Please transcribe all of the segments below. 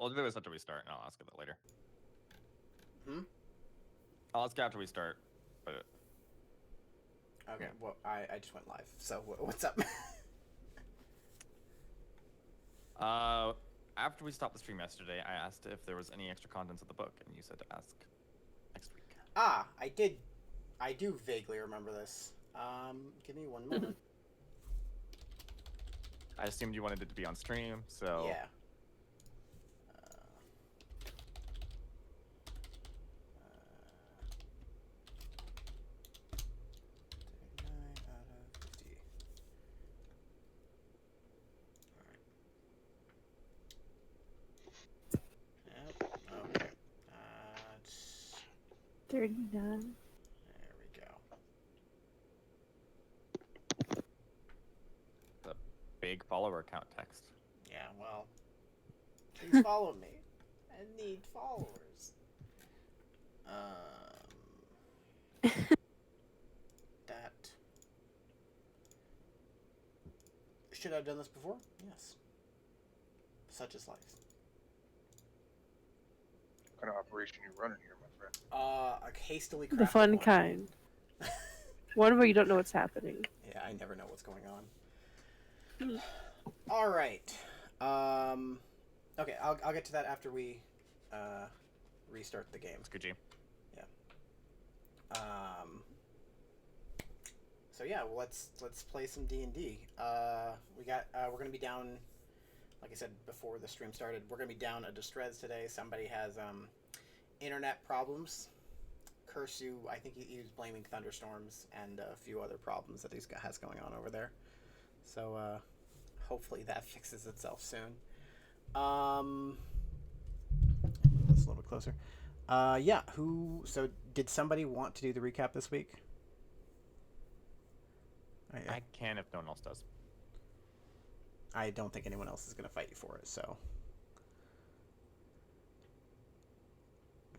We'll do this after we start, and I'll ask it later. Hmm? I'll ask after we start. But Okay, Yeah. well, I just went live. So what's up? After we stopped the stream yesterday, I asked if there was any extra contents of the book, and you said to ask next week. I do vaguely remember this. Give me one moment. I assumed you wanted it to be on stream, so Yeah. Okay. 39. There we go. the big follower count text. Yeah, well, please follow me. I need followers. That. Should I have done this before? Yes. Such is life. What kind of operation you running here, my friend? A hastily crafted The fun one. kind. One where you don't know what's happening. Yeah, I never know what's going on. All right. Okay, I'll get to that after we restart the game. It's Gucci. So yeah, well, let's play some D&D. We're gonna be down, like I said before the stream started. We're gonna be down a distress today. Somebody has internet problems. Cursu, I think he was blaming thunderstorms and a few other problems that he has going on over there. So hopefully that fixes itself soon. This a little bit closer. Yeah. So did somebody want to do the recap this week? I can if no one else does. I don't think anyone else is going to fight you for it, so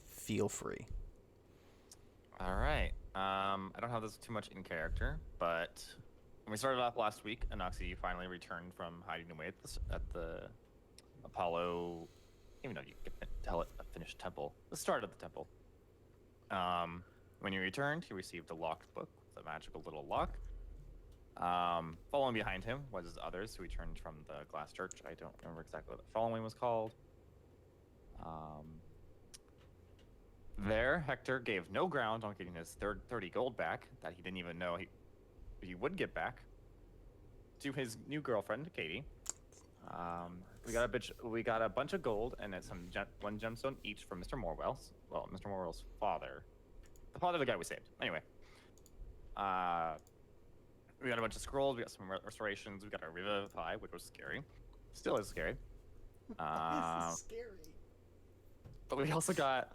feel free. All right. I don't have this too much in character, but when we started off last week, Anoxi finally returned from hiding away at the Apollo, even though you can tell it a finished temple, the start of the temple. When he returned, he received a locked book with a magical little lock. Following behind him was others who returned from the glass church. I don't remember exactly what the following was called. There, Hector gave no ground on getting his 30 gold back that he didn't even know he would get back to his new girlfriend, Katie. We got a bunch of gold and one gemstone each from Mr. Morwell's. Well, Mr. Morwell's father, the father of the guy we saved. Anyway, we got a bunch of scrolls. We got some restorations. We got a revivify, which was scary. Still is scary. This is scary. But we also got.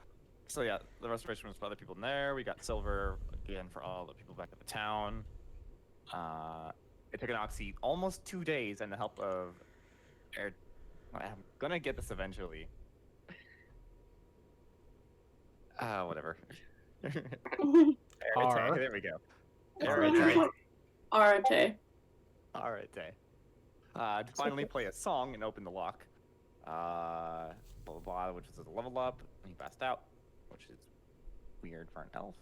So yeah, the restoration was for other people in there. We got silver again for all the people back at the town. It took Anoxi almost 2 days and the help of I'm gonna get this eventually. Whatever. R. There we go. Arate. Arate. To finally play a song and open the lock. Blah blah blah, which is a level up, and he passed out, which is weird for an elf.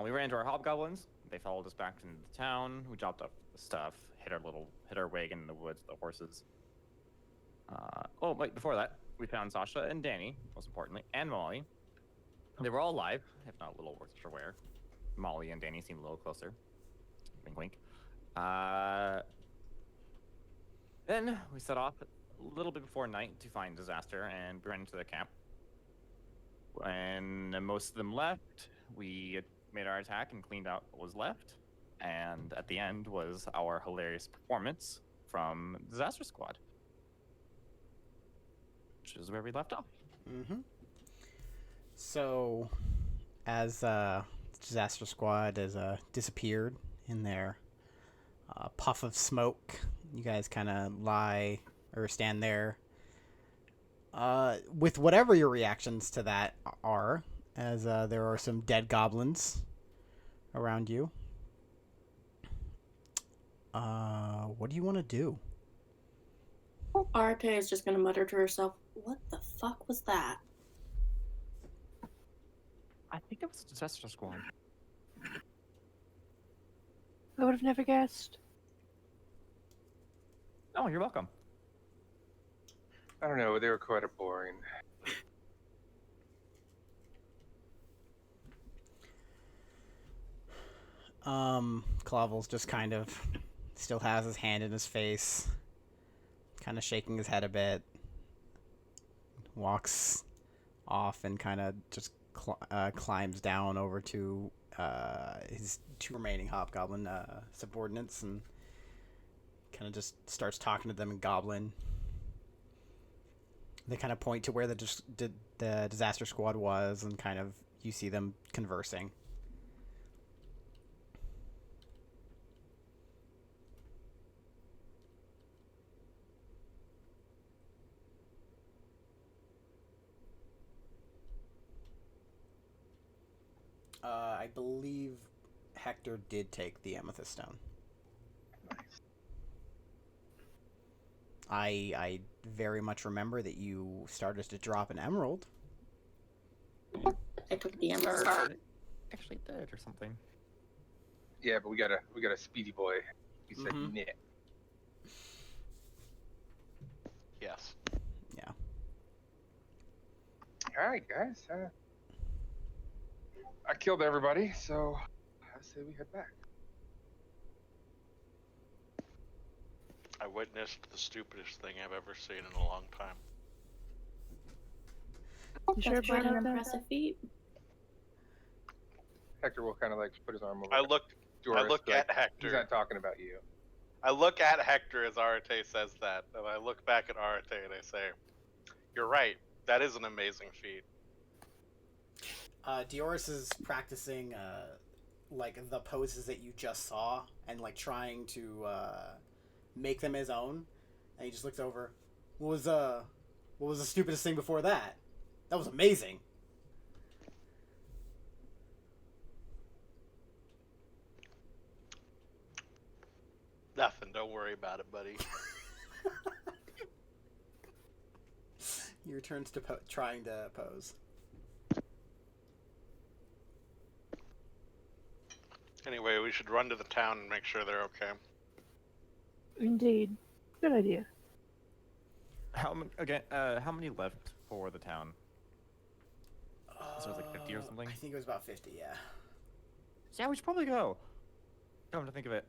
We ran into our hobgoblins. They followed us back into the town. We dropped off the stuff, hit our wagon in the woods, the horses. Wait, before that, we found Sasha and Danny, most importantly, and Molly. They were all alive, if not a little worse for wear. Molly and Danny seemed a little closer. Wink, wink. Then we set off a little bit before night to find Disaster, and we ran into the camp. When most of them left, we made our attack and cleaned out what was left. And at the end was our hilarious performance from Disaster Squad, which is where we left off. Mm-hmm. So, as Disaster Squad has disappeared in their puff of smoke, you guys kind of lie or stand there with whatever your reactions to that are, as there are some dead goblins around you. What do you want to do? Arate is just gonna mutter to herself, "What the fuck was that?" I think it was Disaster Squad. I would have never guessed. Oh, you're welcome. I don't know. They were quite a boring. Clavel's just kind of still has his hand in his face, kind of shaking his head a bit. Walks off and kind of just climbs down over to his two remaining hobgoblin subordinates and kind of just starts talking to them in Goblin. They kind of point to where the disaster squad was, and kind of you see them conversing. I believe Hector did take the amethyst stone. Nice. I very much remember that you started to drop an emerald. I took the emerald. Actually did or something. Yeah, but we got a speedy boy. He said Mhm. Nick. Yes. Yeah. All right, guys. I killed everybody, so I say we head back. I witnessed the stupidest thing I've ever seen in a long time. You sure That's quite about an that? impressive feat. Hector will kind of like put his arm over. I look Doris, at He's Hector. not talking about you. I look at Hector as Arate says that, and I look back at Arate and I say, "You're right. That is an amazing feat." Dioris is practicing like the poses that you just saw and like trying to make them his own. And he just looks over. What was the stupidest thing before that? That was amazing. Nothing. Don't worry about it, buddy. He returns to trying to pose. Anyway, we should run to the town and make sure they're okay. Indeed. Good idea. How many left for the town? So it was like 50 or something? I think it was about 50, yeah. Yeah, we should probably go. Come to think of it.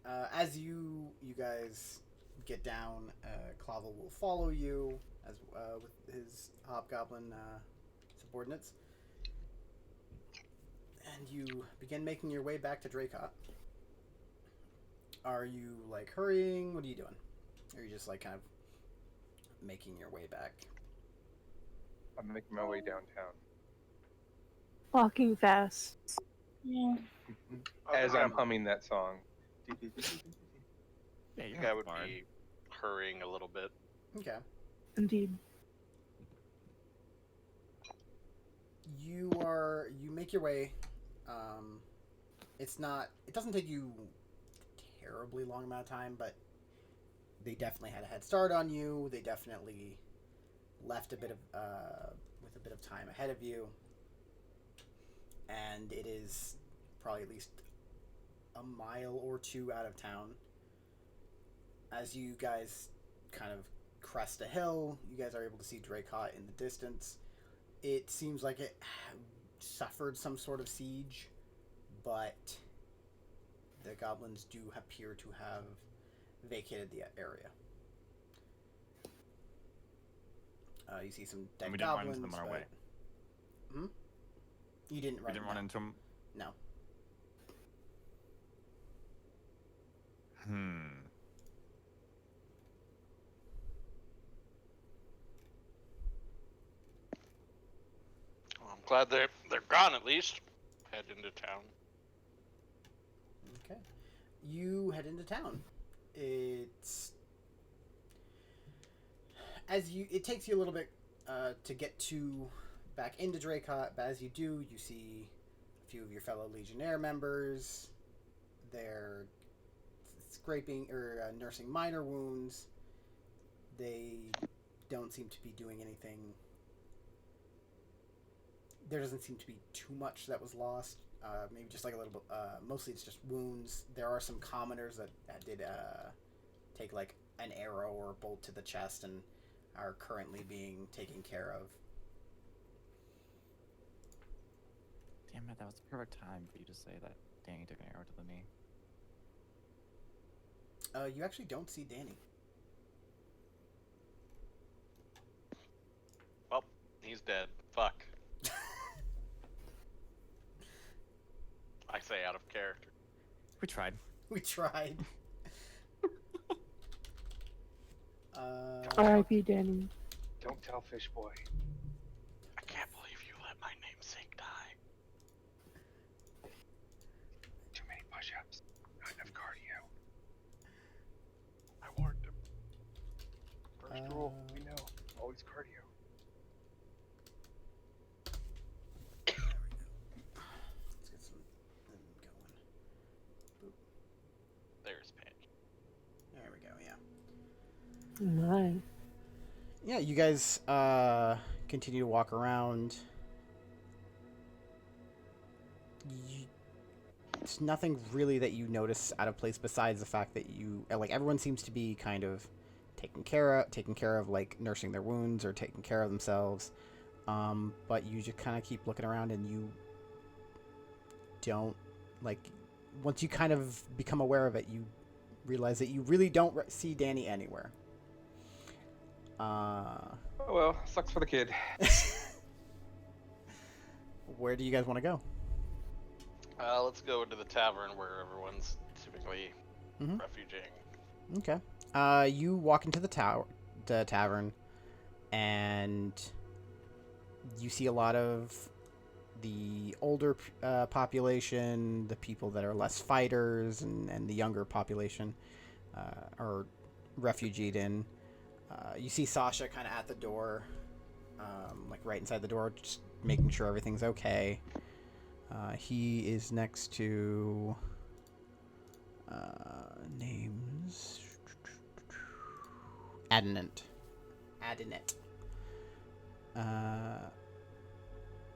As you guys get down, Clavel will follow you as with his hobgoblin subordinates, and you begin making your way back to Dracot. Are you like hurrying? What are you doing? Or are you just like kind of making your way back? I'm making my way downtown. Walking fast. Yeah. As I'm humming that song. Yeah, I you're think I not would far. be hurrying a little bit. Okay. Indeed. You make your way. It doesn't take you a terribly long amount of time, but they definitely had a head start on you. They definitely left a bit of with a bit of time ahead of you, and it is probably at least a mile or two out of town. As you guys kind of crest a hill, you guys are able to see Dracot in the distance. It seems like it suffered some sort of siege, but the goblins do appear to have vacated the area. You see some dead We didn't run goblins. into them on our way. You didn't We run. didn't run into them. No. Well, I'm glad they're gone at least. Head into town. Okay. You head into town. It takes you a little bit to get back into Dracot, but as you do, you see a few of your fellow Legionnaire members. They're scraping or nursing minor wounds. They don't seem to be doing anything. There doesn't seem to be too much that was lost. maybe just like a little bit. Mostly it's just wounds. There are some commoners that did take like an arrow or a bolt to the chest and are currently being taken care of. Damn it, that was the perfect time for you to say that Danny took an arrow to the knee. You actually don't see Danny. Well, he's dead. Fuck. I say out of character. We tried. We tried. R.I.P. Danny. Don't tell Fish Boy. I can't believe you let my namesake die. Too many push-ups. Not enough cardio. I warned him. First rule, we know. Always cardio. Let's get some going. Boop. There's Paige. There we go. Yeah. My. Yeah, you guys continue to walk around. It's nothing really that you notice out of place besides the fact that you like everyone seems to be kind of taking care of like nursing their wounds or taking care of themselves. But you just kind of keep looking around and you don't like once you kind of become aware of it, you realize that you really don't see Danny anywhere. Oh well, sucks for the kid. Where do you guys want to go? Let's go into the tavern where everyone's typically Mhm. refuging. Okay. You walk into the tavern, and you see a lot of the older population, the people that are less fighters, and the younger population are refugeed in. You see Sasha kind of at the door, like right inside the door, just making sure everything's okay. He is next to names Adenet.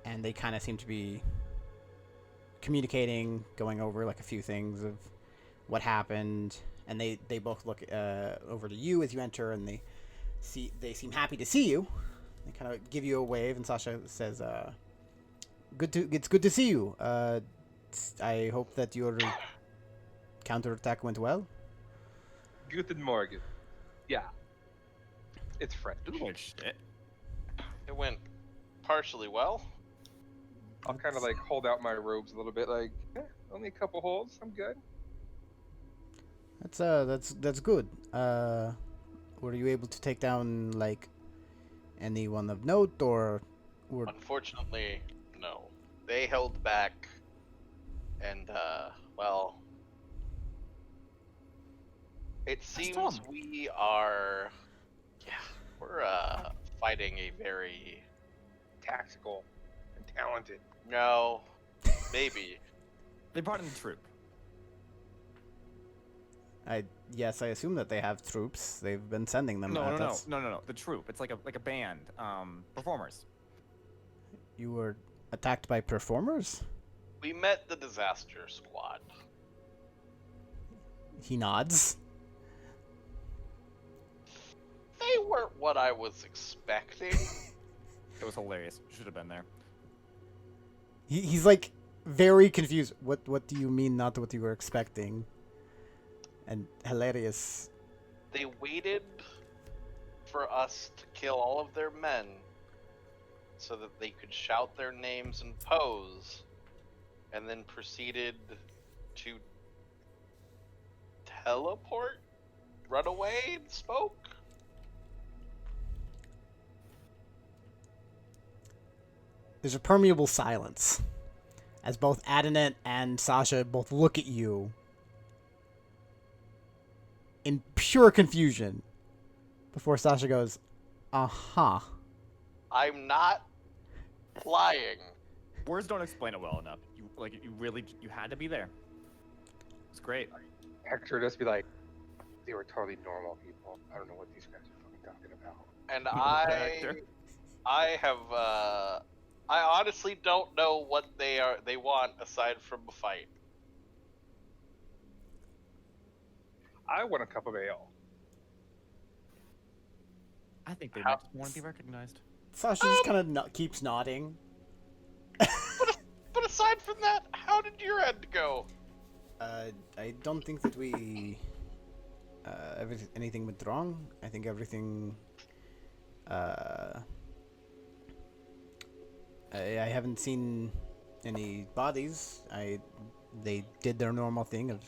And they kind of seem to be communicating, going over like a few things of what happened, and they both look over to you as you enter, and they seem happy to see you. They kind of give you a wave, and Sasha says, it's good to see you. I hope that your counterattack went well." Guten Morgen. Yeah. It's French. Good shit. It went partially well. I'll kind of like hold out my robes a little bit, like only a couple holes. I'm good. That's good. Were you able to take down like anyone of note, or Unfortunately, no. They held back, and well, it seems Tom. we are, we're fighting a very Tactical and talented. no, maybe. They brought in the troop. Yes, I assume that they have troops. They've been sending them. No. at us. No. The troop. It's like a band. Performers. You were attacked by performers? We met the disaster squad. He nods. They weren't what I was expecting. It was hilarious. Should have been there. He's like very confused. What do you mean not what you were expecting? And hilarious. They waited for us to kill all of their men so that they could shout their names and pose, and then proceeded to teleport, run away, and smoke. There's a permeable silence as both Adenet and Sasha both look at you in pure confusion before Sasha goes, "Uh-huh." I'm not lying. Words don't explain it well enough. You had to be there. It's great. Hector would just be like, they were totally normal people. I don't know what these guys are fucking talking about. And Hector. I honestly don't know what they want aside from a fight. I want a cup of ale. I think they How- might just want to be recognized. Sasha just kind of keeps nodding. But aside from that, how did your end go? I don't think that we anything went wrong. I think everything. I haven't seen any bodies. They did their normal thing of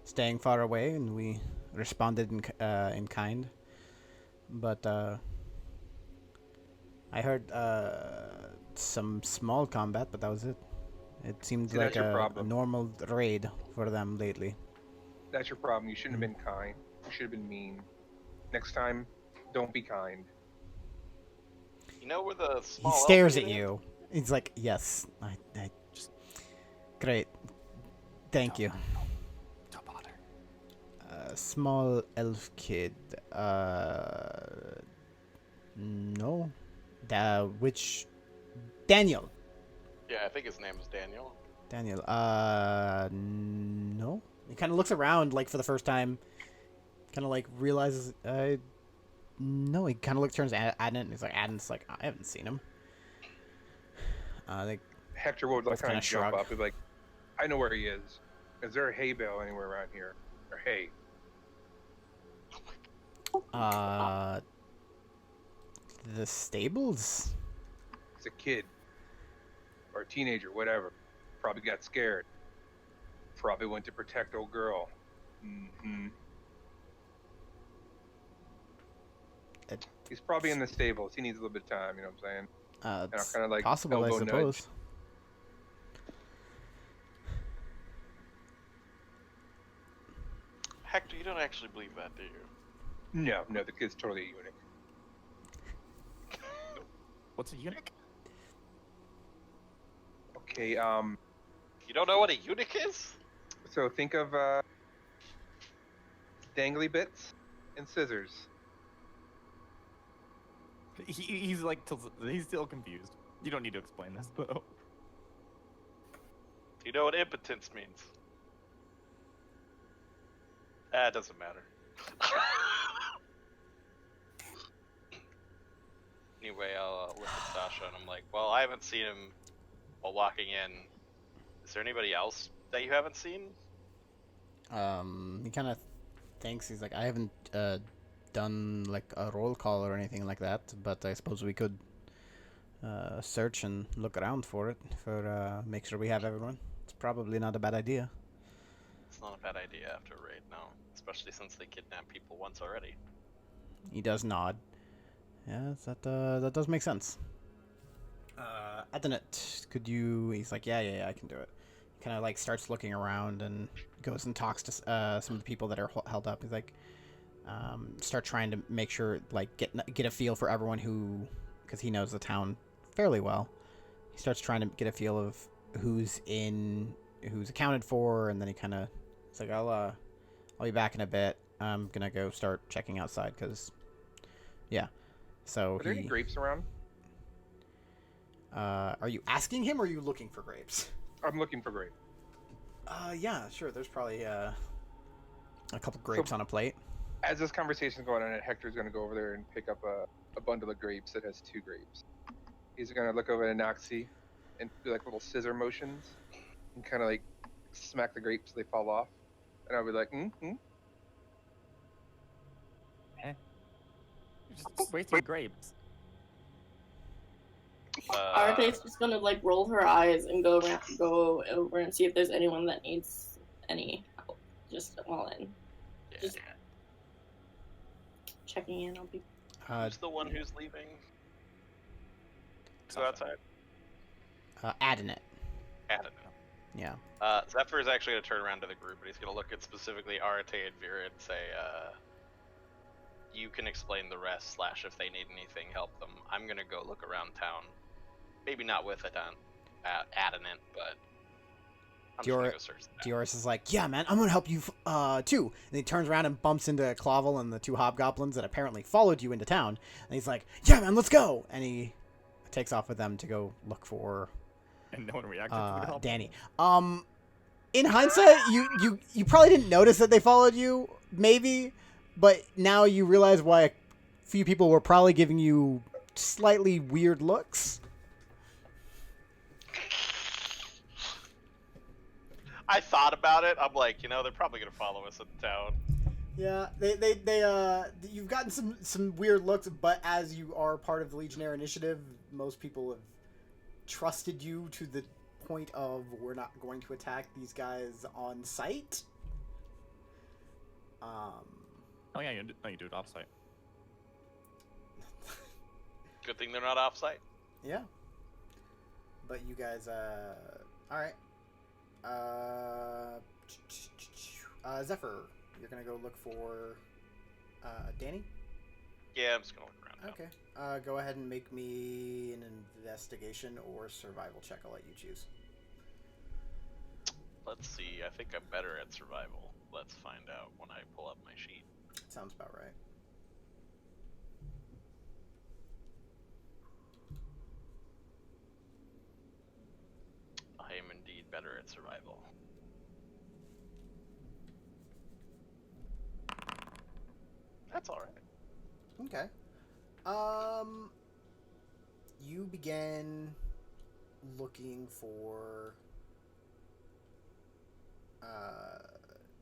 staying far away, and we responded in kind. But I heard some small combat, but that was it. It seemed See, like that's your a problem. normal raid for them lately. That's your problem. You shouldn't have been kind. You should have been mean. Next time, don't be kind. You know where the He small stares elf at is? you. He's like, "Yes, I just great, thank you." Don't bother. Small elf kid. No, which Daniel? Yeah, I think his name is Daniel. Daniel. No. He kind of looks around like for the first time. Kind of like realizes. No. He kind of turns at Adnan. And he's like, Adnan's like, I haven't seen him. Like, Hector would like Both kind kinda of jump shrug. up. He'd be like, I know where he is. Is there a hay bale anywhere around here? Or hay? the stables. He's a kid. Or a teenager, whatever. Probably got scared. Probably went to protect old girl. Mm-hmm. It- He's probably in the stables. He needs a little bit of time, you know what I'm saying? And I'll It's kind of like possible, I elbow nudge. suppose. Hector, you don't actually believe that, do you? No, the kid's totally a eunuch. What's a eunuch? Okay, You don't know what a eunuch is? so think of dangly bits and scissors. He's he's still confused. You don't need to explain this though. Do you know what impotence means? It doesn't matter. Anyway, I'll look at Sasha and I'm like, well, I haven't seen him while walking in. Is there anybody else that you haven't seen? He kind of thinks. He's like, I haven't done like a roll call or anything like that, but I suppose we could search and look around for it for make sure we have everyone. It's probably not a bad idea. It's not a bad idea after a raid, no. Especially since they kidnapped people once already. He does nod. Yeah, that does make sense. Adenet, could you? He's like, yeah, I can do it. Kind of like starts looking around and goes and talks to some of the people that are held up. He's like, start trying to make sure, like, get a feel for everyone who, because he knows the town fairly well. He starts trying to get a feel of who's accounted for, and then he kind of, it's like, I'll be back in a bit. I'm gonna go start checking outside because, yeah. So Are there any grapes around? are you asking him or are you looking for grapes? I'm looking for grapes. Yeah, sure. There's probably a couple grapes on a plate. As this conversation's going on, Hector's going to go over there and pick up a bundle of grapes that has 2 grapes. He's going to look over at Noxie and do like little scissor motions and kind of like smack the grapes so they fall off. And I'll be like, You're just wasting grapes. Arte's just gonna like roll her eyes and go over and see if there's anyone that needs any help. Just while in Yeah. just checking in on people. Who's the one who's leaving? Go Sasha. outside. Adenet. Adam. Yeah. Zephyr is actually going to turn around to the group and he's going to look at specifically Arate and Vera and say, you can explain the rest, / if they need anything, help them. I'm going to go look around town. Maybe not with Adamant, but I'm just going to go search the town. Dioris is like, yeah, man, I'm gonna help you too. And he turns around and bumps into Clavel and the 2 hobgoblins that apparently followed you into town. And he's like, yeah, man, let's go. And he takes off with them to go look for And no one reacted to the goblin. Danny. In hindsight, you probably didn't notice that they followed you, maybe, but now you realize why a few people were probably giving you slightly weird looks. I thought about it. I'm like, they're probably gonna follow us in town. Yeah, you've gotten some weird looks, but as you are part of the Legionnaire Initiative, most people have trusted you to the point of we're not going to attack these guys on sight. Oh yeah, you do it off-site. Good thing they're not off-site. Yeah. But you guys, all right. Zephyr, you're gonna go look for Danny? Yeah, I'm just gonna look around now. Okay. Go ahead and make me an investigation or survival check. I'll let you choose. Let's see. I think I'm better at survival. Let's find out when I pull up my sheet. Sounds about right. I am indeed better at survival. That's alright. Okay. You begin looking for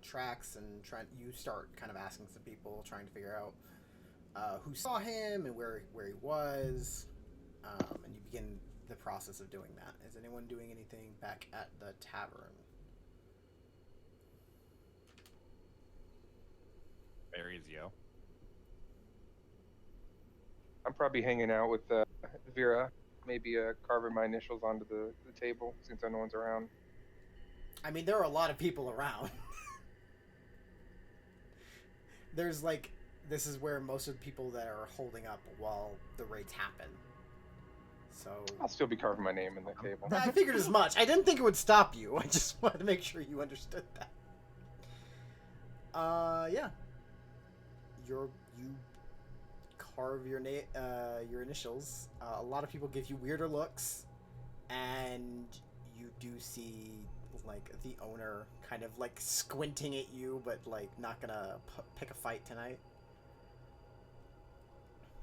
tracks and you start kind of asking some people, trying to figure out who saw him and where he was, and you begin the process of doing that. Is anyone doing anything back at the tavern? Barry's yo. I'm probably hanging out with Vera, maybe carving my initials onto the table since no one's around. I mean, there are a lot of people around. There's this is where most of the people that are holding up while the raids happen. So I'll still be carving my name in the table. I figured as much. I didn't think it would stop you. I just wanted to make sure you understood that. Yeah. You carve your your initials. A lot of people give you weirder looks, and you do see the owner kind of squinting at you, but not gonna pick a fight tonight.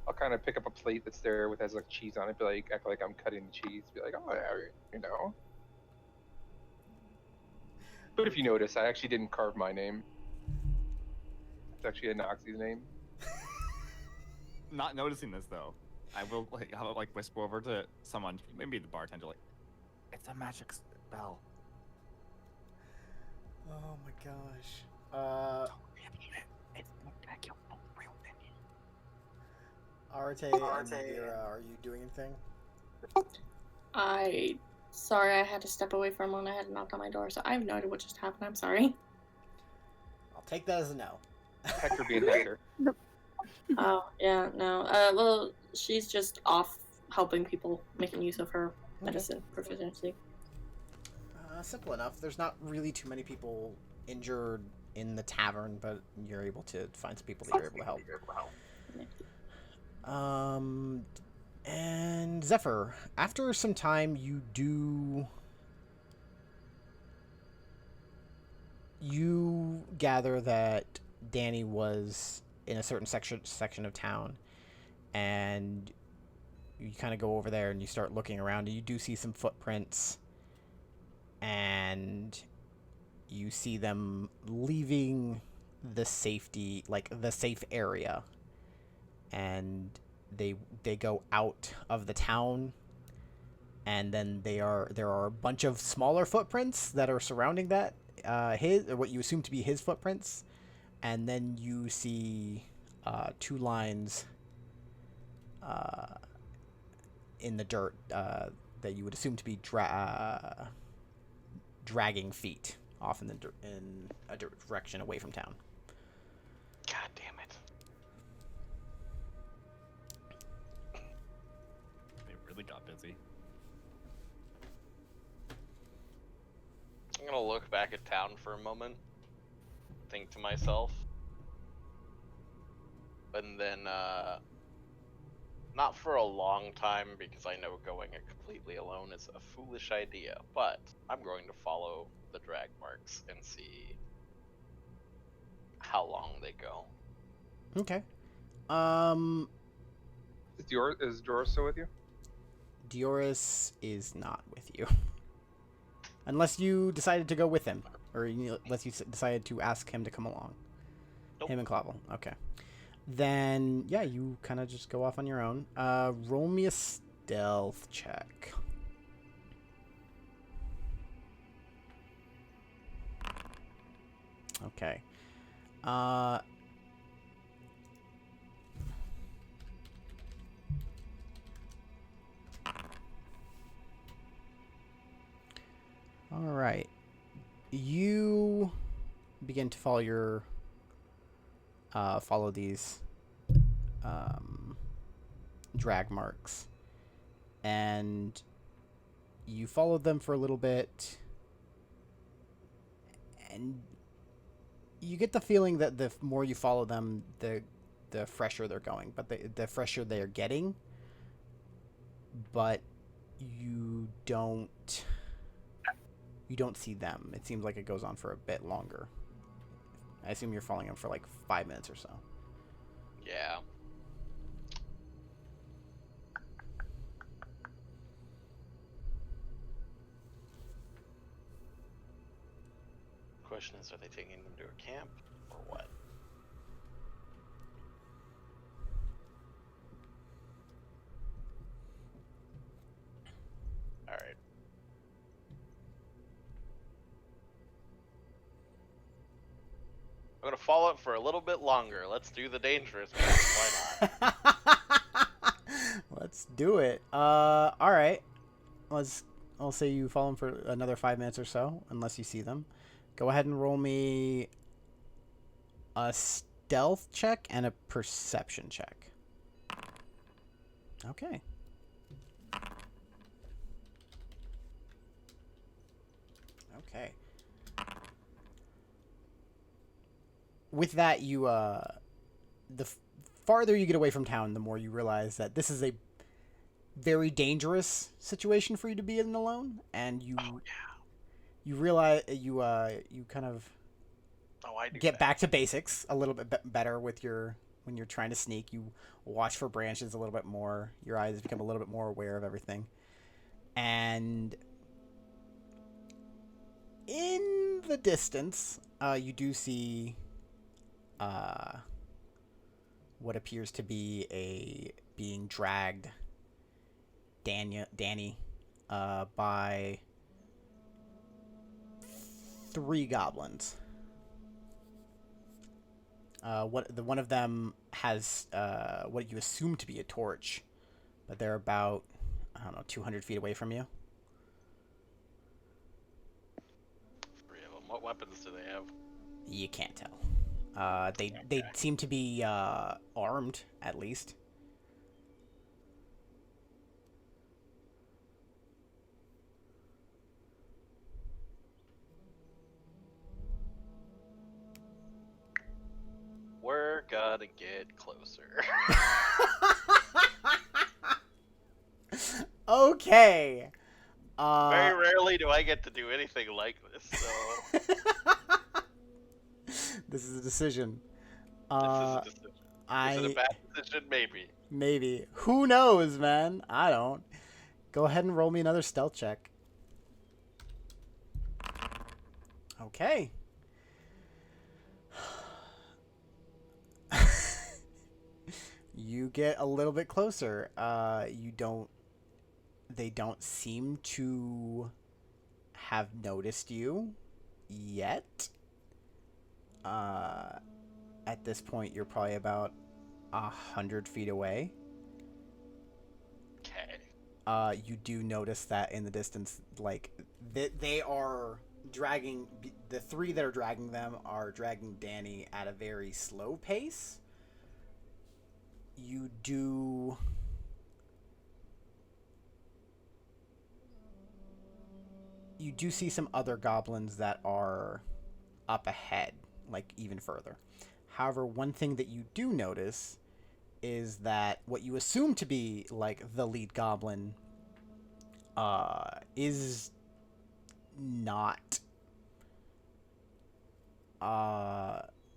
I'll kind of pick up a plate that's there with has cheese on it, be act like I'm cutting the cheese, be like, oh yeah, But if you notice, I actually didn't carve my name. It's actually a Noxie's name. Not noticing this though, I'll whisper over to someone, maybe the bartender, it's a magic spell. Oh my gosh. It's not gonna kill no real thing. Arte and Vera, are you doing anything? Sorry, I had to step away for a moment. I had to knock on my door, so I have no idea what just happened. I'm sorry. I'll take that as a no. Hector being Hector. Oh, yeah, no. Well, she's just off helping people, making use of her medicine proficiency. Simple enough. There's not really too many people injured in the tavern, but you're able to find some people that you're able to help. And Zephyr, after some time, you gather that Danny was in a certain section of town, and you kind of go over there and you start looking around, and you do see some footprints, and you see them leaving the safe area, and they go out of the town, and then there are a bunch of smaller footprints that are surrounding that what you assume to be his footprints, and then you see two lines in the dirt that you would assume to be dragging feet off in a direction away from town. God damn it. They really got busy. I'm gonna look back at town for a moment, think to myself, and then Not for a long time, because I know going it completely alone is a foolish idea, but I'm going to follow the drag marks and see how long they go. Okay. Is Joris still with you? Dioris is not with you. Unless you decided to go with him. Or unless you decided to ask him to come along. Nope. Him and Clavel. Okay. Then, yeah, you kind of just go off on your own. Roll me a stealth check. Okay. All right. You begin to follow these drag marks, and you follow them for a little bit, and you get the feeling that the more you follow them, the fresher they're going, but the fresher they're getting, but you don't see them. It seems like it goes on for a bit longer. I assume you're following them for like 5 minutes or so. Yeah. Question is, are they taking them to a camp or what? All right. I'm gonna follow it for a little bit longer. Let's do the dangerous one. Why not? Let's do it. All right. I'll say you follow them for another 5 minutes or so, unless you see them. Go ahead and roll me a stealth check and a perception check. Okay. Okay. With that, you the farther you get away from town, the more you realize that this is a very dangerous situation for you to be in alone, and you realize you kind of get back to basics a little bit better with when you're trying to sneak. You watch for branches a little bit more. Your eyes become a little bit more aware of everything, and in the distance, you do see what appears to be being dragged Danny by 3 goblins. One of them has what you assume to be a torch, but they're about, I don't know, 200 feet away from you. 3 of them. What weapons do they have? You can't tell. They seem to be armed, at least. We're gonna get closer. Okay. Very rarely do I get to do anything like this, so This is a decision. this is a decision. Is it a bad decision? Maybe. Maybe. Who knows, man? I don't. Go ahead and roll me another stealth check. Okay. You get a little bit closer. They don't seem to have noticed you yet. At this point, you're probably about 100 feet away. Okay. You do notice that in the distance, like, they are dragging, the 3 that are dragging them are dragging Danny at a very slow pace. You do see some other goblins that are up ahead, like even further. However, one thing that you do notice is that what you assume to be like the lead goblin is not.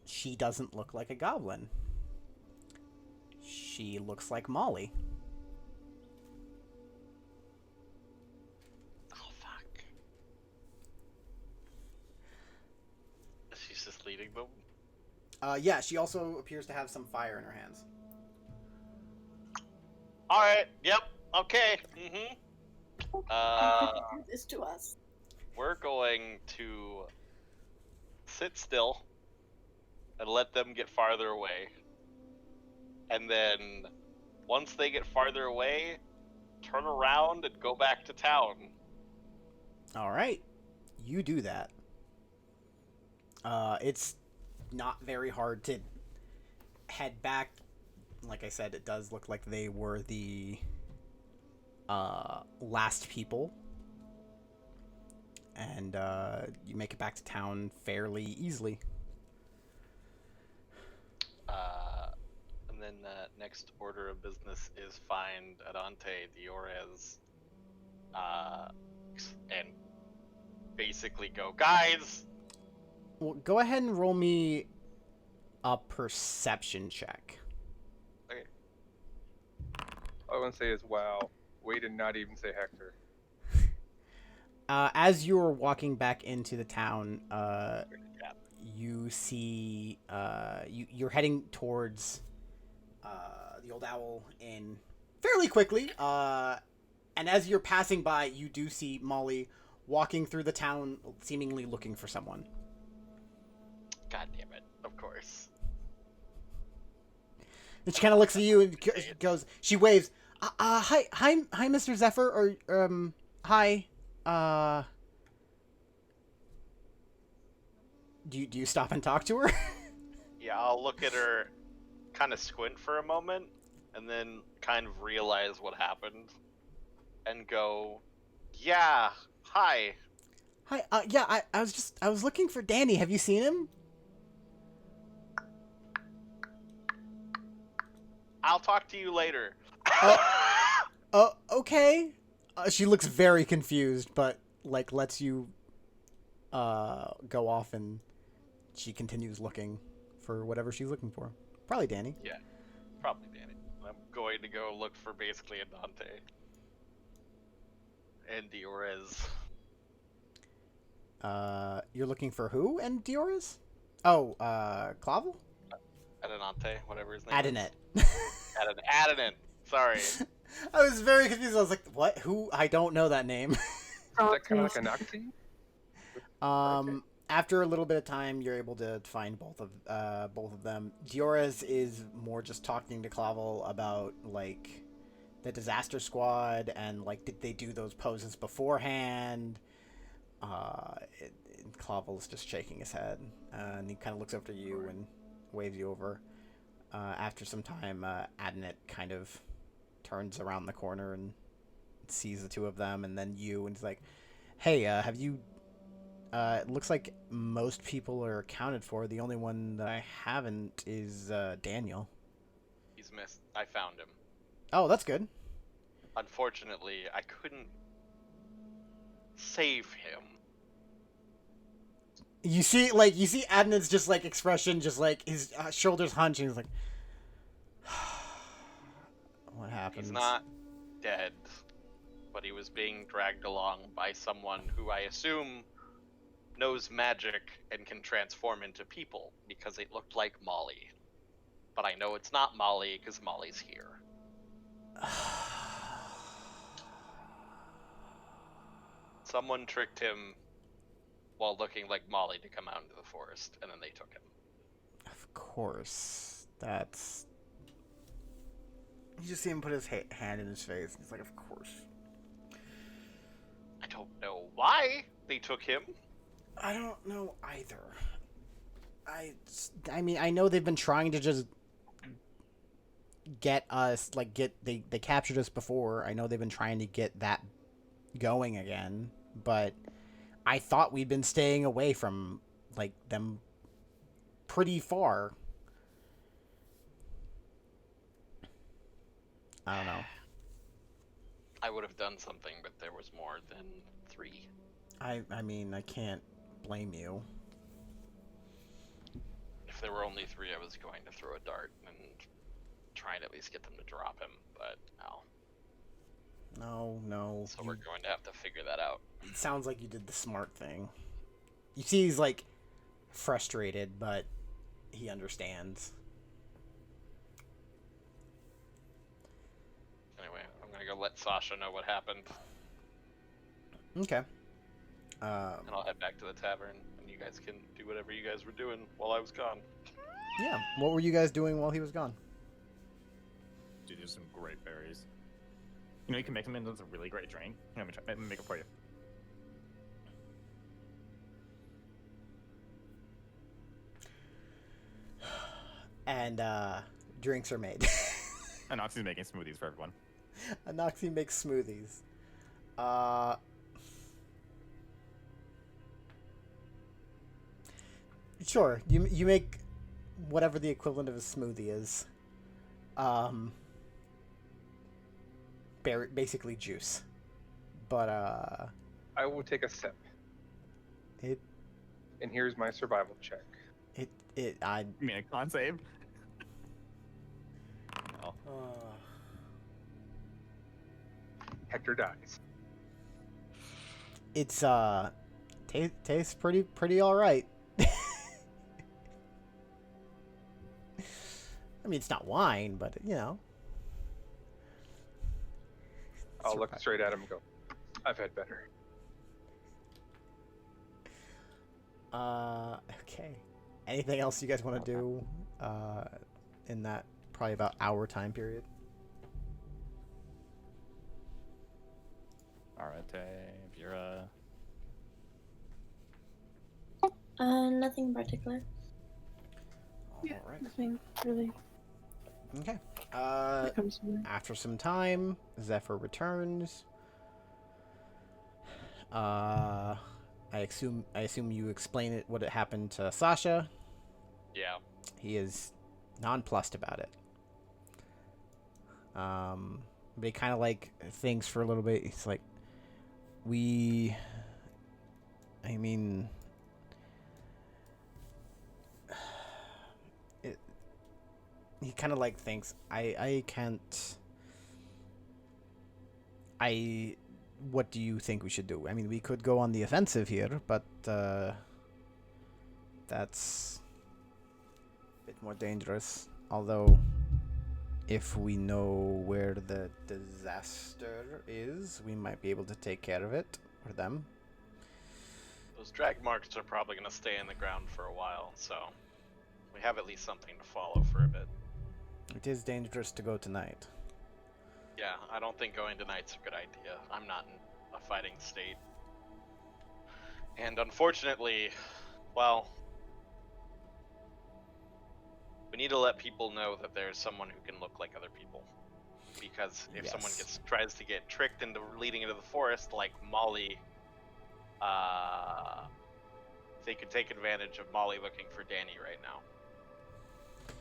She doesn't look like a goblin. She looks like Molly. Oh fuck. She's just leading them. Yeah, she also appears to have some fire in her hands. All right. Yep. Okay. Do this to us. We're going to sit still and let them get farther away. And then once they get farther away, turn around and go back to town. All right, you do that. It's not very hard to head back. Like I said, it does look like they were the last people. And you make it back to town fairly easily. And then next order of business is find Adante, Diores, and basically go, guys! Well, go ahead and roll me a perception check. Okay. All I want to say is, wow. Way to not even say Hector. As you're walking back into the town, you see you're heading towards the Old Owl Inn fairly quickly. And as you're passing by, you do see Molly walking through the town, seemingly looking for someone. God damn it, of course. And she kind of looks at you and goes. She waves. Hi, Mr. Zephyr, or hi. Do you stop and talk to her? Yeah, I'll look at her, kind of squint for a moment, and then kind of realize what happened, and go, yeah, hi. Hi. Yeah. I was looking for Danny. Have you seen him? I'll talk to you later. Okay. She looks very confused, but like lets you go off, and she continues looking for whatever she's looking for. Probably Danny. Yeah, probably Danny. I'm going to go look for basically Adante and Diores. You're looking for who and Diores? Oh, Clavel? Adante, whatever his name Adenet. is. Adenet. Sorry. I was very confused. I was like, what? Who? I don't know that name. Is that kind of like a Noxie? Okay. After a little bit of time, you're able to find both of them. Diores is more just talking to Clavel about like the disaster squad and like did they do those poses beforehand. Clavel's just shaking his head, and he kind of looks over to you and waves you over. After some time, Adenet kind of turns around the corner and sees the two of them, and then you, and he's like, "Hey, have you?" It looks like most people are accounted for. The only one that I haven't is Daniel. He's missed. I found him. Oh, that's good. Unfortunately, I couldn't save him. You see Adnan's just like expression, just like his shoulders hunch, and he's like, "What happened?" He's not dead, but he was being dragged along by someone who I assume knows magic and can transform into people because it looked like Molly. But I know it's not Molly because Molly's here. Someone tricked him while looking like Molly to come out into the forest, and then they took him. Of course, that's. You just see him put his hand in his face. He's like, "Of course." I don't know why they took him. I don't know either. I mean, I know they've been trying to just get us, like, they captured us before. I know they've been trying to get that going again, but I thought we'd been staying away from, like, them pretty far. I don't know. I would have done something, but there was more than 3. I mean, I can't blame you. If there were only 3, I was going to throw a dart and try and at least get them to drop him, but no. No. So we're going to have to figure that out. It sounds like you did the smart thing. You see he's, like, frustrated, but he understands. Anyway, I'm going to go let Sasha know what happened, Okay. and I'll head back to the tavern, and you guys can do whatever you guys were doing while I was gone. Yeah. What were you guys doing while he was gone? Dude, there's some great berries. You know, you can make them into a really great drink. Let me make it for you. And, drinks are made. And Oxy's making smoothies for everyone. Anoxie makes smoothies. Sure. You make whatever the equivalent of a smoothie is. Basically juice. But I will take a sip. it And here's my survival check. I You mean a con save? No. Hector dies. It's tastes pretty all right. I mean, it's not wine, but you know. I'll look straight at him and go, I've had better. Okay. Anything else you guys want to do in that probably about hour time period? Alright, Vera. Nothing in particular. Yeah, All right. nothing really Okay. comes to mind. After some time, Zephyr returns. I assume you explain it what happened to Sasha. Yeah. He is nonplussed about it. But he kind of like thinks for a little bit. He's like, I mean, he kind of like thinks, I can't. What do you think we should do? I mean, we could go on the offensive here, but that's a bit more dangerous. Although, if we know where the disaster is, we might be able to take care of it for them. Those drag marks are probably going to stay in the ground for a while, so we have at least something to follow for a bit. It is dangerous to go tonight. Yeah, I don't think going tonight's a good idea. I'm not in a fighting state. And unfortunately, well, we need to let people know that there's someone who can look like other people. Because if someone tries to get tricked into leading into the forest, like Molly, they could take advantage of Molly looking for Danny right now.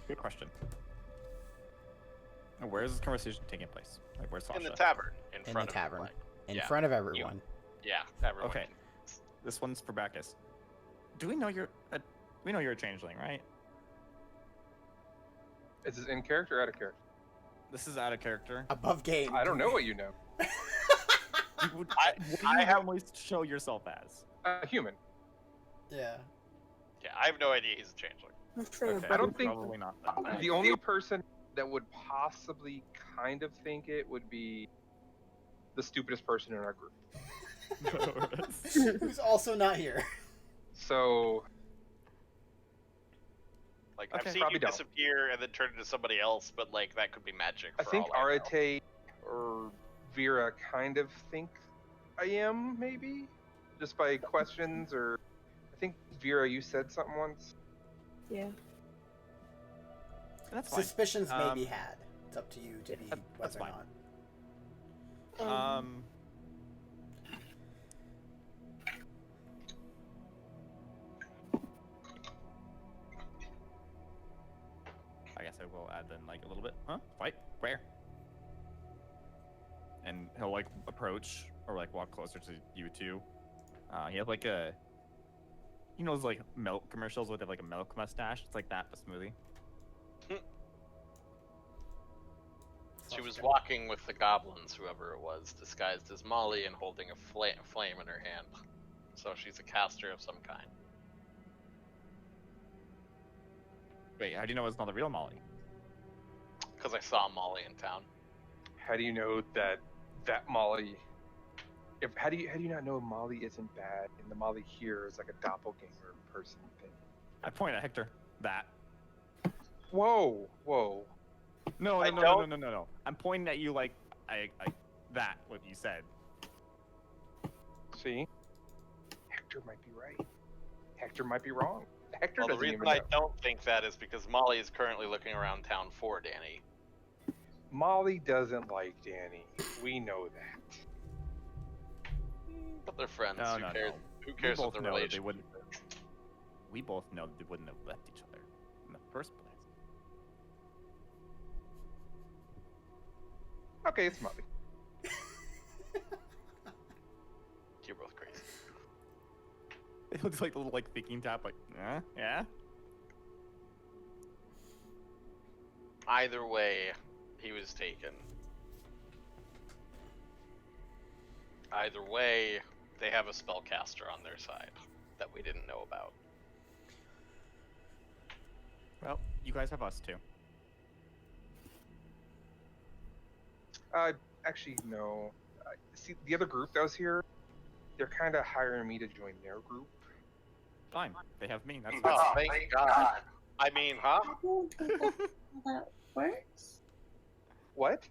Good question. Where is this conversation taking place? Like, where's Sasha? In the tavern. In In front the of tavern. like, In yeah, front of everyone. Yeah, everyone. Okay. This one's for Bacchus. Do we know you're a changeling, right? Is this in character or out of character? This is out of character. Above game. I don't know what you know. What do you normally show yourself as? A human. Yeah. Yeah, I have no idea he's a changeling. Let's say Okay, I don't think- probably not then. The only person that would possibly kind of think it would be the stupidest person in our group. Who's also not here. So, Like, Okay. I've seen Probably you don't. disappear and then turn into somebody else, but like that could be magic. I For think all I know. Arate or Vera kind of think I am, maybe? Just by questions, or... I think, Vera, you said something once? Yeah. That's fine. Suspicions may be had. It's up to you to be that's whether or fine. not. I guess I will add then like a little bit. Huh? Fight? Where? and he'll like approach or like walk closer to you two. He has like a, you know, those like milk commercials where they have like a milk mustache. It's like that, but smoothie. She was walking with the goblins, whoever it was, disguised as Molly and holding a flame in her hand. So she's a caster of some kind. Wait, how do you know it's not the real Molly? Because I saw Molly in town. How do you know that Molly? How do you not know Molly isn't bad and the Molly here is like a doppelganger person thing? I point at Hector. That. Whoa. No. I don't- No. I'm pointing at you like that. What you said. See? Hector might be right. Hector might be wrong. Hector Well, the doesn't reason even I know. don't think that is because Molly is currently looking around town for Danny. Molly doesn't like Danny. We know that. But they're friends. No. Who cares we what both the know that they relationship wouldn't. is? We both know that they wouldn't have left each other in the first place. Okay, it's Molly. You're both crazy. It looks like a little like thinking tap, like, yeah. Either way, he was taken. Either way, they have a spellcaster on their side that we didn't know about. Well, you guys have us too. Actually, no. See, the other group that was here, they're kind of hiring me to join their group. Fine, they have me. That's Oh, fine. thank God. I mean, huh? I don't think that's how that works. What?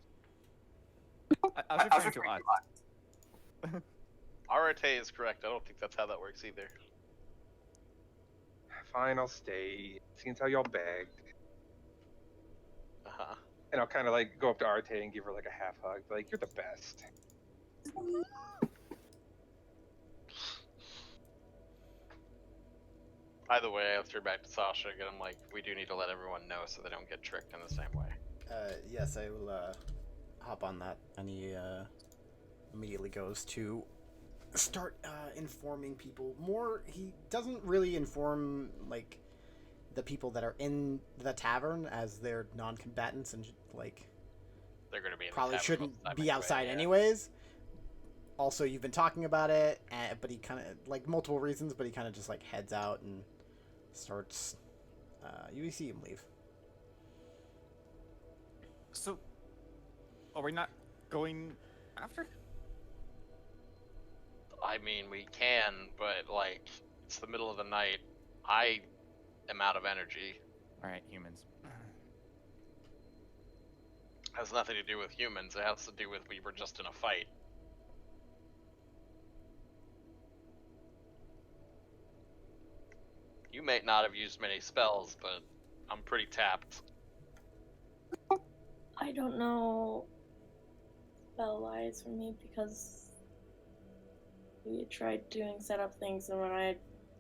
I was referring to us. Arate is correct. I don't think that's how that works either. Fine, I'll stay. Seems how y'all begged. Uh-huh. And I'll kind of like go up to Arte and give her like a half hug. Like, you're the best. Either way, I threw back to Sasha again. I'm like, we do need to let everyone know so they don't get tricked in the same way. Yes, I will hop on that. And he immediately goes to start informing people more. He doesn't really inform like the people that are in the tavern as they're non-combatants and like They're going to be in probably the tavern shouldn't most of the time be anyway, outside yeah. anyways. Also, you've been talking about it, but he kind of like multiple reasons, but he kind of just like heads out and starts. You see him leave. So, are we not going after? I mean, we can, but like, it's the middle of the night. I am out of energy. All right, humans. Has nothing to do with humans. It has to do with we were just in a fight. You may not have used many spells, but I'm pretty tapped. I don't know spell-wise for me because we tried doing setup things and when I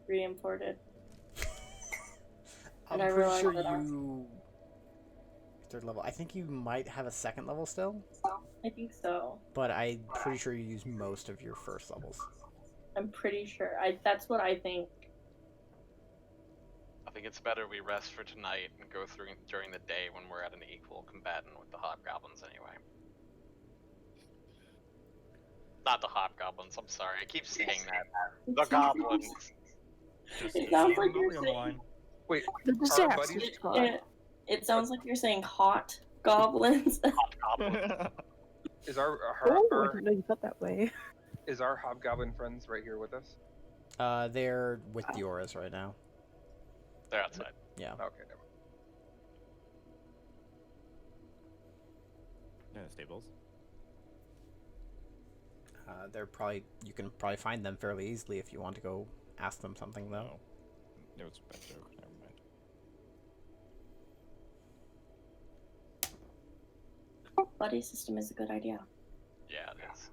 re-imported. I'm And I pretty realized sure that I- you third level. I think you might have a second level still, I think so. but I'm pretty sure you use most of your first levels. I'm pretty sure. That's what I think. I think it's better we rest for tonight and go through during the day when we're at an equal combatant with the hobgoblins anyway. Not the hobgoblins, I'm sorry. I keep saying that. The goblins. It sounds like Molly you're on the saying. line. Wait, The our disaster buddies? squad. It sounds like you're saying hot goblins. Hobgoblins. Is our Oh, I didn't know you felt that way. is our hobgoblin friends right here with us? They're with the auras right now. They're outside. Yeah. Okay, never mind. Yeah, the stables. They're probably you can probably find them fairly easily if you want to go ask them something though. No. It was a bad joke. Never mind. Buddy system is a good idea. Yeah, it is.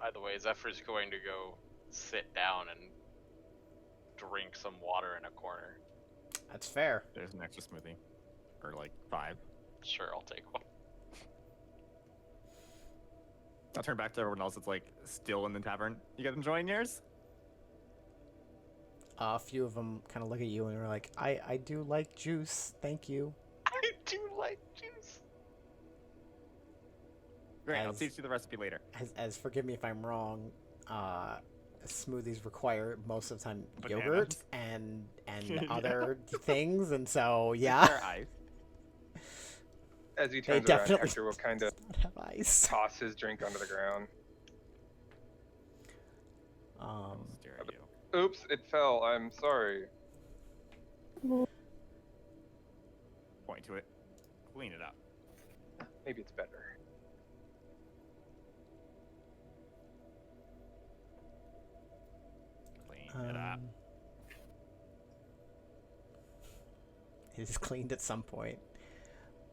Either way, Zephyr's going to go sit down and drink some water in a corner. That's fair. There's an extra smoothie. Or like 5. Sure, I'll take one. I'll turn back to everyone else that's like still in the tavern. You guys enjoying yours? A few of them kind of look at you and are like, I do like juice. Thank you. I do like juice. Great, I'll As- teach you the recipe later. As forgive me if I'm wrong, smoothies require most of the time Bananas. yogurt and Yeah. other things, and so yeah, They're ice. As he they turns around, definitely Hector will kind of does not have ice. toss his drink onto the ground. Um, Stare at you. Oops, it fell. I'm sorry. Point to it. Clean it up. Maybe it's better. Clean it up. it is cleaned at some point.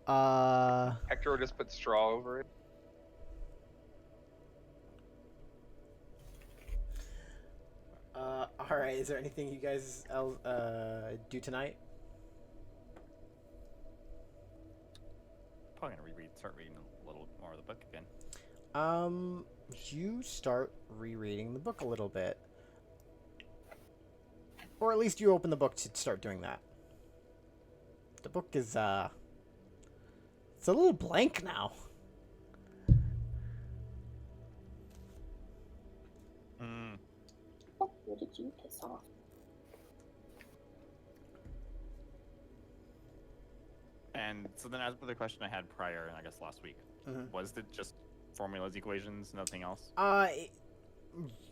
Hector will just put straw over it. All right. Is there anything you guys do tonight? Probably gonna start reading a little more of the book again. You start rereading the book a little bit, or at least you open the book to start doing that. The book is it's a little blank now. Mm. Where did you piss off? And so then, as for the question I had prior, I guess last week, Mhm. was it just formulas, equations, nothing else?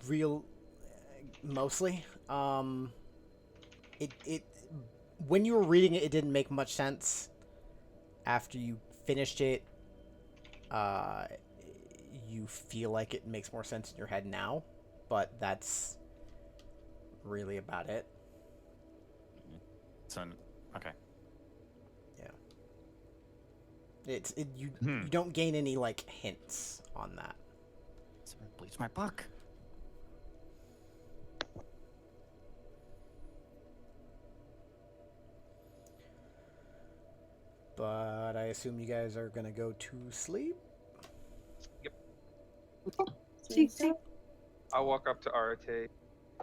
Real, mostly. It when you were reading it, it didn't make much sense. After you finished it, you feel like it makes more sense in your head now, but that's really about it. So, okay. You Hmm. you don't gain any like hints on that. Someone bleached my book. But I assume you guys are gonna go to sleep. See, see. I'll walk up to Arate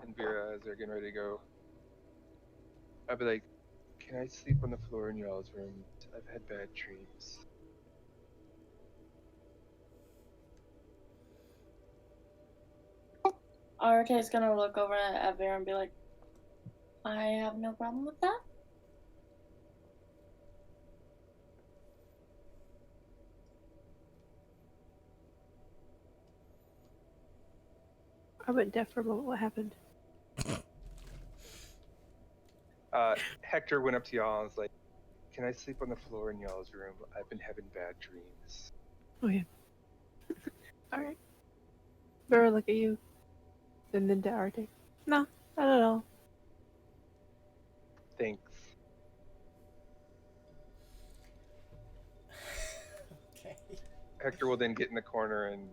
and Vera as they're getting ready to go. I'll be like, "Can I sleep on the floor in y'all's room? I've had bad dreams." Arate is gonna look over at Vera and be like, I have no problem with that. I went deaf for a moment. What happened? Hector went up to y'all and was like, "Can I sleep on the floor in y'all's room? I've been having bad dreams." Okay. Alright. Vera, look at you. And then to Arte. No, not at all. Thanks. Okay. Hector will then get in the corner and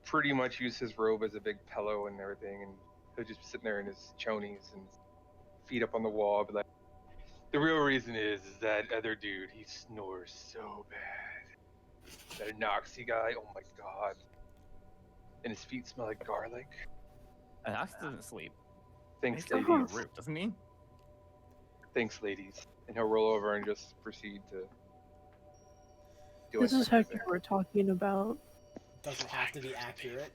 pretty much use his robe as a big pillow and everything, and he'll just be sitting there in his chonies and feet up on the wall, be like, "The real reason is that other dude, he snores so bad. That Noxy guy, oh my god. And his feet smell like garlic." And Ox doesn't sleep. Thanks, He's still on ladies. the roof, doesn't he? Thanks, ladies. And he'll roll over and just proceed to do This is Hector's Hector there. we're talking about. Doesn't have to be accurate.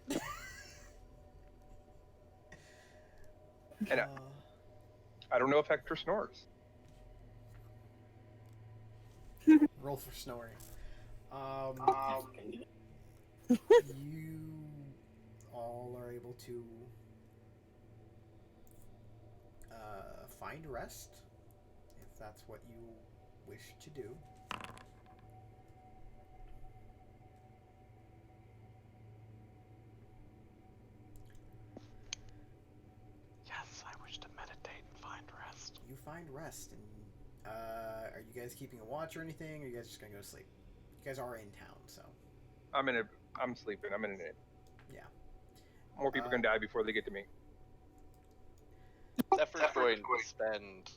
And I don't know if Hector snores. Roll for snoring. You all are able to find rest, if that's what you wish to do. Yes, I wish to meditate and find rest. You find rest, and are you guys keeping a watch or anything? Or are you guys just gonna go to sleep? You guys are in town, so I'm sleeping. I'm in an inn. yeah. More people can die before they get to me. Zephyr's going to spend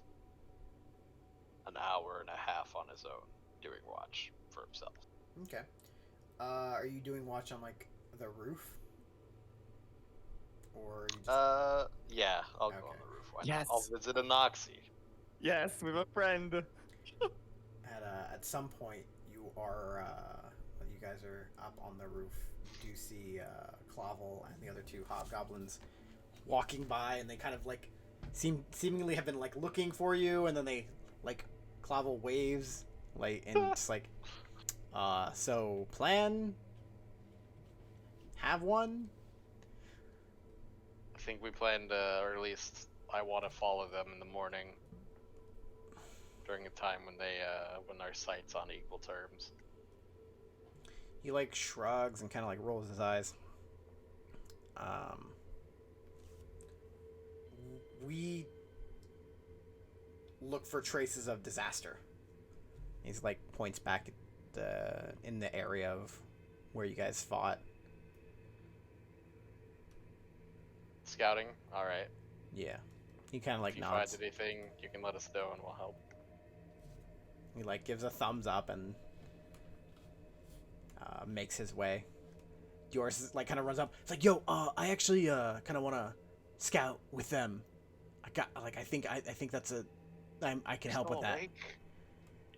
an hour and a half on his own doing watch for himself. Okay. Are you doing watch on like the roof, or are you just Yeah, I'll go Okay. on the roof. Why Yes. not? I'll visit Anoxie. Yes, we have a friend. at some point you are when you guys are up on the roof, you do see Clavel and the other two hobgoblins walking by, and they kind of like seemingly have been like looking for you, and then they like Clavel waves like and just like so plan have one. I think we plan to, or at least I want to follow them in the morning during a time when when our sight's on equal terms. He like shrugs and kind of like rolls his eyes. We look for traces of disaster. He's like points back at in the area of where you guys fought. Scouting, all right. Yeah, he kind of like If you nods. find anything, you can let us know and we'll help. He like gives a thumbs up and makes his way. Yours like kind of runs up. It's like, yo, I actually kind of want to scout with them. I think that's I can help with that. Lake?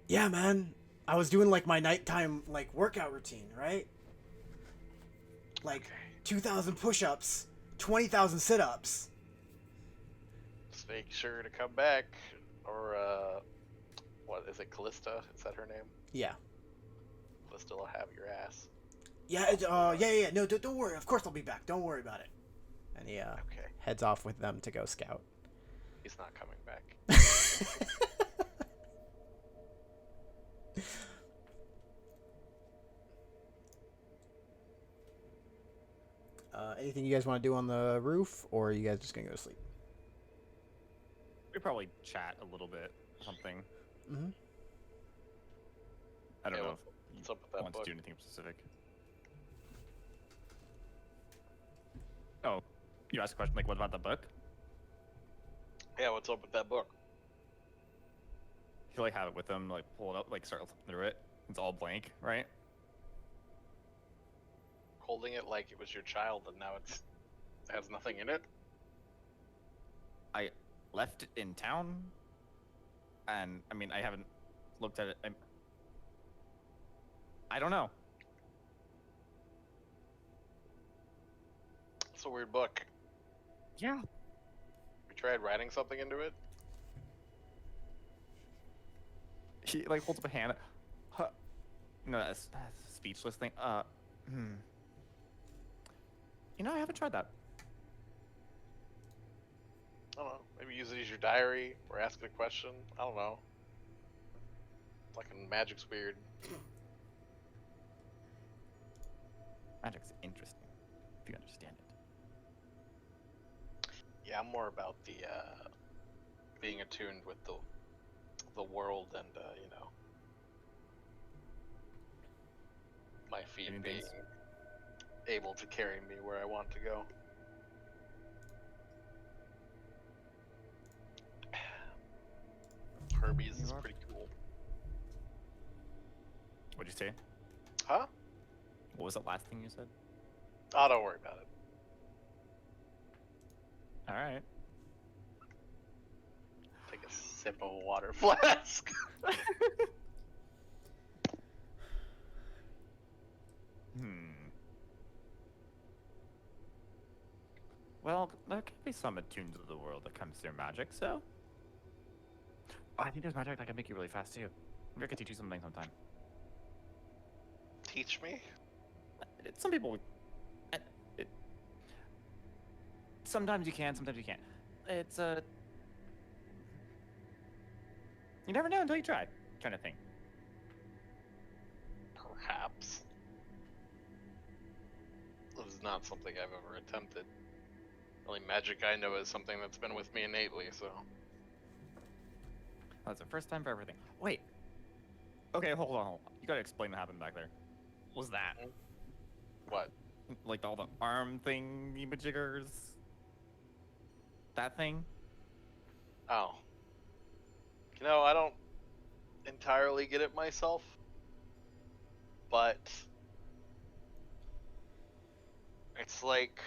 Yeah, man. I was doing like my nighttime like workout routine, right? Like 2,000 push-ups, 20,000 sit-ups. Just make sure to come back, or what is it, Callista? Is that her name? Yeah. Callista will have your ass. Yeah, yeah. No, don't worry. Of course I'll be back. Don't worry about it. And he Okay, heads off with them to go scout. he's not coming back. Anything you guys want to do on the roof, or are you guys just gonna go to sleep? We probably chat a little bit, something. Mm-hmm. I don't Yeah, know what's up with if that he wants book? to do anything specific. Oh, you asked a question like, what about the book? Yeah, what's up with that book? You like have it with them, like pull it up, like start flipping through it. It's all blank, right? Holding it like it was your child, and now it has nothing in it. I left it in town, and I mean I haven't looked at it. I don't know. It's a weird book. Yeah. We tried writing something into it. He like holds up a hand. Huh. No, that's a speechless thing. You know, I haven't tried that. I don't know. Maybe use it as your diary or ask it a question. I don't know. Fucking magic's weird. Magic's interesting, if you understand it. Yeah, I'm more about the being attuned with the world and you know, my feet Doing being things. able to carry me where I want to go. Hermes is pretty cool. What'd you say? Huh? What was the last thing you said? Oh, don't worry about it. All right. Take a sip of a water flask. Well, there could be some attuned to the world that comes through magic, so. Oh, I think there's magic that can make you really fast too. Maybe I could teach you something sometime. Teach me? Some people would. Sometimes you can, sometimes you can't. It's you never know until you try, kind of thing. Perhaps. It was not something I've ever attempted. The only magic I know is something that's been with me innately, so. That's the first time for everything. Wait. Okay, hold on. You gotta explain what happened back there. What was that? What? Like all the arm thing, jiggers. That thing? Oh. You know, I don't entirely get it myself, but It's like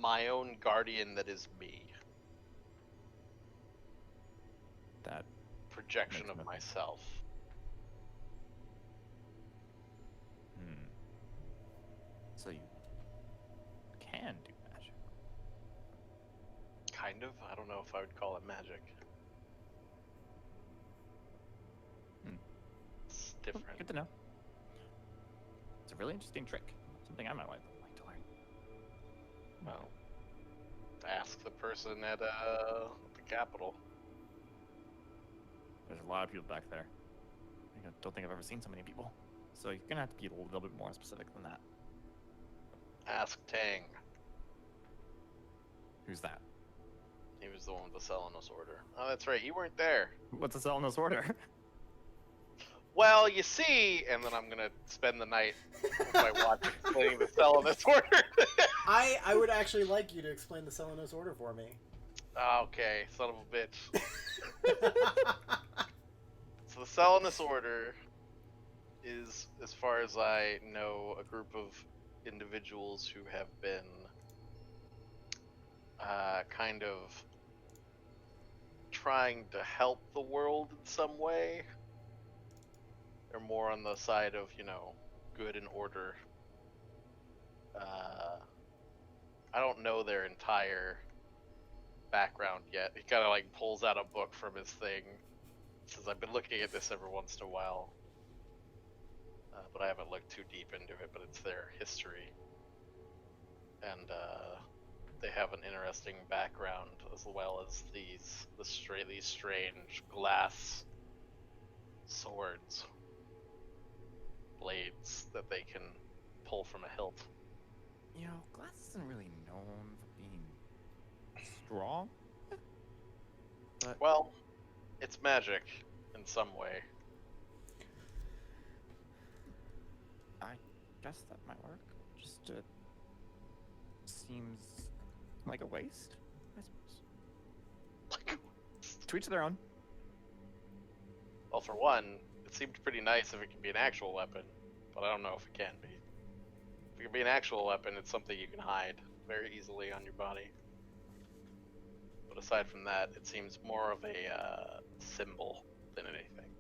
my own guardian that is me. That Projection Makes of no sense. myself. So you can do magic. Kind of. I don't know if I would call it magic. Hmm. It's Well, different. good to know. It's a really interesting trick. Something I might like to learn. Well, ask the person at the Capitol. There's a lot of people back there. I don't think I've ever seen so many people. So you're gonna have to be a little bit more specific than that. Ask Tang. Who's that? He was the one with the Selenos order. Oh, that's right. You weren't there. What's a Selenos order? Well, you see, and then I'm gonna spend the night with my watch explaining the Selenos order. I would actually like you to explain the Selenos order for me. Okay, son of a bitch. So the Selenos order is, as far as I know, a group of individuals who have been kind of trying to help the world in some way. They're more on the side of, good and order. I don't know their entire background yet. He kind of like pulls out a book from his thing. Says, I've been looking at this every once in a while. But I haven't looked too deep into it, but it's their history. And they have an interesting background, as well as these strange glass swords, blades that they can pull from a hilt. Glass isn't really known for being strong. But Well, it's magic in some way. I guess that might work. Just seems like a waste, I suppose. To each their own. Well, for one, it seemed pretty nice if it can be an actual weapon, but I don't know if it can be. If it can be an actual weapon, it's something you can hide very easily on your body. But aside from that, it seems more of a symbol than anything.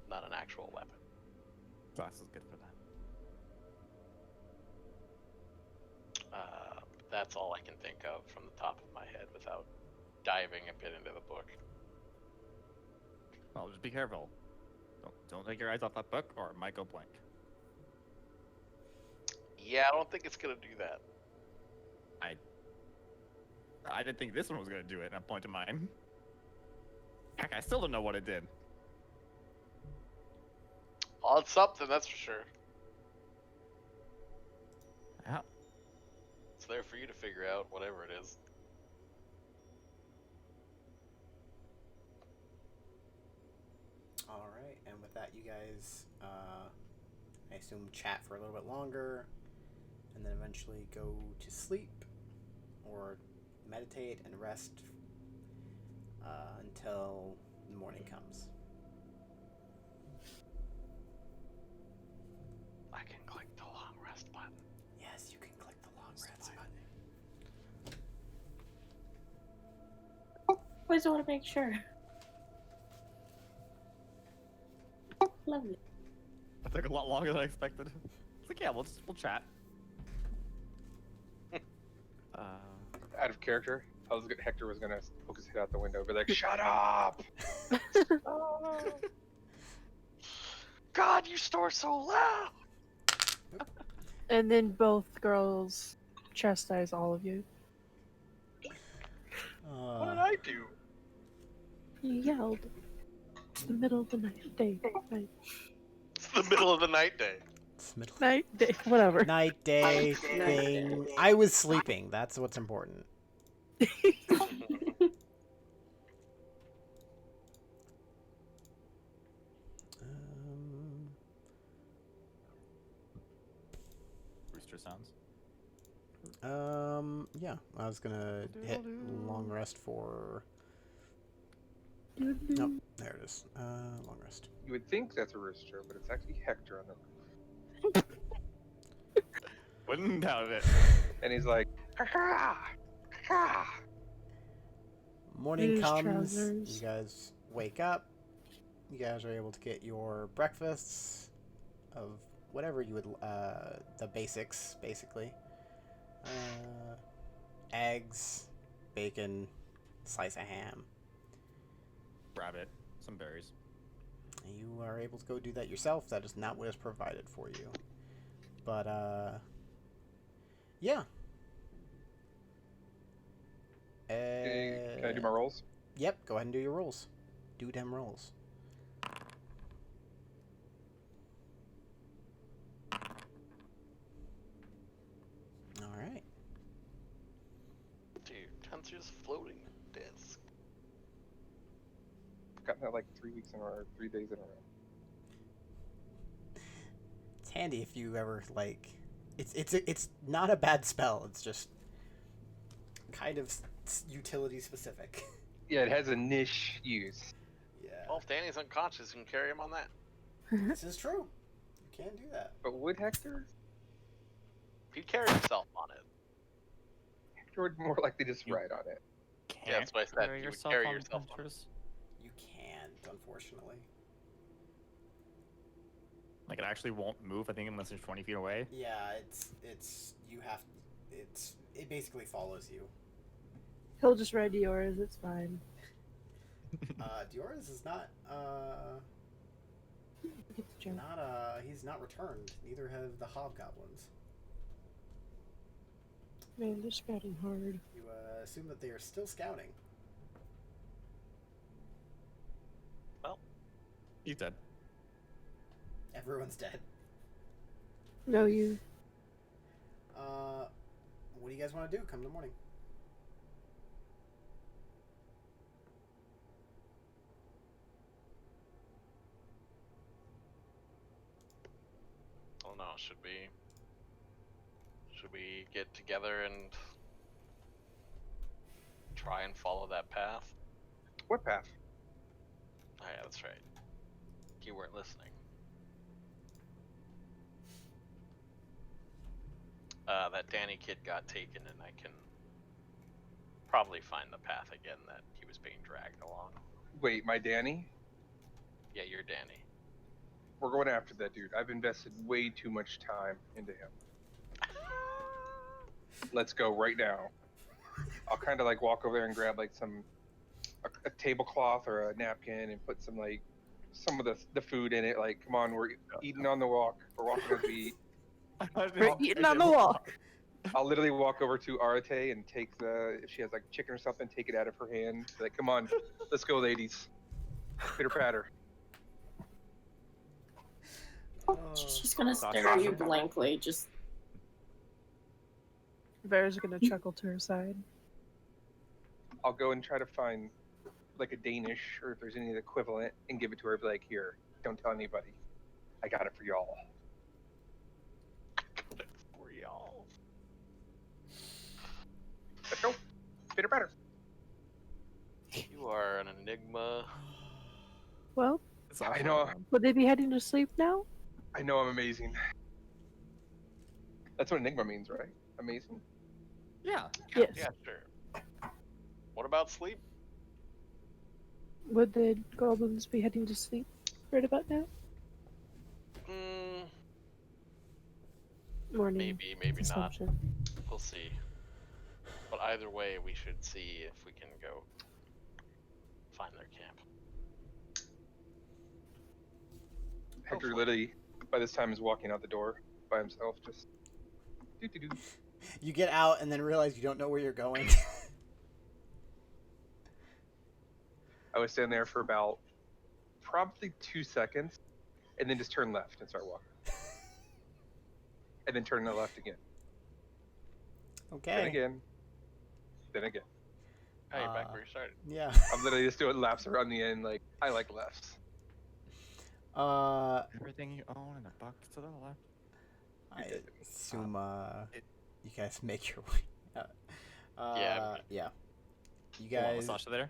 Not an actual weapon. Glass is good for that. That's all I can think of from the top of my head without diving a bit into the book. Well, just be careful. Don't take your eyes off that book, or it might go blank. Yeah, I don't think it's gonna do that. I didn't think this one was gonna do it, and I point to mine. Heck, I still don't know what it did. Oh, it's something, that's for sure. Yeah. It's there for you to figure out, whatever it is. All right, and with that, you guys, I assume, chat for a little bit longer, and then eventually go to sleep or meditate and rest until the morning comes. I can click the long rest button. Yes, you can click the long rest button. I just want to make sure. Lovely. That took a lot longer than I expected. It's like, yeah, we'll chat. Out of character, Hector was gonna poke his head out the window, be like, "Shut up! God, you snore so loud!" And then both girls chastise all of you. What did I do? You yelled. It's the middle of the night. Day. Night. It's the middle of the night day. It's middle. Night. Day. Whatever. Night, day, thing. I was sleeping. That's what's important. Rooster sounds. Yeah, I was gonna hit long rest for. Doo-doo. Nope, there it is. Long rest. You would think that's a rooster, but it's actually Hector on the roof. Wouldn't doubt it. And he's like, "Caca, caca." Morning His comes. trousers. You guys wake up. You guys are able to get your breakfasts of whatever you would, the basics, basically. Eggs, bacon, slice of ham. Rabbit, some berries. You are able to go do that yourself. That is not what is provided for you. But, yeah. Can I do my rolls? Yep, go ahead and do your rolls. Do them rolls. Alright. Dude, Tensor's floating disc. I've gotten that like 3 weeks in a row, or 3 days in a row. It's handy if you ever, like... It's not a bad spell. It's just kind of utility specific. Yeah, it has a niche use. Yeah. Well, if Danny's unconscious, you can carry him on that. This is true. You can do that. But would Hector? He'd carry himself on it. Hector would more likely just You- ride on it. Yeah, that's what I said. Carry You would yourself carry on yourself on it. Pinterest. You can't, unfortunately. Like it actually won't move. I think unless it's 20 feet away. Yeah, it basically follows you. He'll just ride yours. It's fine. Dior's is not, Get the joke. he's not returned. Neither have the hobgoblins. Man, they're scouting hard. You, assume that they are still scouting. He's dead. Everyone's dead. No, you. What do you guys want to do come the morning? Oh no, should we get together and try and follow that path? What path? Oh yeah, that's right. You weren't listening. That Danny kid got taken, and I can probably find the path again that he was being dragged along. Wait, my Danny? Yeah, you're Danny. We're going after that dude. I've invested way too much time into him. Let's go right now. I'll kind of like walk over there and grab like a tablecloth or a napkin and put some of the food in it. Like, come on, we're eating on the walk. We're walking as we eat. We're eating on the walk. I'll literally walk over to Arate and take if she has like chicken or something, take it out of her hand. Be like, come on, let's go, ladies. Pitter patter. She's gonna stare at you blankly, just Vera's gonna chuckle to her side. I'll go and try to find like a Danish or if there's any equivalent and give it to her. Be like, here, don't tell anybody. I got it for y'all. For y'all. Let's go. Pitter patter. You are an enigma. Well, I know. would they be heading to sleep now? I know I'm amazing. That's what Enigma means, right? Amazing. Yeah. Yes. Yeah, sure. What about sleep? Would the goblins be heading to sleep right about now? Morning. Maybe not. assumption. We'll see. But either way, we should see if we can go find their camp. Hector literally, by this time, is walking out the door by himself, just doo-doo-doo. You get out and then realize you don't know where you're going. I would stand there for about probably 2 seconds, and then just turn left and start walking. And then turn to the left again. Okay. Then again. Then again. Hey, back where you started. Yeah. I'm literally just doing laps around the end, like, I like lefts. Everything you own in a box to the left. I assume, you guys make your way. Yeah. Yeah. You Hold on, guys. was Sasha there?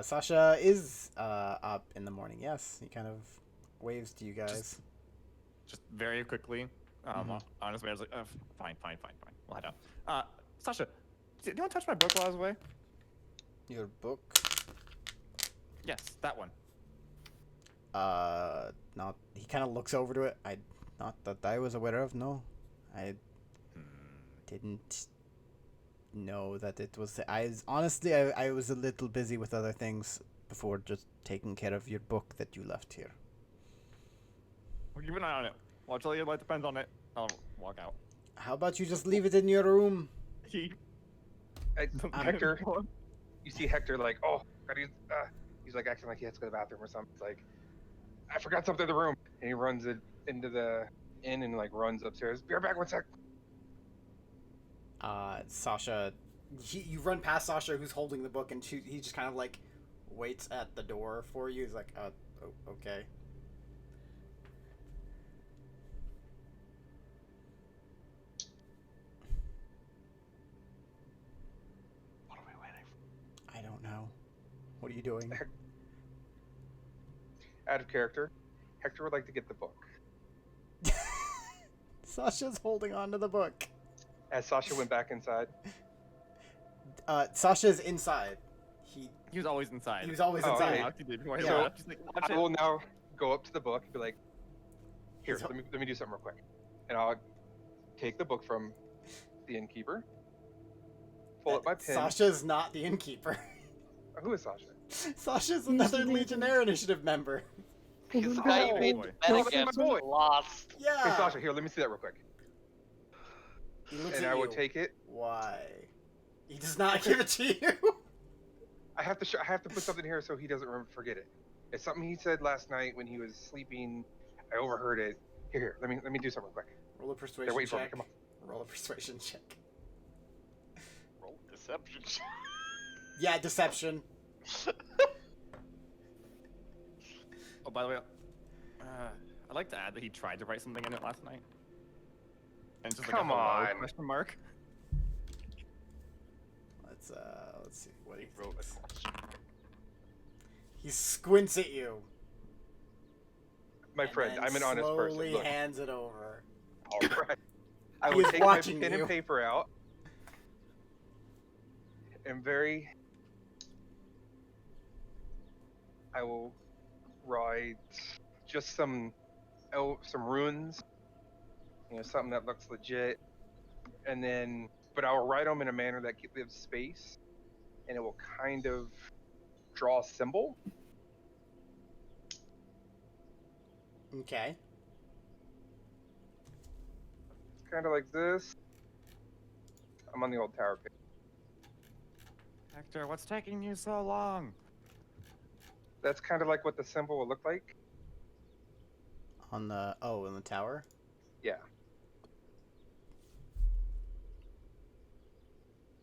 Sasha is up in the morning. Yes, he kind of waves to you guys. Just very quickly, Honestly, I was like, fine. We'll head out. Sasha, do you want to touch my book while I was away? Your book? Yes, that one. Not. He kind of looks over to it. Not that I was aware of. No, I didn't know that it was. Honestly, I was a little busy with other things before just taking care of your book that you left here. We'll keep an eye on it. Well, I'll tell you what depends on it. I'll walk out. How about you just leave it in your room? Hector, you see Hector like, oh, God, he's like acting like he has to go to the bathroom or something. It's like, I forgot something in the room, and he runs it into the inn and like runs upstairs. Be right back, 1 sec. Sasha, you run past Sasha, who's holding the book, and he just kind of like waits at the door for you. He's like, okay. What are we waiting for? I don't know. What are you doing? Out of character, Hector would like to get the book. Sasha's holding on to the book. As Sasha went back inside. Sasha's inside. He was always inside. He was always Oh, inside. okay. So, I will now go up to the book and be like, here, let me do something real quick. And I'll take the book from the innkeeper, pull up my pen. Sasha's not the innkeeper. Who is Sasha? Sasha's another Legionnaire Initiative member. He's the guy you made the bet against my boy. and lost. Yeah. Hey, Sasha, here, let me see that real quick. He looks And at I you. will take it. Why? He does not give it to you. I have to put something here so he doesn't forget it. It's something he said last night when he was sleeping. I overheard it. Here, let me do something real quick. Roll a persuasion They're waiting for me. check. Come on. Roll a persuasion check. Roll deception. Yeah, deception. Oh, by the way, I'd like to add that he tried to write something in it last night. And it's just Come like a hello on. question mark. Let's see what he Wrote a thinks. question. He squints at you. My and friend, then I'm an honest person. slowly Look, hands it over. all right. I He will is take my watching pen you. and paper out. And I will write just some runes, something that looks legit, and then, but I'll write them in a manner that gives space, and it will kind of draw a symbol. Okay. Kind of like this. I'm on the old tower page. Hector, what's taking you so long? That's kind of like what the symbol will look like. In the tower? Yeah.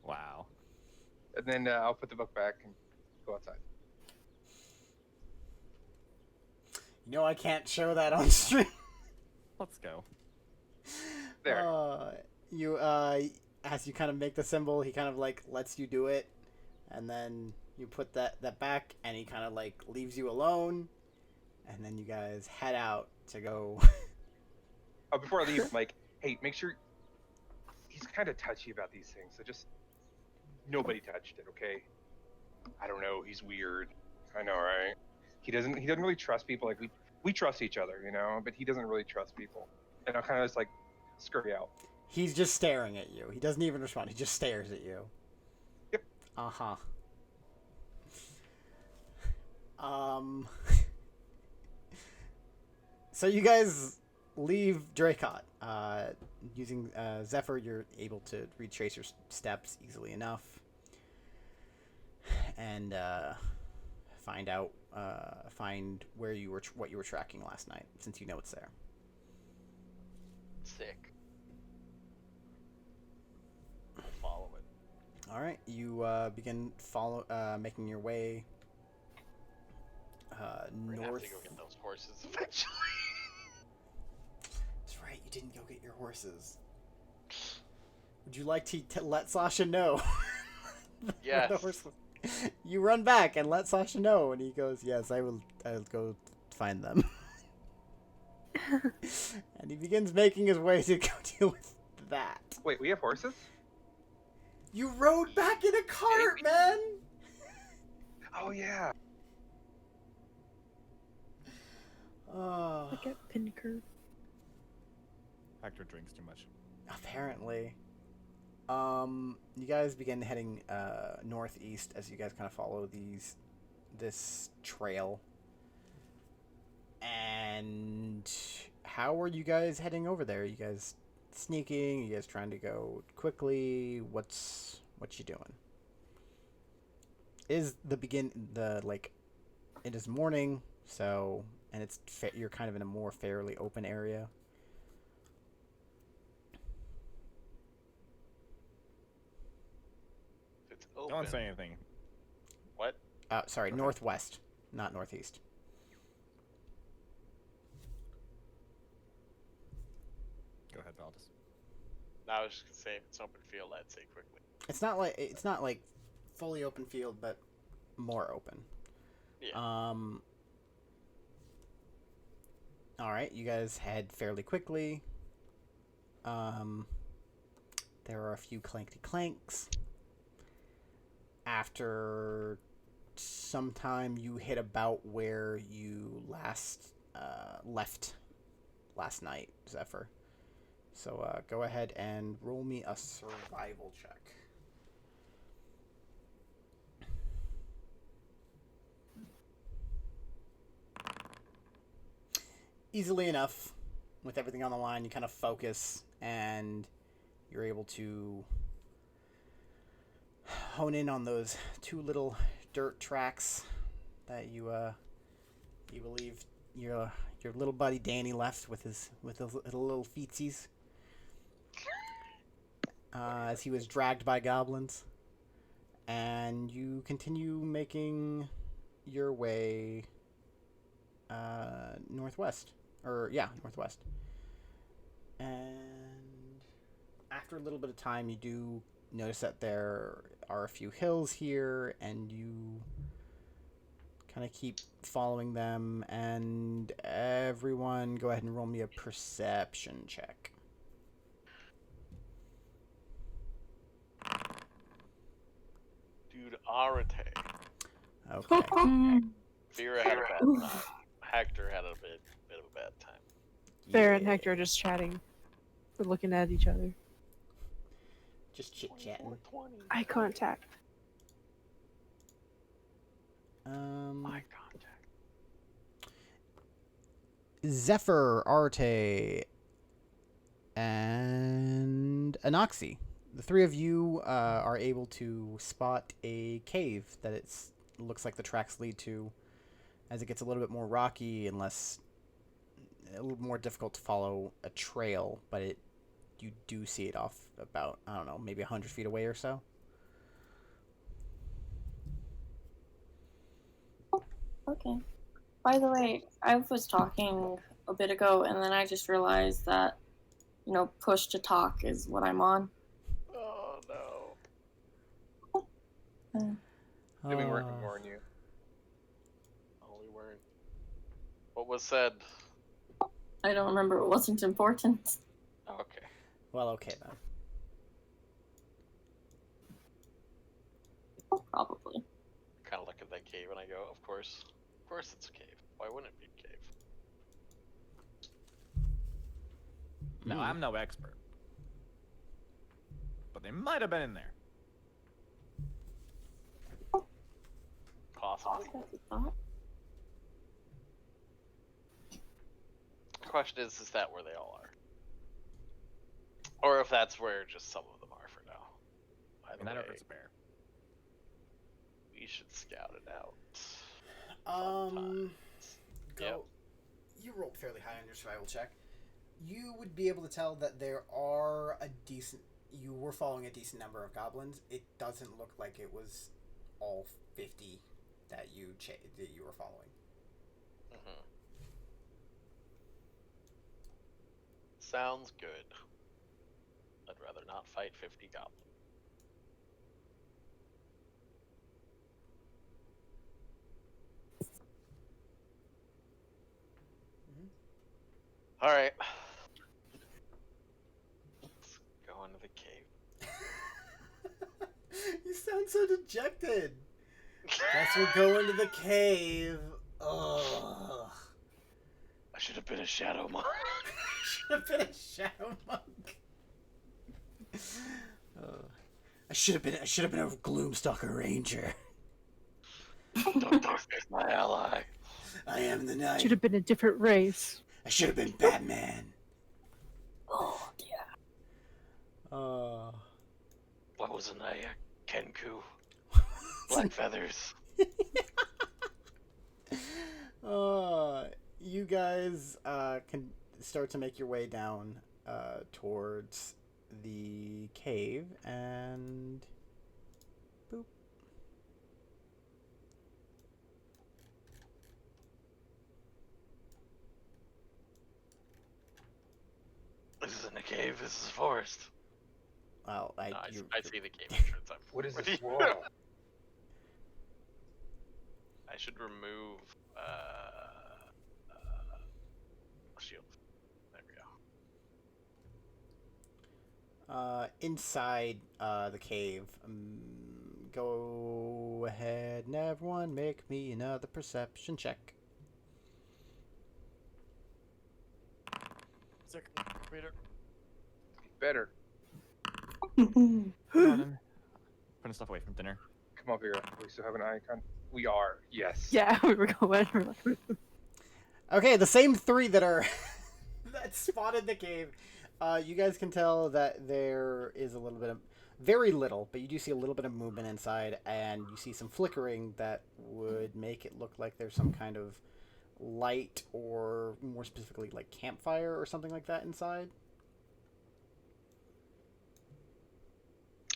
Wow. And then I'll put the book back and go outside. You know I can't show that on stream. Let's go. There. You as you kind of make the symbol, he kind of like lets you do it, and then you put that back, and he kind of like leaves you alone, and then you guys head out to go. Oh, before I leave, I'm like, hey, make sure he's kind of touchy about these things, so just nobody touched it, okay? I don't know, he's weird. I know, right? He doesn't really trust people. Like we trust each other, but he doesn't really trust people. And I'll kind of just like scurry out. He's just staring at you. He doesn't even respond. He just stares at you. Yep. Uh-huh. So you guys leave Dracot. Using Zephyr, you're able to retrace your steps easily enough, and find where you were what you were tracking last night, since you know it's there. Sick. I'll follow it. All right, you begin making your way We're gonna have north. to go get those horses eventually. That's right, you didn't go get your horses. Would you like to let Sasha know? where Yes. the horses- You run back and let Sasha know, and he goes, "Yes, I'll go find them." And he begins making his way to go deal with that. Wait, we have horses? You rode back in a cart, man! Oh yeah. Oh, Look at Pinker. Hector drinks too much. apparently. You guys begin heading northeast as you guys kind of follow this trail. And how are you guys heading over there? You guys sneaking? You guys trying to go quickly? What you doing? It is morning, so and you're kind of in a more fairly open area. It's open. Don't say anything. What? Sorry, Okay. northwest, not northeast. Go ahead, Valdez. No, I was just gonna say if it's open field, I'd say quickly. It's not like fully open field, but more open. Yeah. All right, you guys head fairly quickly. There are a few clankety clanks. After some time, you hit about where you last left last night, Zephyr. So go ahead and roll me a survival check. Easily enough, with everything on the line, you kind of focus and you're able to hone in on those two little dirt tracks that you believe your little buddy Danny left with his little feetsies as he was dragged by goblins, and you continue making your way northwest. Northwest. And after a little bit of time, you do notice that there are a few hills here, and you kind of keep following them. And everyone, go ahead and roll me a perception check. Dude, Arate. Okay. Vera had a bad time. Hector had a bit of a bad time. Bear and Hector are just chatting. We're looking at each other. Just chit-chatting. Eye contact. Eye contact. Zephyr, Arte, and Anoxy. The three of you are able to spot a cave that looks like the tracks lead to, as it gets a little bit more rocky and a little more difficult to follow a trail, but you do see it off about, I don't know, maybe 100 feet away or so. Okay. By the way, I was talking a bit ago, and then I just realized that, push to talk is what I'm on. Oh no. Did we weren't ignoring you? Oh, we weren't. What was said? I don't remember. It wasn't important. Okay. Well, okay then. Probably. Kind of look at that cave and I go, of course it's a cave. Why wouldn't it be a cave? Now, I'm no expert, but they might have been in there. Possibly. That's a thought. The question is that where they all are? Or if that's where just some of them are for now. By the Matter if way, it's a bear. we should scout it out. Go. Yep. You rolled fairly high on your survival check. You would be able to tell that there are you were following a decent number of goblins. It doesn't look like it was all 50 that you were following. Mm-hmm. Sounds good. I'd rather not fight 50 goblins. All right. Let's go into the cave. You sound so dejected. Guess we'll go into the cave. Ugh. I should have been a shadow monk. Should have been a shadow monk. I should have been a Gloomstalker Ranger. Don't dismiss my ally. I am the knight. Should have been a different race. I should have been Batman. Oh yeah. What wasn't I a Kenku? Black feathers. You guys can start to make your way down towards the cave, and boop. This isn't a cave. This is a forest. Well, No, I see the cave entrance. What is What this do you- wall? I should remove shield. There we go. Inside the cave. Go ahead and everyone make me another perception check. Better. Putting stuff away from dinner. Come over here. We still have an icon. We are. Yes. Yeah, we were going. We're like, Okay, the same three that are that spotted the cave. You guys can tell that there is a little bit of, very little, but you do see a little bit of movement inside, and you see some flickering that would make it look like there's some kind of light, or more specifically, like campfire or something like that inside.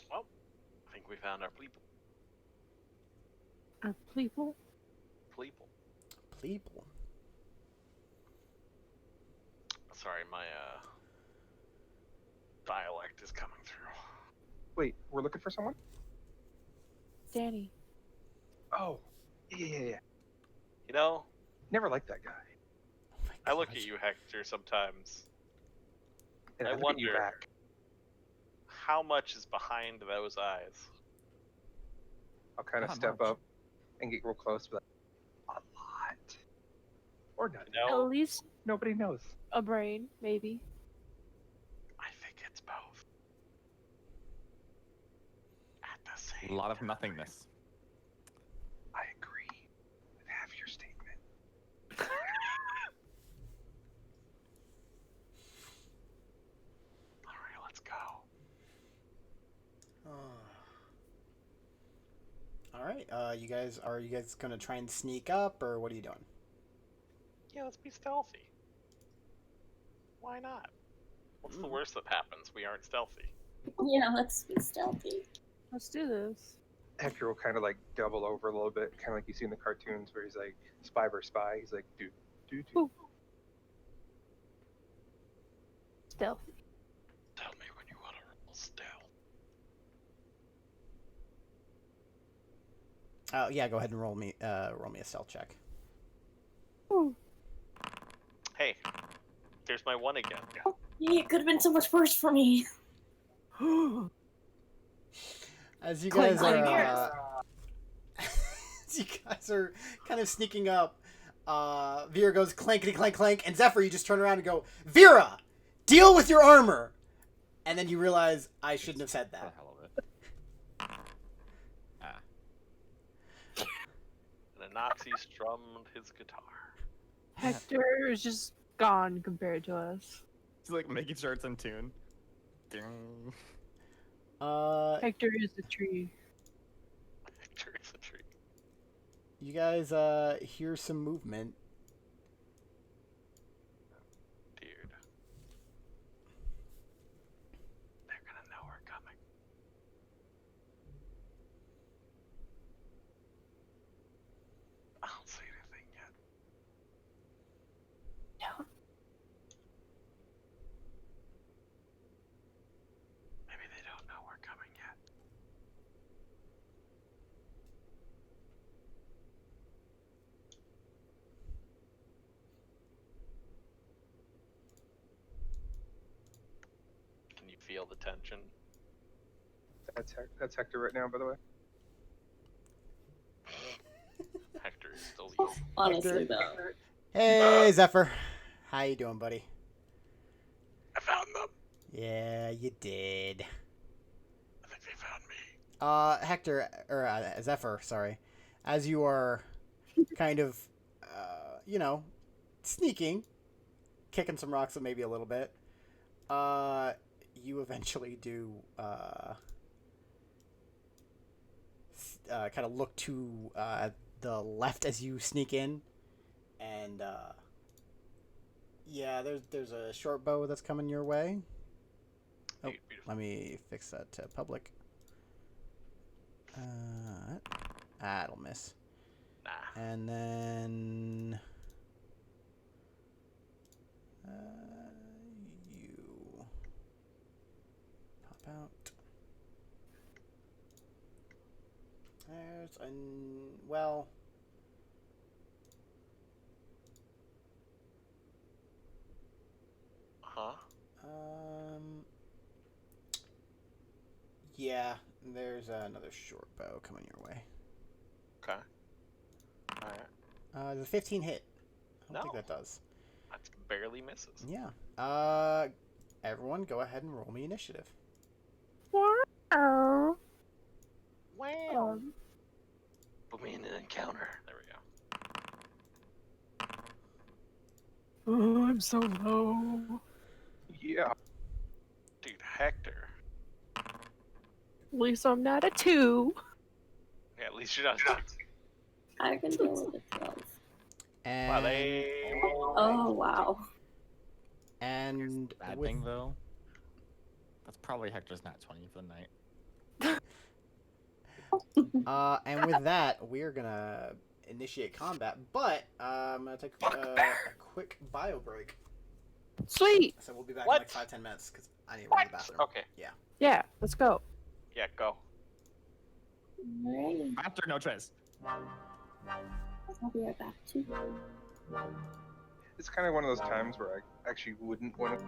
Well, I think we found our people. Are people? People. Sorry, my dialect is coming through. Wait, we're looking for someone? Danny. Oh. Yeah. You know, Never liked that guy. Oh my I look gosh. at you, Hector, sometimes. And I look at you wonder- back. How much is behind those eyes? I'll kind of Not step much. up and get real close, but a lot. Or nothing. You At know, least Nobody knows. a brain, maybe. I think it's both. At the A same lot of time. nothingness. I agree with half your statement. Alright, let's go. All right. Are you guys gonna try and sneak up, or what are you doing? Yeah, let's be stealthy. Why not? What's the Mm. worst that happens? We aren't stealthy. Yeah, let's be stealthy. Let's do this. Hector will kind of like double over a little bit, kind of like you see in the cartoons where he's like spy versus spy. He's like, do. Ooh. Stealthy. Tell me when you want to roll stealth. Yeah, go ahead and roll me a stealth check. Ooh. Hey, there's my one again. It could have been so much worse for me. As you Clank, guys are, clank. as you guys are kind of sneaking up, Vera goes clankety clank clank, and Zephyr, you just turn around and go, Vera, deal with your armor, and then you realize I shouldn't have said For the that. hell of it. Ah. And Anoxie strummed his guitar. Hector is just gone compared to us. He's like making sure it's in tune. Ding. Hector is the tree. Hector is a tree. You guys hear some movement. Dude. They're gonna know we're coming. I don't see anything yet. No. Maybe they don't know we're coming yet. feel the tension. That's Hector right now, by the way. Hector is still easy. Honestly, though. Hey, Zephyr. How you doing, buddy? I found them. Yeah, you did. I think they found me. Hector, or Zephyr, sorry. As you are kind of, sneaking, kicking some rocks maybe a little bit, you eventually do, kind of look to the left as you sneak in, and yeah, there's a short bow that's coming your way. Oh, Beautiful. let me fix that to public. That'll miss. Nah. And then you pop out. There's well. Huh? Yeah, there's another short bow coming your way. Okay. Alright. The 15 hit. I don't think No. that does. That barely misses. Yeah. Everyone, go ahead and roll me initiative. Wow. Wow. Put me in an encounter. There we go. Oh, I'm so low. Yeah. Dude, Hector. At least I'm not a 2. Yeah, at least you're not. I can deal with a 12. And Wow, they. Oh, wow. and Bad with thing though. That's probably Hector's nat 20 for the night. and with that, we're gonna initiate combat. But I'm gonna take a quick bio break. Sweet. So we'll be back What? in like 5-10 minutes because I need to run to the bathroom. Okay. Yeah, let's go. Yeah, go. Alrighty. After no choice. I'll be right back, too. It's kind of one of those times where I actually wouldn't want to.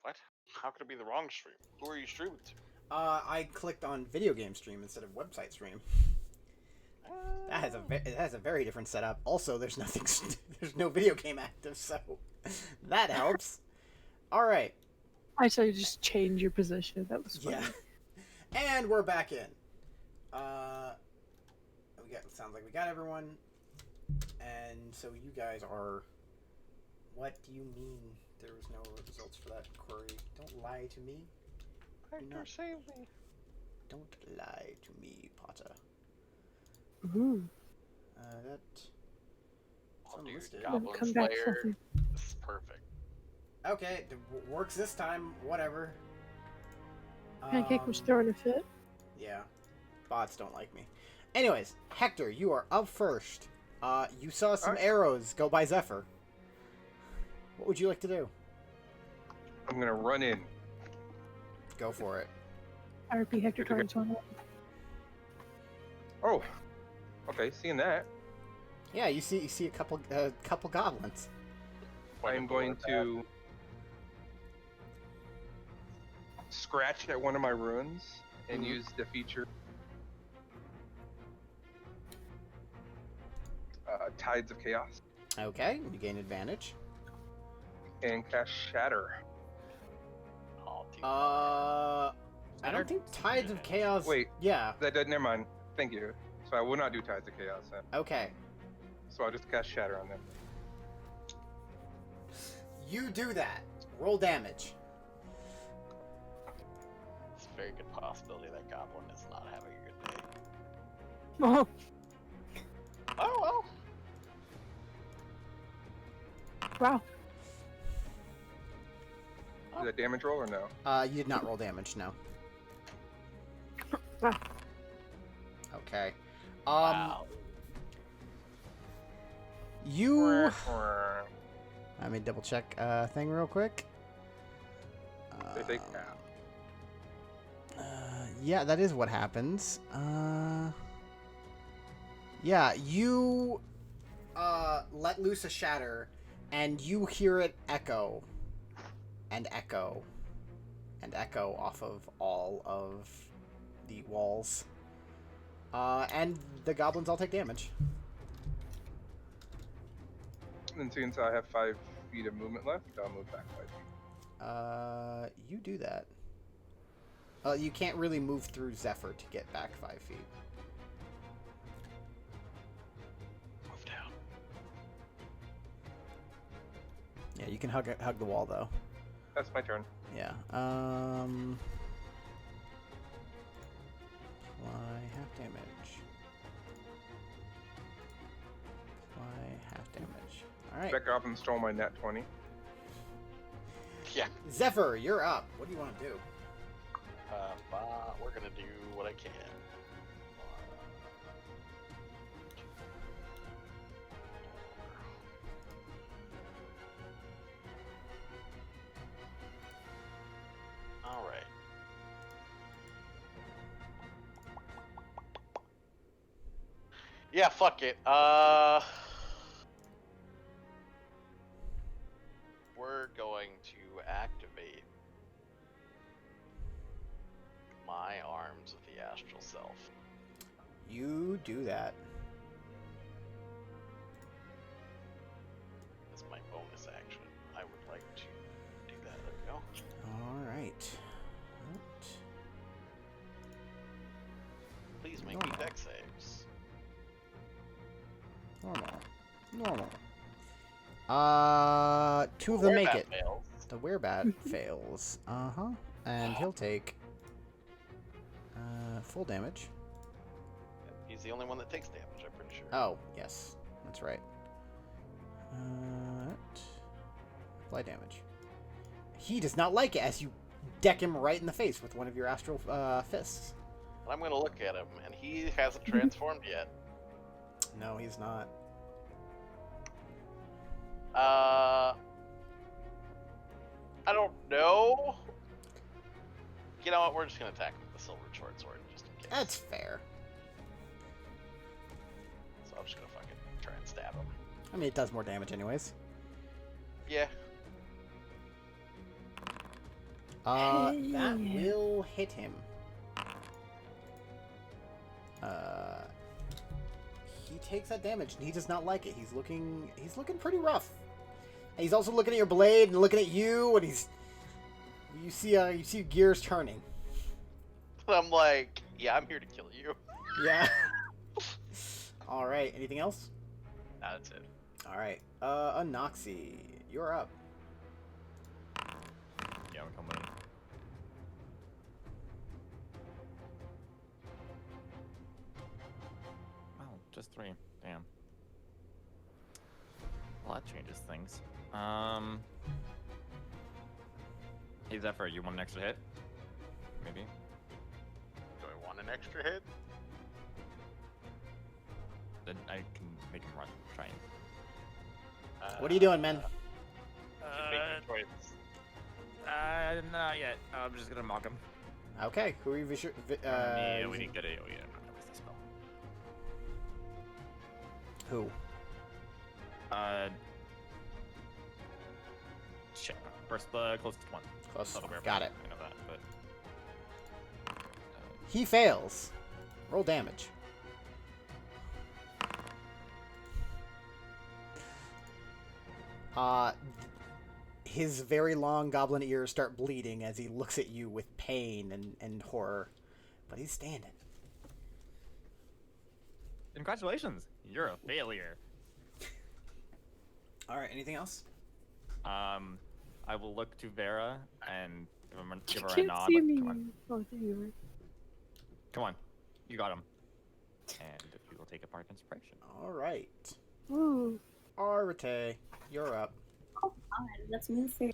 What? How could it be the wrong stream? Who are you streaming to? I clicked on video game stream instead of website stream. It has a very different setup. Also, there's nothing. There's no video game active, so that helps. All right. I saw you just change your position. That was funny. Yeah. And we're back in. Sounds like we got everyone. And so you guys are. What do you mean there was no results for that query? Don't lie to me. Hector, save me. Don't lie to me, Potter. Ooh. That. Oh, dude, unlisted. Goblin Come back Slayer. something. This is perfect. Okay, works this time. Whatever. Pancake was throwing a fit. Yeah, bots don't like me. Anyways, Hector, you are up first. You saw some arrows go by Zephyr. What would you like to do? I'm gonna run in. Go for it. RP Hector turns one. Oh, okay. Seeing that, Yeah, you see a couple goblins. I'm going to scratch at one of my runes and use the feature Tides of Chaos Okay, you gain advantage. and cast Shatter. Oh, dude. I don't think Tides of Chaos. Wait. Yeah. Never mind. Thank you. So I will not do Tides of Chaos then. Okay. So I'll just cast Shatter on them. You do that. Roll damage. It's a very good possibility that Goblin is not having a good day. Oh, Oh well. wow. Is that damage roll or no? You did not roll damage, no. Wow. Okay. Wow. You. Let me double check thing real quick. They take half. Yeah, that is what happens. Yeah, you let loose a shatter, and you hear it echo and echo and echo off of all of the walls. And the goblins all take damage. And since I have 5 feet of movement left, I'll move back 5 feet. You do that. You can't really move through Zephyr to get back 5 feet. Move down. Yeah, you can hug the wall though. That's my turn. Yeah. Apply half damage. Apply half damage. All right. That goblin stole my nat 20. Yeah. Zephyr, you're up. What do you want to do? We're gonna do what I can. All right. Yeah, fuck it. We're going to activate my arms of the astral self. You do that. As my bonus action. I would like to do that. There we go. All right. Please make me dex saves. Normal. Two of them make it. Fails. The werebat fails. And he'll take full damage. He's the only one that takes damage, I'm pretty sure. Oh, yes. That's right. Apply damage. He does not like it as you deck him right in the face with one of your astral fists. I'm gonna look at him, and he hasn't transformed yet. No, he's not. I don't know. You know what? We're just gonna attack him with the silver short sword, just in case. That's fair. So I'm just gonna fucking try and stab him. I mean, it does more damage anyways. Yeah. That will hit him. He takes that damage, and he does not like it. He's looking pretty rough. And he's also looking at your blade and looking at you, and you see gears turning. I'm like, yeah, I'm here to kill you. Yeah. All right. Anything else? Nah, that's it. All right. Anoxi, you're up. Yeah, we're coming. Oh, just 3. Damn. Well, that changes things. Hey Zephyr, you want an extra hit? Maybe? Do I want an extra hit? Then I can make him run, try and... What are you doing, man? Make your choice. Not yet. I'm just gonna mock him. Okay. Who are you? Yeah, we didn't get it. Oh, yeah, I'm not gonna waste the spell. Who? Shit. First, the closest one. Close. Not a Got it. I know that, but... He fails. Roll damage. His very long goblin ears start bleeding as he looks at you with pain and horror. But he's standing. Congratulations! You're a failure. Alright, anything else? I will look to Vera and give her a Can't nod. see Like, me. come on. Oh, there you Come on. You got him. And we will take a part of inspiration. Alright. are. Ooh. Arate, you're up. Oh, God, let's move for.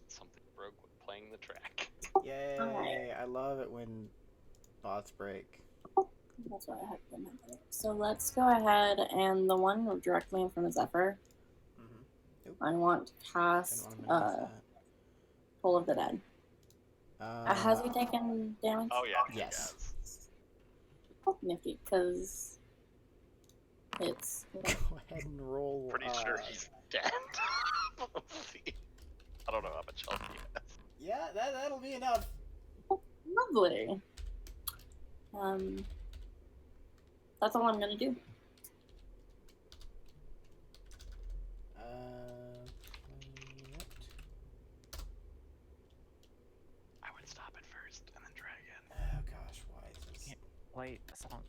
Something broke with playing the track. Yay, Alright. I love it when bots break. That's why I have them in there. So let's go ahead and the one directly in front of Zephyr. Mm-hmm. I want to Didn't cast want to minimize Pull of the Dead. that. Has he taken damage? Oh yeah. Yes. Oh, nifty, because it's Go ahead and roll. Pretty sure he's dead. Let's see. I don't know how much health he has. Yeah, that'll be enough. Lovely. That's all I'm gonna do. I would stop it first and then try again. Oh gosh, why is this? Can't play a song.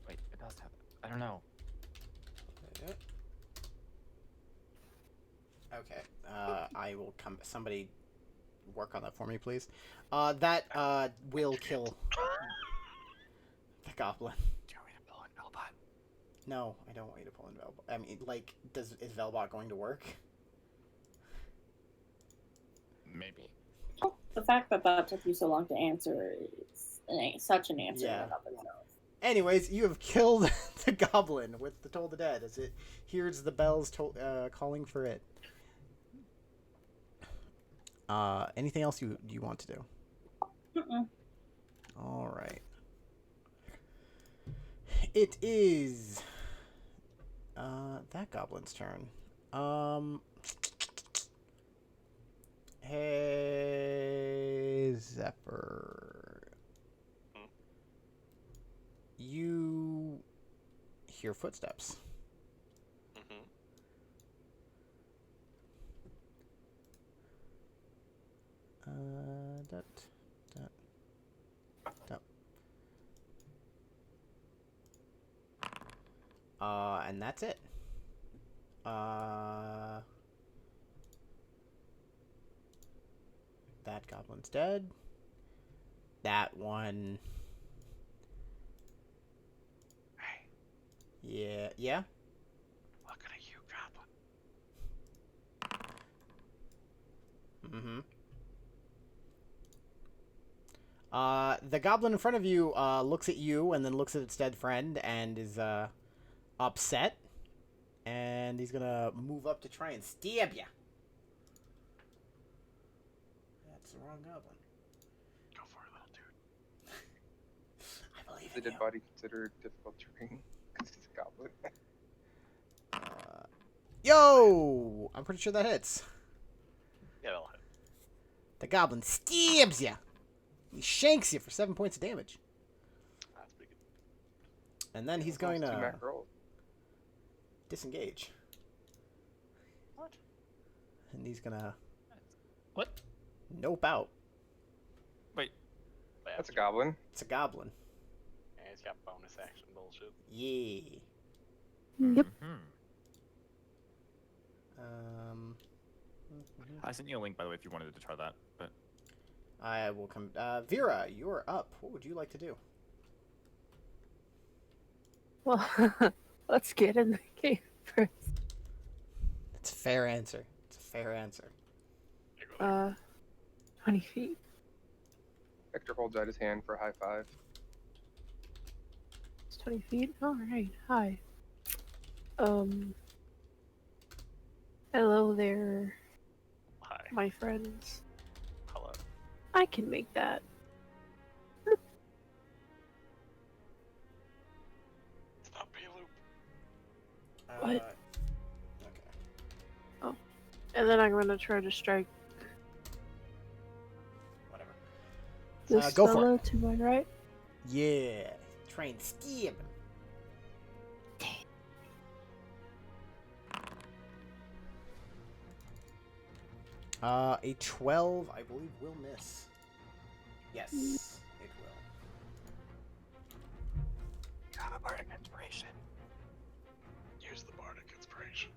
Wait, it does have. I don't know. Okay. I will come. Somebody work on that for me, please. That will kill the goblin. Do you want me to pull in Velbot? No, I don't want you to pull in Velbot. I mean, like, is Velbot going to work? Maybe. The fact that that took you so long to answer is such an answer Yeah. in and of itself. Anyways, you have killed the goblin with the Toll the Dead as it hears the bells calling for it. Anything else you want to do? Mm-mm. All right. It is that goblin's turn. Hey, Zephyr. You hear footsteps. Mm-hmm. And that's it. That goblin's dead. That one. Hey, Yeah. looking at you, Goblin. Mm-hmm. The goblin in front of you looks at you and then looks at its dead friend and is upset. And he's gonna move up to try and stab ya. That's the wrong goblin. Go for it, little dude. I believe Is the in dead you. body considered difficult terrain? Because he's a goblin. Yo! I'm pretty sure that hits. Yeah, that'll hit. The goblin stabs ya. He shanks you for 7 points of damage. That's pretty good. And then he's going Two to Mac rolls. disengage. What? And he's gonna What? nope out. Wait. That's a goblin. It's a goblin. Yeah, he's got bonus action bullshit. Yeah. Yep. Mhm. Mhm. I sent you a link, by the way, if you wanted to try that. But I will come. Vera, you're up. What would you like to do? Well, let's get in the game first. It's a fair answer. It's a fair answer. You go there. 20 feet. Hector holds out his hand for a high five. It's 20 feet. All right. Hi. Hello there, Hi. my friends. Hello. I can make that. Stop being loop. What? Okay. And then I'm gonna try to strike Whatever. this Go for fellow to my right. Yeah. Try and stab him. A 12, I believe, will miss. Yes, it will. have a bardic inspiration. Use the bardic inspiration.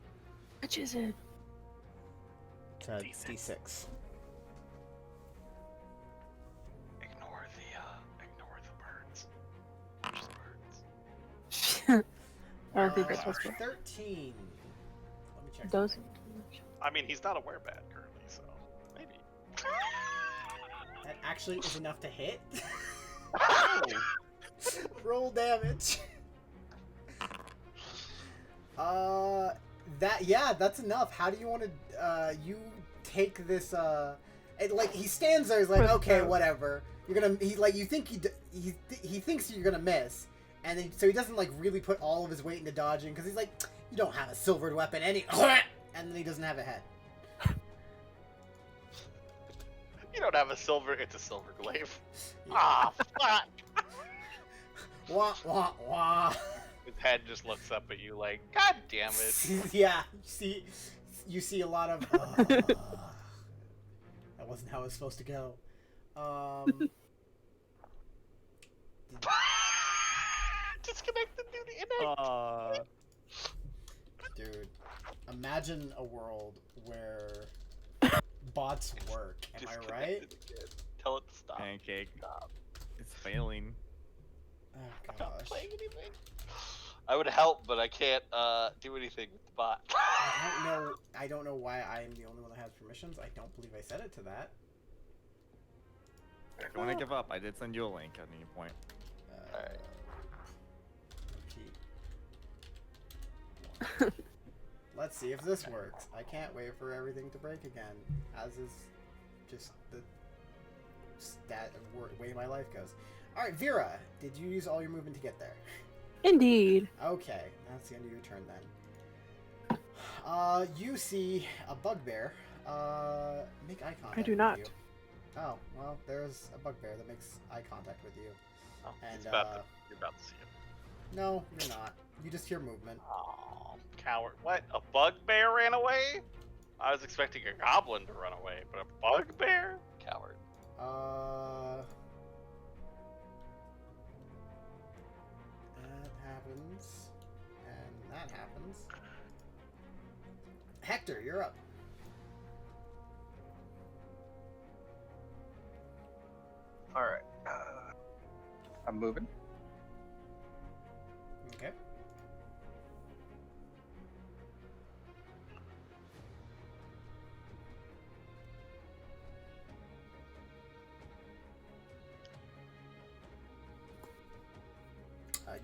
Which is it? It's a D6. D6. Ignore the birds. Watch the birds. I don't think that's Sorry. possible. 13. Let me check. Doesn't. something. I mean, he's not a werebat currently, so maybe. That actually is enough to hit. Oh. Roll damage. That's enough. How do you want to you take this he stands there, he's like, okay, whatever. You're gonna you think he thinks you're gonna miss, and then so he doesn't like really put all of his weight into dodging because he's like, you don't have a silvered weapon and then he doesn't have a head. You don't have a silver. It's a silver glaive. Yeah. Ah, fuck. Wah wah wah. His head just looks up at you like, God damn it. Yeah, you see a lot of. That wasn't how it was supposed to go. Disconnect the internet. Dude, imagine a world where bots work. Am I right? Disconnected again. Tell it to stop. Pancake. Stop. It's failing. Oh I'm not gosh. playing anything. I would help, but I can't do anything with the bot. I don't know why I am the only one that has permissions. I don't believe I set it to that. If you want to give up, I did send you a link at any point. Alright. Repeat. Let's see if this works. I can't wait for everything to break again, as is just the way my life goes. Alright, Vera, did you use all your movement to get there? Indeed. Okay, that's the end of your turn then. You see a bugbear. Make eye contact. I do with not. you. Oh, well, there's a bugbear that makes eye contact with you. Oh, And, you're about to see it. No, you're not. You just hear movement. Oh, coward. What? A bugbear ran away? I was expecting a goblin to run away, but a bugbear? Coward. That happens. And that happens. Hector, you're up. Alright. I'm moving. Okay.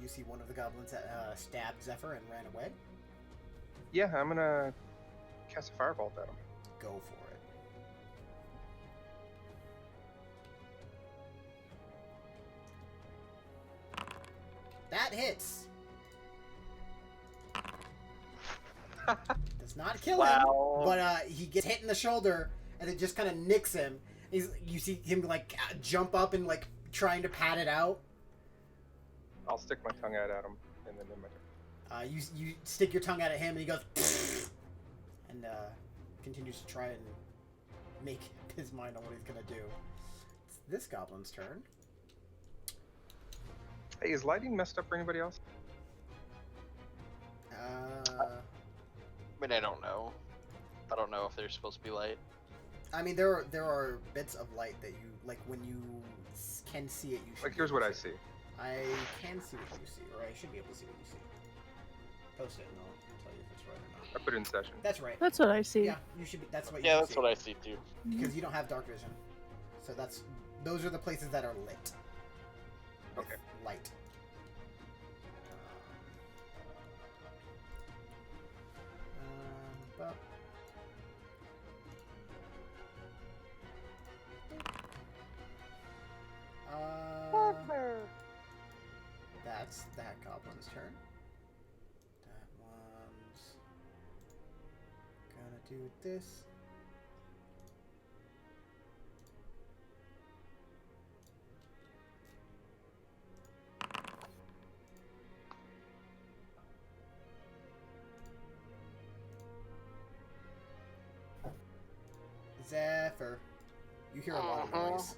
You see one of the goblins that stabbed Zephyr and ran away. Yeah, I'm gonna cast a firebolt at him. Go for it. That hits. Does not kill him, but he gets hit in the shoulder, and it just kind of nicks him. You see him like jump up and like trying to pat it out. I'll stick my tongue out at him, and then in my turn. You stick your tongue out at him, and he goes and continues to try and make up his mind on what he's gonna do. It's this goblin's turn. Hey, is lighting messed up for anybody else? I mean, I don't know. I don't know if they're supposed to be light. I mean, there are bits of light that you like when you can see it. You should Like, here's what I see. I can see what you see, or I should be able to see what you see. Post it, and I'll tell you if it's right or not. I put it in session. That's right. That's what I see. Yeah, you should be. That's what. Yeah, you that's see. what I see too. Because you don't have dark vision, so those are the places that are lit. With Okay. Light. But that's that goblin's turn. That one's gonna do this. Zephyr. You hear a lot of noise.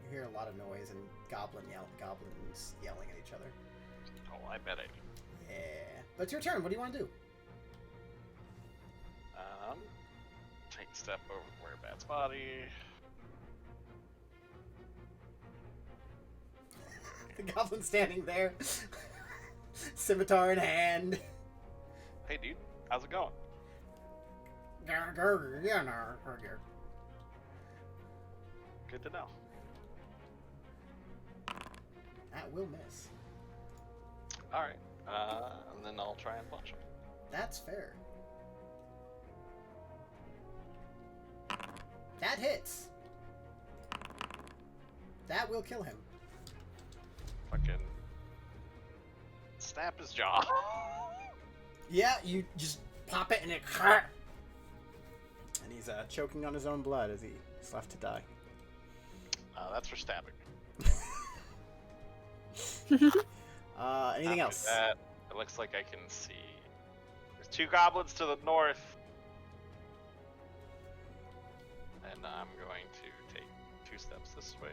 You hear a lot of noise and goblins yelling at each other. Oh, I bet I do. Yeah. But it's your turn. What do you want to do? Take a step over to Werebat's body. The goblin's standing there. Scimitar in hand. Hey, dude, how's it going? Good to know. That will miss. Alright, and then I'll try and punch him. That's fair. That hits. That will kill him. Fucking snap his jaw. Yeah, you just pop it and it He's choking on his own blood as he's left to die. That's for stabbing. Anything After else? That, it looks like I can see. There's 2 goblins to the north. And I'm going to take 2 steps this way.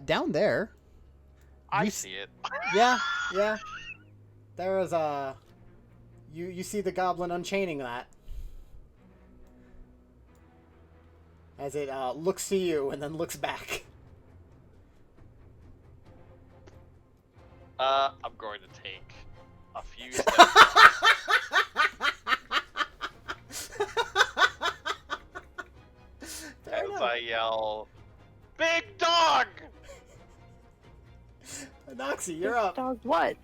Down there. I You see it. Yeah. There is You see the goblin unchaining that. As it looks to you and then looks back. I'm going to take a few steps. Fair As enough. I yell, "Big dog!" Noxie, you're up. Dog, what?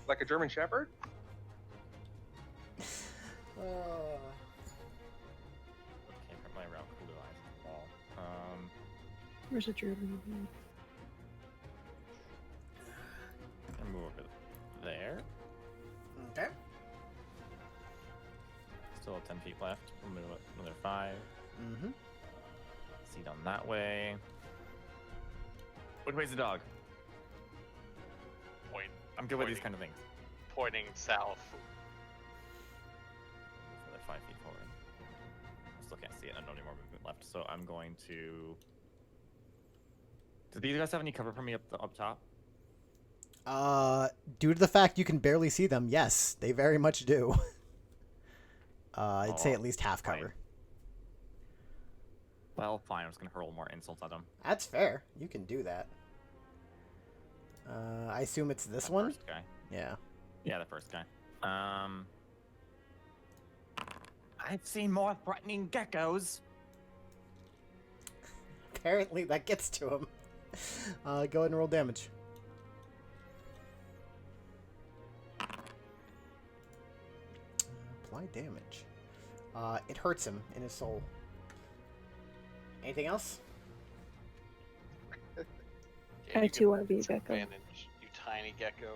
Like a German Shepherd? Okay, from my route, blue eyes wall. Where's the German? I'm move over there. Okay. Still have 10 feet left. We'll move another 5. Mm-hmm. See down that way. Which way's the dog? Point, I'm good with these kind of things. pointing south. Another 5 feet forward. Still can't see it. I don't have any more movement left, so I'm going to. Do these guys have any cover for me up top? Due to the fact you can barely see them, yes, they very much do. I'd say at least half fine. cover. Well, fine. I'm just gonna hurl more insults at them. That's fair. You can do that. I assume it's this one? First guy. Yeah. Yeah, the first guy. I've seen more threatening geckos. Apparently that gets to him. Go ahead and roll damage. Apply damage. It hurts him in his soul. Anything else? Yeah, I you too can want to be a gecko. advantage, you tiny gecko.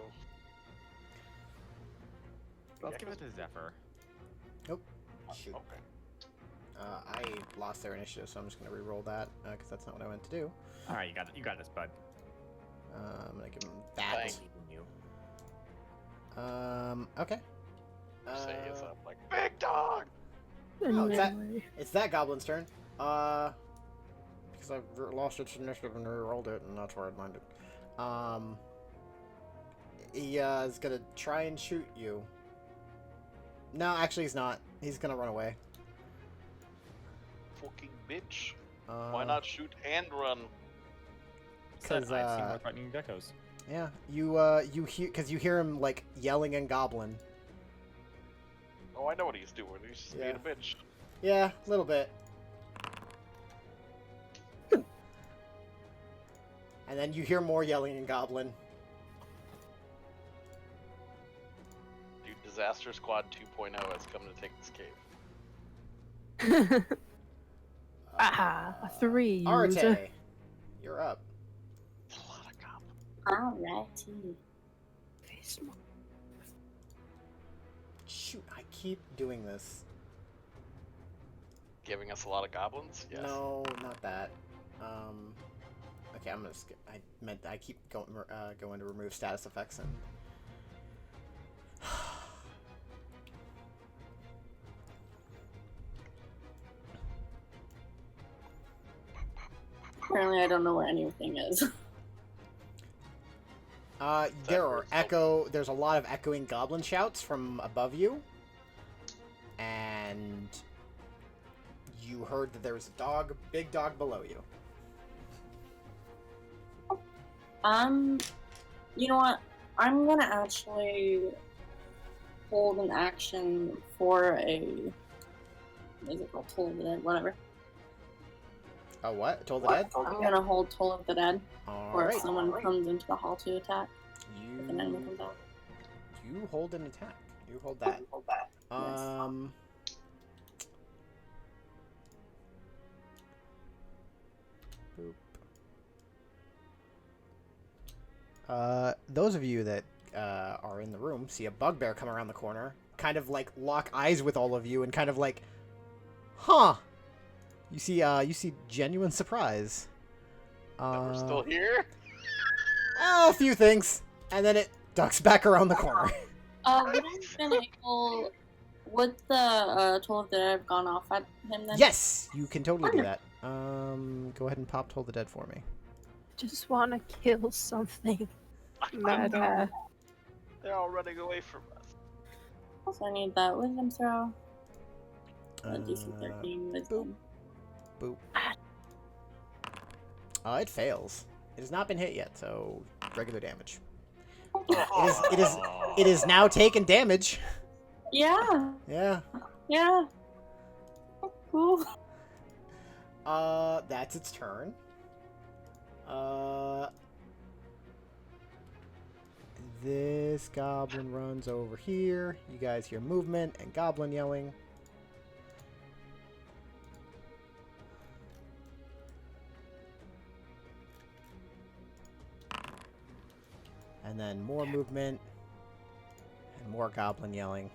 Let's give it to Zephyr. Nope. Shoot. Okay. I lost their initiative, so I'm just going to re-roll that, because that's not what I meant to do. All right, you got this, bud. I'm going to give him that. Thank You. Okay. Say it's up like big dog. And Oh, he is ran that- away. It's that goblin's turn. Because I've lost its initiative and re-rolled it, and that's where I'd mind it. He is gonna try and shoot you. No, actually he's not. He's gonna run away. Fucking bitch. Uh, Why not shoot and run? Said Because I've seen more threatening geckos. yeah, you hear because you hear him like yelling in Goblin. Oh, I know what he's doing. He's just being a bitch. Yeah, a little bit. And then you hear more yelling in Goblin. Dude, Disaster Squad 2.0 has come to take this cave. Aha, a 3. Arte, you're up. It's a lot of goblins. Alrighty. Face Shoot, I keep doing this. Giving us a lot of goblins? Yes. No, not that. Okay, I'm gonna skip. I keep going to remove status effects and. Apparently, I don't know where anything is. There are There's a lot of echoing goblin shouts from above you, and you heard that there was a big dog below you. You know what? I'm gonna actually hold an action for a. What is it called? Toll of the Dead, whatever. Oh, what? Told the Dead? I'm gonna hold Toll of the Dead, All or right. if someone comes into the hall to attack, if an enemy You comes out. you hold an attack. You hold that. Boop. Those of you that are in the room see a bugbear come around the corner, kind of like lock eyes with all of you and kind of like Huh. You see genuine surprise. That we're still here? A few things, and then it ducks back around the corner. Would I have been able... Would the Toll of the Dead have gone off at him then? Yes, you can totally do that. Go ahead and pop Toll the Dead for me. Just want to kill something. Mad. They're all running away from us. Also, I need that wisdom throw. A Uh, DC 13 wisdom. Boop. It fails. It has not been hit yet, so regular damage. It is now taken damage. Yeah. Yeah. Yeah. Cool. That's its turn. This goblin runs over here. You guys hear movement and goblin yelling. And then more movement and more goblin yelling.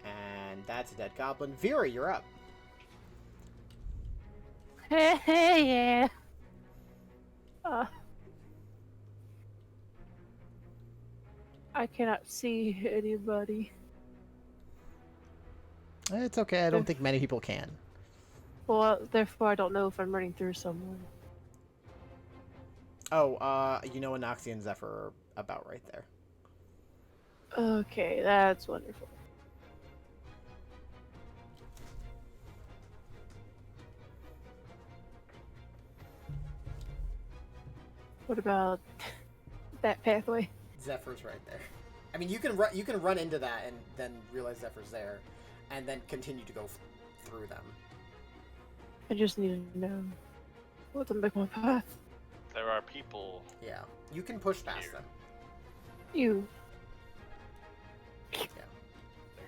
And that's a dead goblin. Vera, you're up. Yeah. I cannot see anybody. It's okay. I don't think many people can. Well, therefore, I don't know if I'm running through someone. Oh, you know Anoxia and Zephyr are about right there. Okay, that's wonderful. What about that pathway? Zephyr's right there. I mean, you can run into that and then realize Zephyr's there, and then continue to go through them. I just need to know what to make my path. There are people. Yeah, you can push past them. You. There you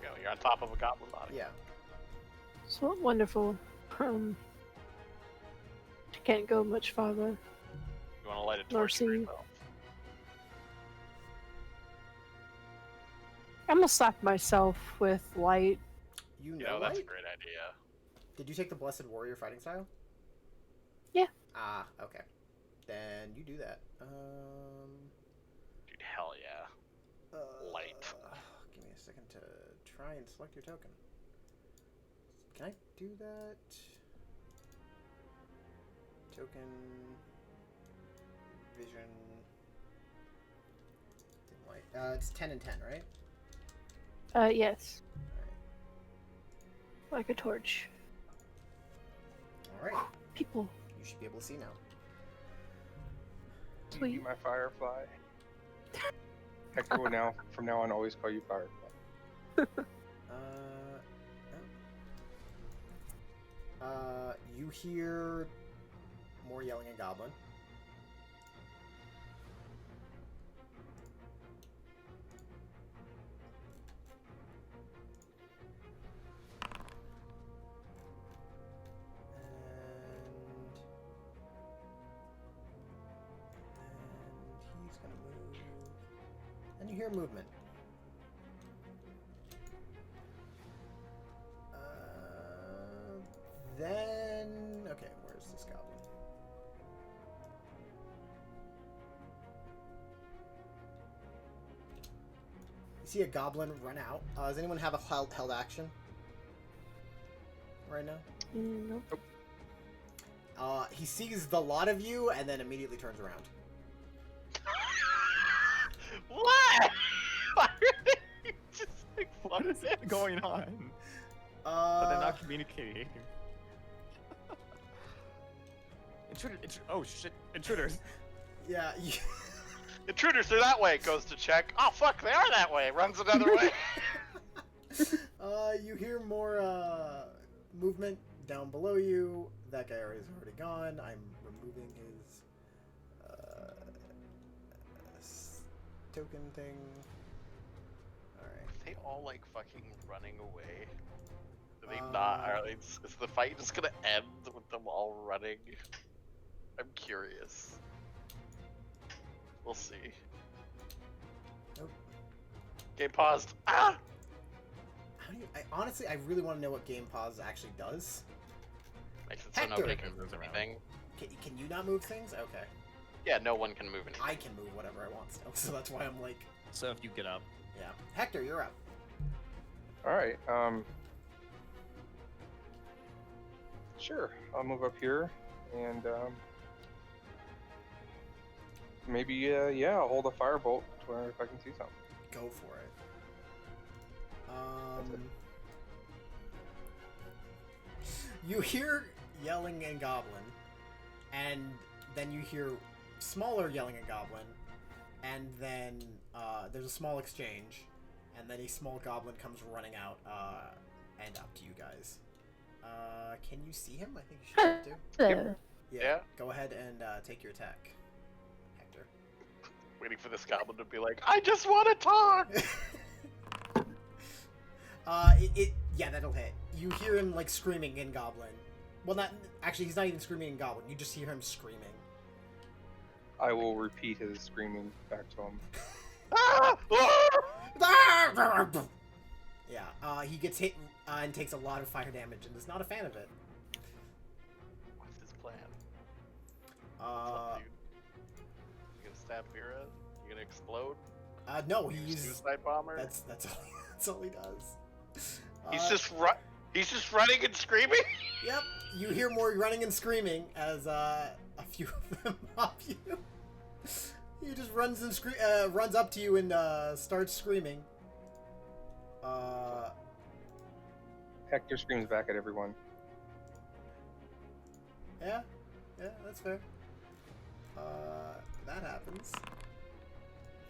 go. You're on top of a goblin body. Yeah. So wonderful. I can't go much farther. You want to light a torch? Mercy. I'm gonna slap myself with light. You know, You know, that's a light? great idea. Did you take the Blessed Warrior fighting style? Yeah. Ah, okay. Then you do that. Dude, hell yeah. Light. Give me a second to try and select your token. Can I do that? Token. Vision. Dim light. It's 10 and 10, right? Yes. Alright. Like a torch. Alright. People. You should be able to see now. You Sweet. my Firefly. Hector will now, from now on, always call you Firefly. You hear more yelling and goblin. And he's gonna move. And you hear movement. Then... Okay, where's this goblin? You see a goblin run out. Does anyone have a held action? Right now? Nope. He sees the lot of you and then immediately turns around. What? Why are they just like, What is going on? But they're not communicating. Oh shit! Intruders! Yeah. Intruders are that way. Goes to check. Oh fuck, they are that way. Runs another way. You hear more movement down below you. That guy is already gone. I'm removing his token thing. Alright. Are they all like fucking running away? Are they not? Are they, is the fight just gonna end with them all running? I'm curious. We'll see. Nope. Game paused. Ah! How do you? Honestly, I really want to know what game pause actually does. Makes it so Hector! nobody can Moves move around. anything. Can you not move things? Okay. Yeah, no one can move anything. I can move whatever I want still, so that's why I'm like, So if you get up, yeah. Hector, you're up. All right. Sure. I'll move up here and maybe yeah, I'll hold a firebolt to where if I can see something. Go for it. You hear yelling in Goblin, and then you hear smaller yelling in Goblin, and then there's a small exchange, and then a small Goblin comes running out and up to you guys. Can you see him? I think you should do. Hello. Yeah. Go ahead and take your attack, Hector. Waiting for this goblin to be like, I just want to talk! Yeah, that'll hit. You hear him like screaming in Goblin. Well, not actually. He's not even screaming in Goblin. You just hear him screaming. I will repeat his screaming back to him. Ah! Yeah. He gets hit and takes a lot of fire damage, and is not a fan of it. What's his plan? Uh, You gonna stab Vera? You gonna explode? no, You he's suicide bomber? that's all he does. He's just running and screaming. Yep. You hear more running and screaming as a few of them mop you. He just runs and runs up to you and starts screaming. Hector screams back at everyone. Yeah, that's fair. That happens,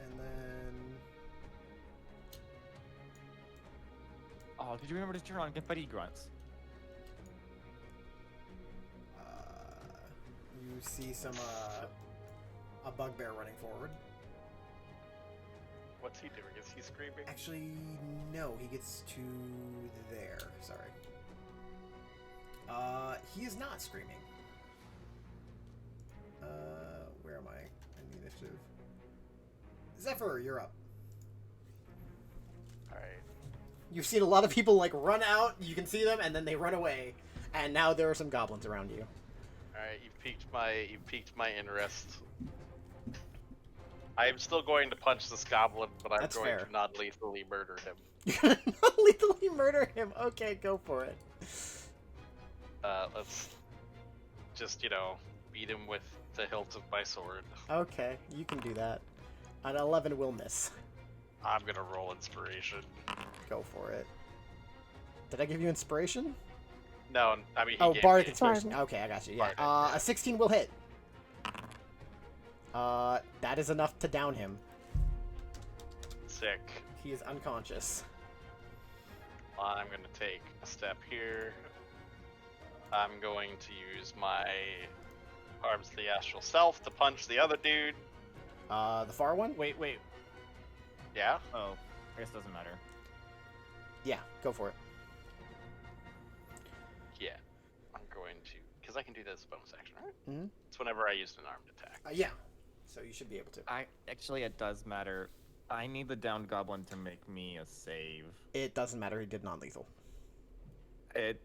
and then oh, did you remember to turn on confetti grunts? you see some a bugbear running forward. What's he doing? Is he screaming? Actually, no, he gets to there. Sorry. He is not screaming. Where am I? In the initiative. Zephyr, you're up. Alright. You've seen a lot of people like run out, you can see them, and then they run away. And now there are some goblins around you. Alright, you've piqued my interest. I am still going to punch this goblin, but I'm That's going fair. to non-lethally murder him. You're gonna not lethally murder him. Okay, go for it. Let's just, beat him with the hilt of my sword. Okay, you can do that. An 11 will miss. I'm gonna roll inspiration. Go for it. Did I give you inspiration? No, I mean, he Oh, gave bardic me- inspiration. Okay, I got you. Yeah. Bardic, A 16 will hit. That is enough to down him. Sick. He is unconscious. I'm gonna take a step here. I'm going to use my Arms of the Astral Self to punch the other dude. The far one? Wait. Yeah? Oh, I guess it doesn't matter. Yeah, go for it. Yeah. I'm going to... Because I can do that as a bonus action, right? Mhm. It's whenever I used an armed attack. Yeah. So you should be able to. Actually, it does matter. I need the downed goblin to make me a save. It doesn't matter. He did non-lethal. It.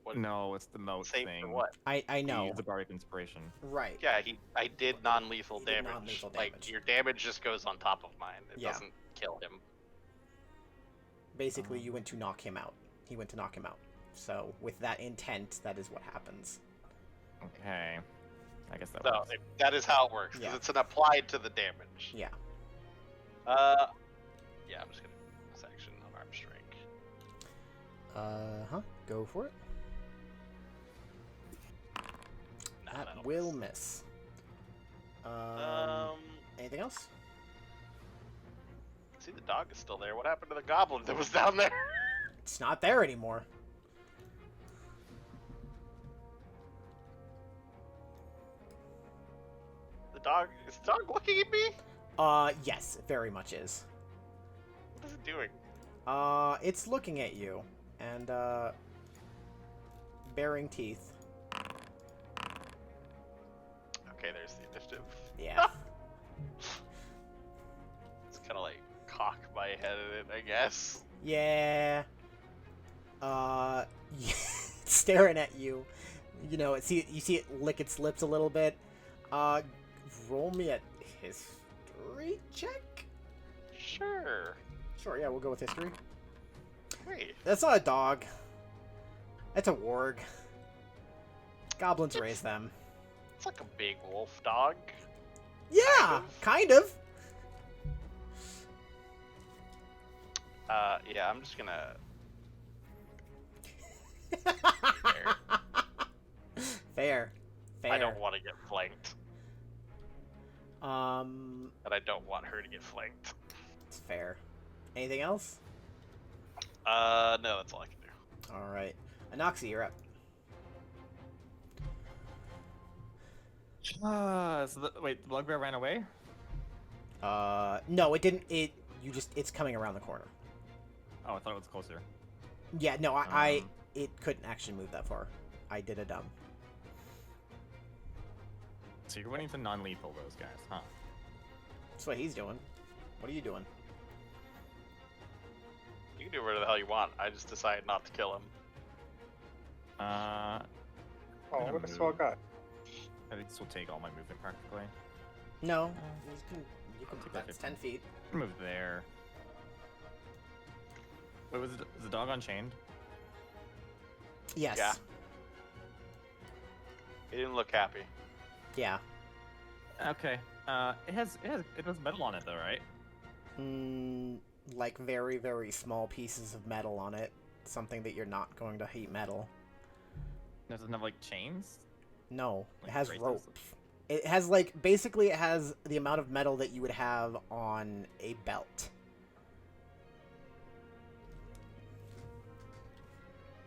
What? No, it's the moat Save thing. for what? I He know. used the bardic inspiration. Right. Yeah, I did non-lethal He did damage. non-lethal Like, damage. your damage just goes on top of mine. It Yeah. doesn't kill him. Basically, you went to knock him out. He went to knock him out. So, with that intent, that is what happens. Okay. I guess that No, works. that is how it works. 'Cause Yeah. it's an applied to the damage. Yeah. Yeah, I'm just gonna section unarmed strike. Go for it. Nah, That that'll will miss. miss. Anything else? See, the dog is still there. What happened to the goblin that was down there? It's not there anymore. Is the dog looking at me? Yes, it very much is. What is it doing? It's looking at you, and, baring teeth. Okay, there's the initiative. Yeah. It's kind of like cock my head at it, I guess. Yeah. Staring at you. You know, you see it lick its lips a little bit. Roll me a history check? Sure. Sure, yeah, we'll go with history. Wait. That's not a dog. That's a warg. Goblins raise them. It's like a big wolf dog. Yeah, kind of. Yeah, I'm just gonna. Fair. I don't want to get flanked, Um, and I don't want her to get flanked. it's fair. Anything else? No, that's all I can do. All right, Anoxy, you're up. Wait, the blood bear ran away? No, it didn't. It's coming around the corner. Oh, I thought it was closer. Yeah, no, it couldn't actually move that far. I did a dumb. So you're winning to non-lethal those guys, huh? That's what he's doing. What are you doing? You can do whatever the hell you want. I just decided not to kill him. Oh, what a swell guy. I think this will take all my movement practically. No, you can I'll take that's 10 feet. Move there. Wait, is the dog unchained? Yes. Yeah. He didn't look happy. Yeah. Okay. It has metal on it though, right? Like very, very small pieces of metal on it. Something that you're not going to heat metal. Does it have like chains? No, it Like has braces? rope. It has basically it has the amount of metal that you would have on a belt.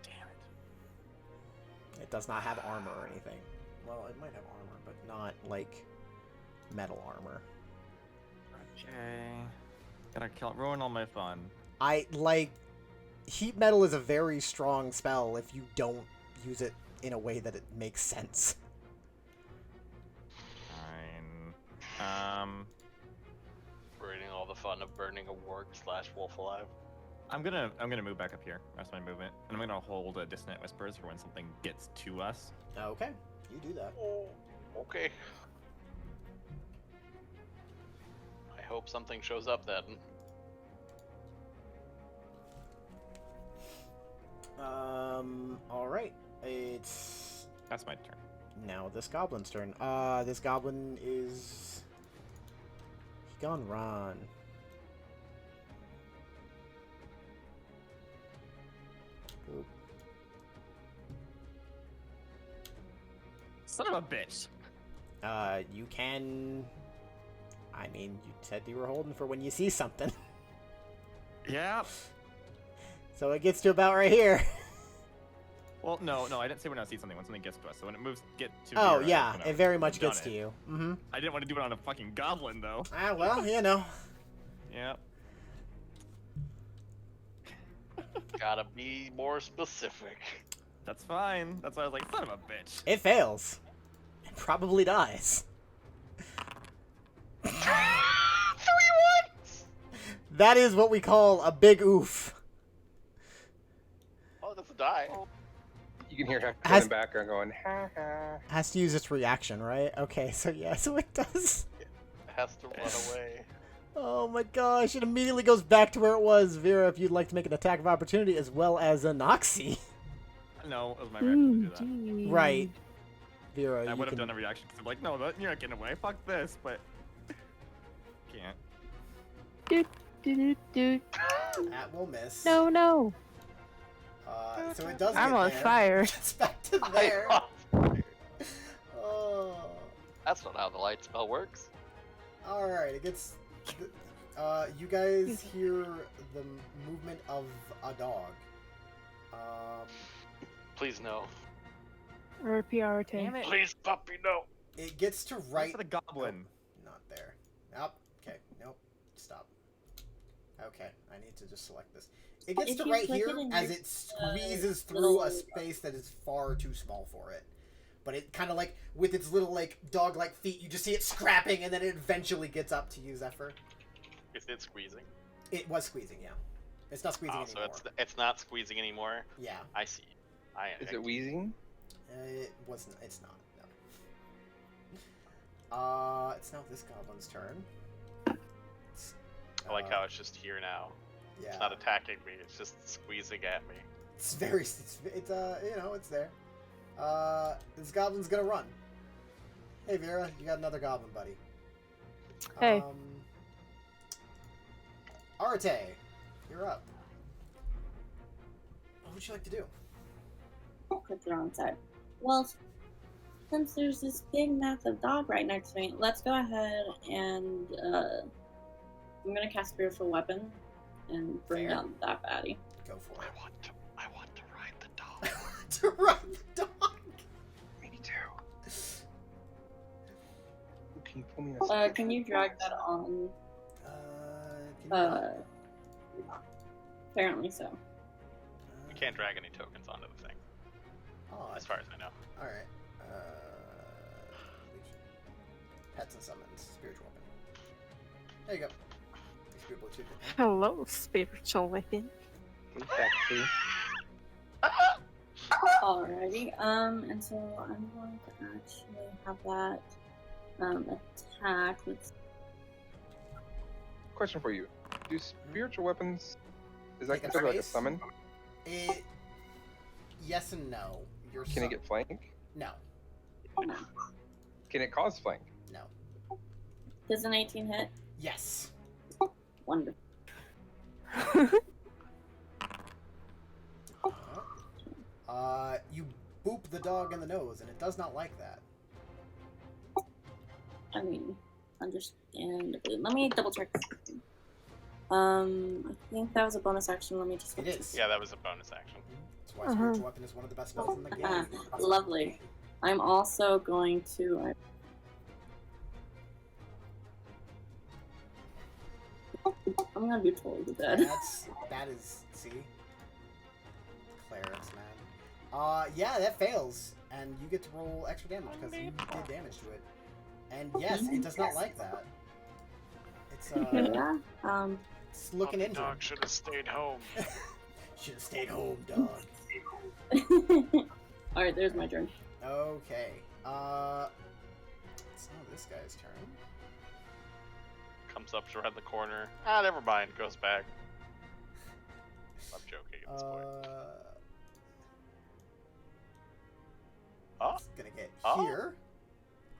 Damn it. It does not have armor or anything. Well, it might have armor, but not like metal armor. Okay. Gotta ruin all my fun. Heat metal is a very strong spell if you don't use it in a way that it makes sense. Fine. Ruining all the fun of burning a warg/wolf alive. I'm gonna move back up here. That's my movement, and I'm gonna hold a dissonant whispers for when something gets to us. Okay, you do that. Oh, okay. I hope something shows up then. Alright. It's That's my turn. now this goblin's turn. This goblin is... He gone run. Oop. Son of a bitch. You can... I mean, you said you were holding for when you see something. Yeah. So it gets to about right here. Well, no, I didn't say when I see something. When something gets to us, so when it moves, get to. Oh, here, yeah, it very much done gets to it. you. Mm-hmm. I didn't want to do it on a fucking goblin, though. Ah, well, you know. Yeah. Gotta be more specific. That's fine. That's why I was like, son of a bitch. It fails. It probably dies. 3 ones! That is what we call a big oof. Oh, that's a die. You can hear Hector Has- in the background going, ha ha. Has to use its reaction, right? Okay, so yeah, so it does. It has to run away. Oh my gosh, it immediately goes back to where it was. Vera, if you'd like to make an attack of opportunity as well as a Noxie. No, it was my reaction to do that. Gee. Right. Vera, I you would have can... done a reaction because I'm like, no, you're not getting away. Fuck this, but can't. Doot, doot, doot. That will miss. No. So it does I'm get on there. fire. It's back to I'm there. on fire. Oh. That's not how the light spell works. Alright, it gets... you guys hear the movement of a dog. Please no. RPRT. Damn it. Please, puppy, no. It gets to Right right... for the goblin. Not there. Nope. Okay. Nope. Stop. Okay. I need to just select this. It gets If to you right click here it in as your, it squeezes through little- a space that is far too small for it. But it kind of like, with its little like dog-like feet, you just see it scrapping and then it eventually gets up to you, Zephyr. Is it squeezing? It was squeezing, yeah. It's not squeezing So anymore. it's not squeezing anymore. Yeah. I see. Is it wheezing? It wasn't. It's not. No. It's now this goblin's turn. I like how it's just here now. Yeah. It's not attacking me. It's just squeezing at me. It's very. It's you know, it's there. This goblin's gonna run. Hey Vera, you got another goblin buddy. Hey. Arte, you're up. What would you like to do? Click the wrong side. Well, since there's this big massive dog right next to me, let's go ahead and I'm gonna cast Spiritual Weapon and bring Fair. down that baddie. Go for I it. want to ride the dog. To run the dog. Me too. Can you pull me in Can you drag that on? Can you Apparently so. We can't drag any tokens onto the thing, Oh, as far as I know. all right. Pets and summons, spiritual weapon. There you go. You should be able to. Hello, spiritual weapon. Exactly. Alrighty. And so I'm going to actually have that attack with. Question for you: do spiritual weapons is that Take up considered like a space? summon? Yes and no. Your Can it get flank? No. No. Can it cause flank? No. Does an 18 hit? Yes. Wonderful. You boop the dog in the nose, and it does not like that. I mean, understandably. Let me double check. I think that was a bonus action. Let me just. It is. Yeah, that was a bonus action. That's why spiritual weapon is one of the best spells in the game. Lovely. I'm also going to. I'm gonna be totally dead. That is. See. Clerics, man. Yeah, that fails, and you get to roll extra damage because you did damage to it. And yes, it does not like that. It's Yeah. it's looking into Dog it. should have stayed home. Should have stayed home, dog. All right, there's my turn. Okay. It's now this guy's turn. Comes up around the corner. Ah, never mind. Goes back. I'm joking at this point. Oh, It's gonna get Oh. here.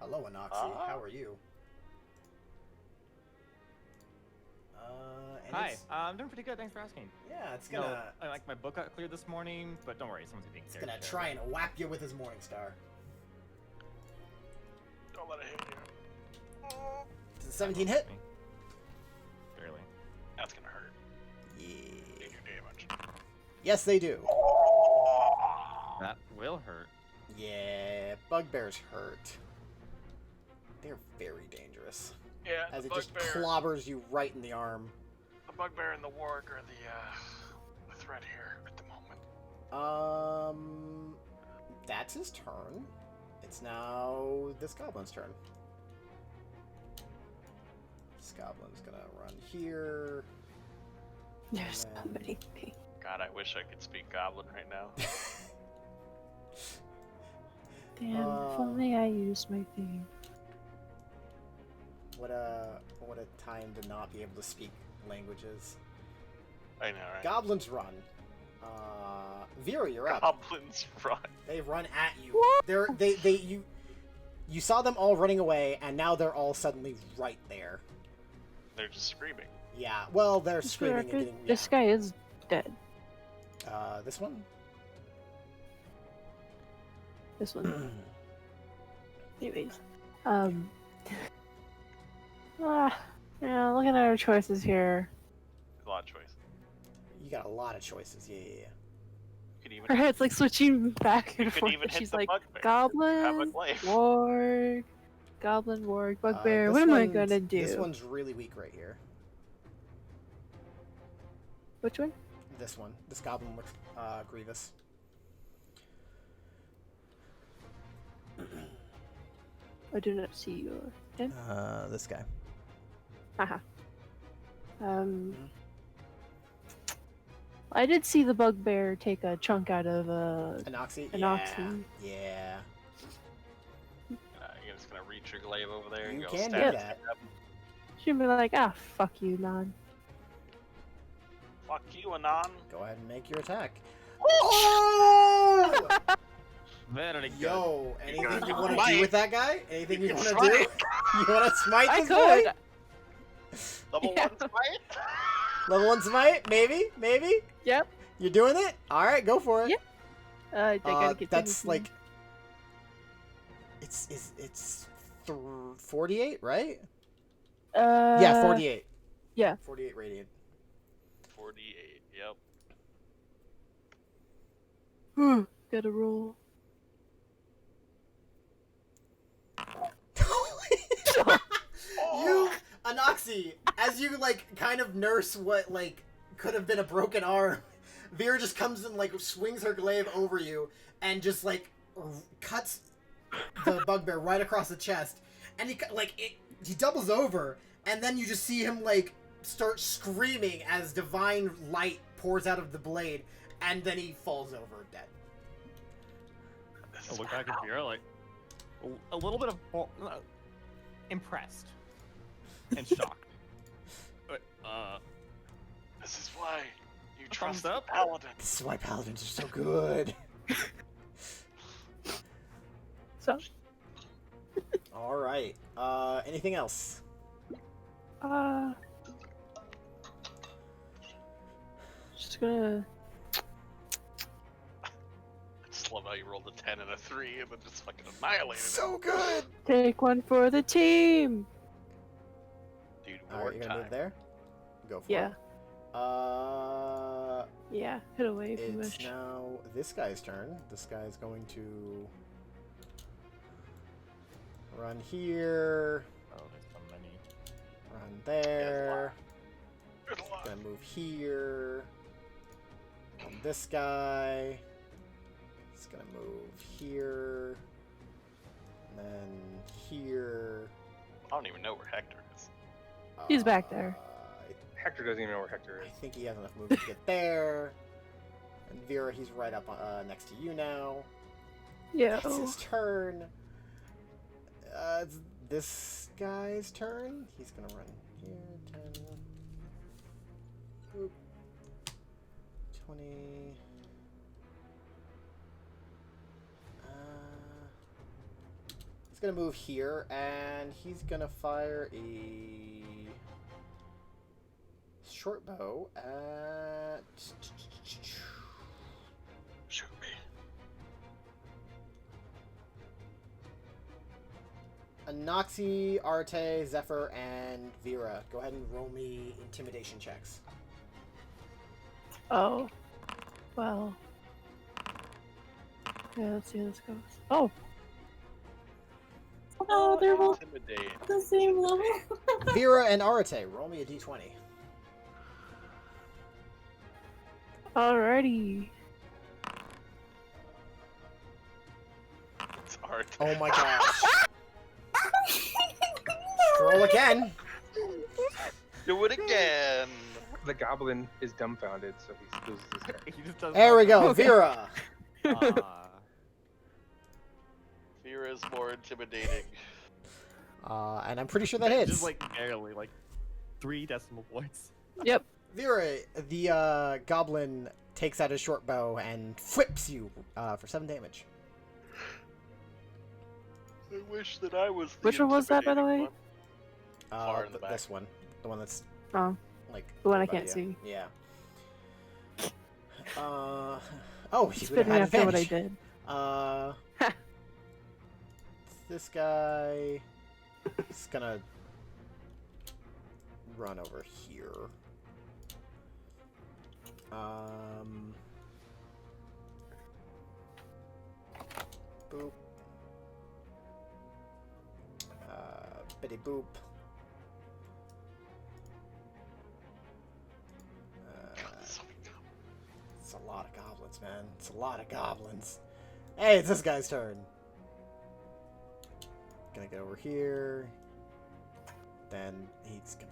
Hello, Anoxie. Oh. How are you? And Hi, it's- I'm doing pretty good. Thanks for asking. yeah, it's No, gonna my book got cleared this morning, but don't worry, someone's taking it's care gonna of it. try and whap you with his morning star. Don't let it hit you. Does the 17 hit? Barely. That's gonna hurt. Yeah. They do damage. Yes, they do. That will hurt. Yeah, bugbears hurt. They're very dangerous. Yeah, As the it just bugbear, clobbers you right in the arm. the bugbear and the warg are the threat here at the moment. That's his turn. It's now this goblin's turn. This goblin's gonna run here. There's And then- somebody. God, I wish I could speak Goblin right now. Damn, if only I used my thing. What a time to not be able to speak languages. I know, right? Goblins run. Vera, you're up. Goblins run. They run at you. You saw them all running away, and now they're all suddenly right there. They're just screaming. Yeah. Well, they're Just for screaming the and record, getting. this guy is dead. This one. This one. Anyways. Yeah, looking at our choices here. There's a lot of choice. You got a lot of choices. Yeah. You could even Her head's like switching back and you could forth. even hit She's the like, bugbear. Have a Goblin, glaive. Warg, Goblin, Warg, Bugbear. This What am I one's- gonna do? This one's really weak right here. Which one? This one. This goblin with Grievous. I do not see you. Him? This guy. Haha. I did see the bugbear take a chunk out of Anoxy? Anoxy. Yeah. You're just gonna reach your glaive over there and You go can stab, do that. stab. She'd be like, ah, fuck you, non. Fuck you, Anon. Go ahead and make your attack. Oh! Very good. Yo, anything gonna you want to smite. do with that guy? Anything you can want to smite. do? You want to smite I this boy? could. Level Yeah. 1 smite? Level 1 smite? Maybe? Maybe? Yep. You're doing it? Alright, go for it. Yeah. I gotta get That's like... It's 48, right? Yeah, 48. yeah. 48 radiant. 48, yep. Gotta roll. You, Anoxy, as you like kind of nurse what like could have been a broken arm, Vera just comes and like swings her glaive over you and just like cuts the bugbear right across the chest, and he doubles over, and then you just see him like start screaming as divine light pours out of the blade, and then he falls over dead. I look back at Vera like a little bit of impressed and shocked. But This is why you thumbs trust the up? paladin. This is why paladins are so good. So, All right. Anything else? just gonna. I just love how you rolled a 10 and a 3 and then just fucking annihilated So good. Take one for the team. it. Dude, All war right, you're gonna time. move there. Go for Yeah. it. Yeah. Hit away if you It's wish. now this guy's turn. This guy's going to run here, oh, there's so many. run there. Good luck. Gonna move here. On this guy. It's gonna move here. And then here. I don't even know where Hector is. He's back there. Hector doesn't even know where Hector I is. think he has enough movement to get there. And Vera, he's right up next to you now. Yeah. It's his turn. It's this guy's turn. He's gonna run here. 10. Boop. 20. He's gonna move here, and he's gonna fire a short bow at. Shoot me. Anoxy, Arte, Zephyr, and Vera. Go ahead and roll me intimidation checks. Oh. Well. Yeah, let's see how this goes. Oh. Oh, they're both Intimidate. at the same level. Vera and Arte, roll me a d20. Alrighty. It's art. Oh my gosh. Roll again. Do it again. The goblin is dumbfounded, so he loses his turn. He just doesn't There we know. go, Vera. Fear is more intimidating. And I'm pretty sure that hits. Just like barely, like 3 decimal points. Yep. Vera, the goblin takes out his short bow and flips you for 7 damage. I wish that I was. Which one was that, by the intimidating way? one. Far in the back. This one. The one that's Oh. like The one I about can't you. see. Yeah. Oh, he would have Spitting had after what I advantage. did. This guy is gonna run over here. Boop. Bitty boop. It's a lot of goblins, man. It's a lot of goblins. Hey, it's this guy's turn. Gonna get over here. Then he's gonna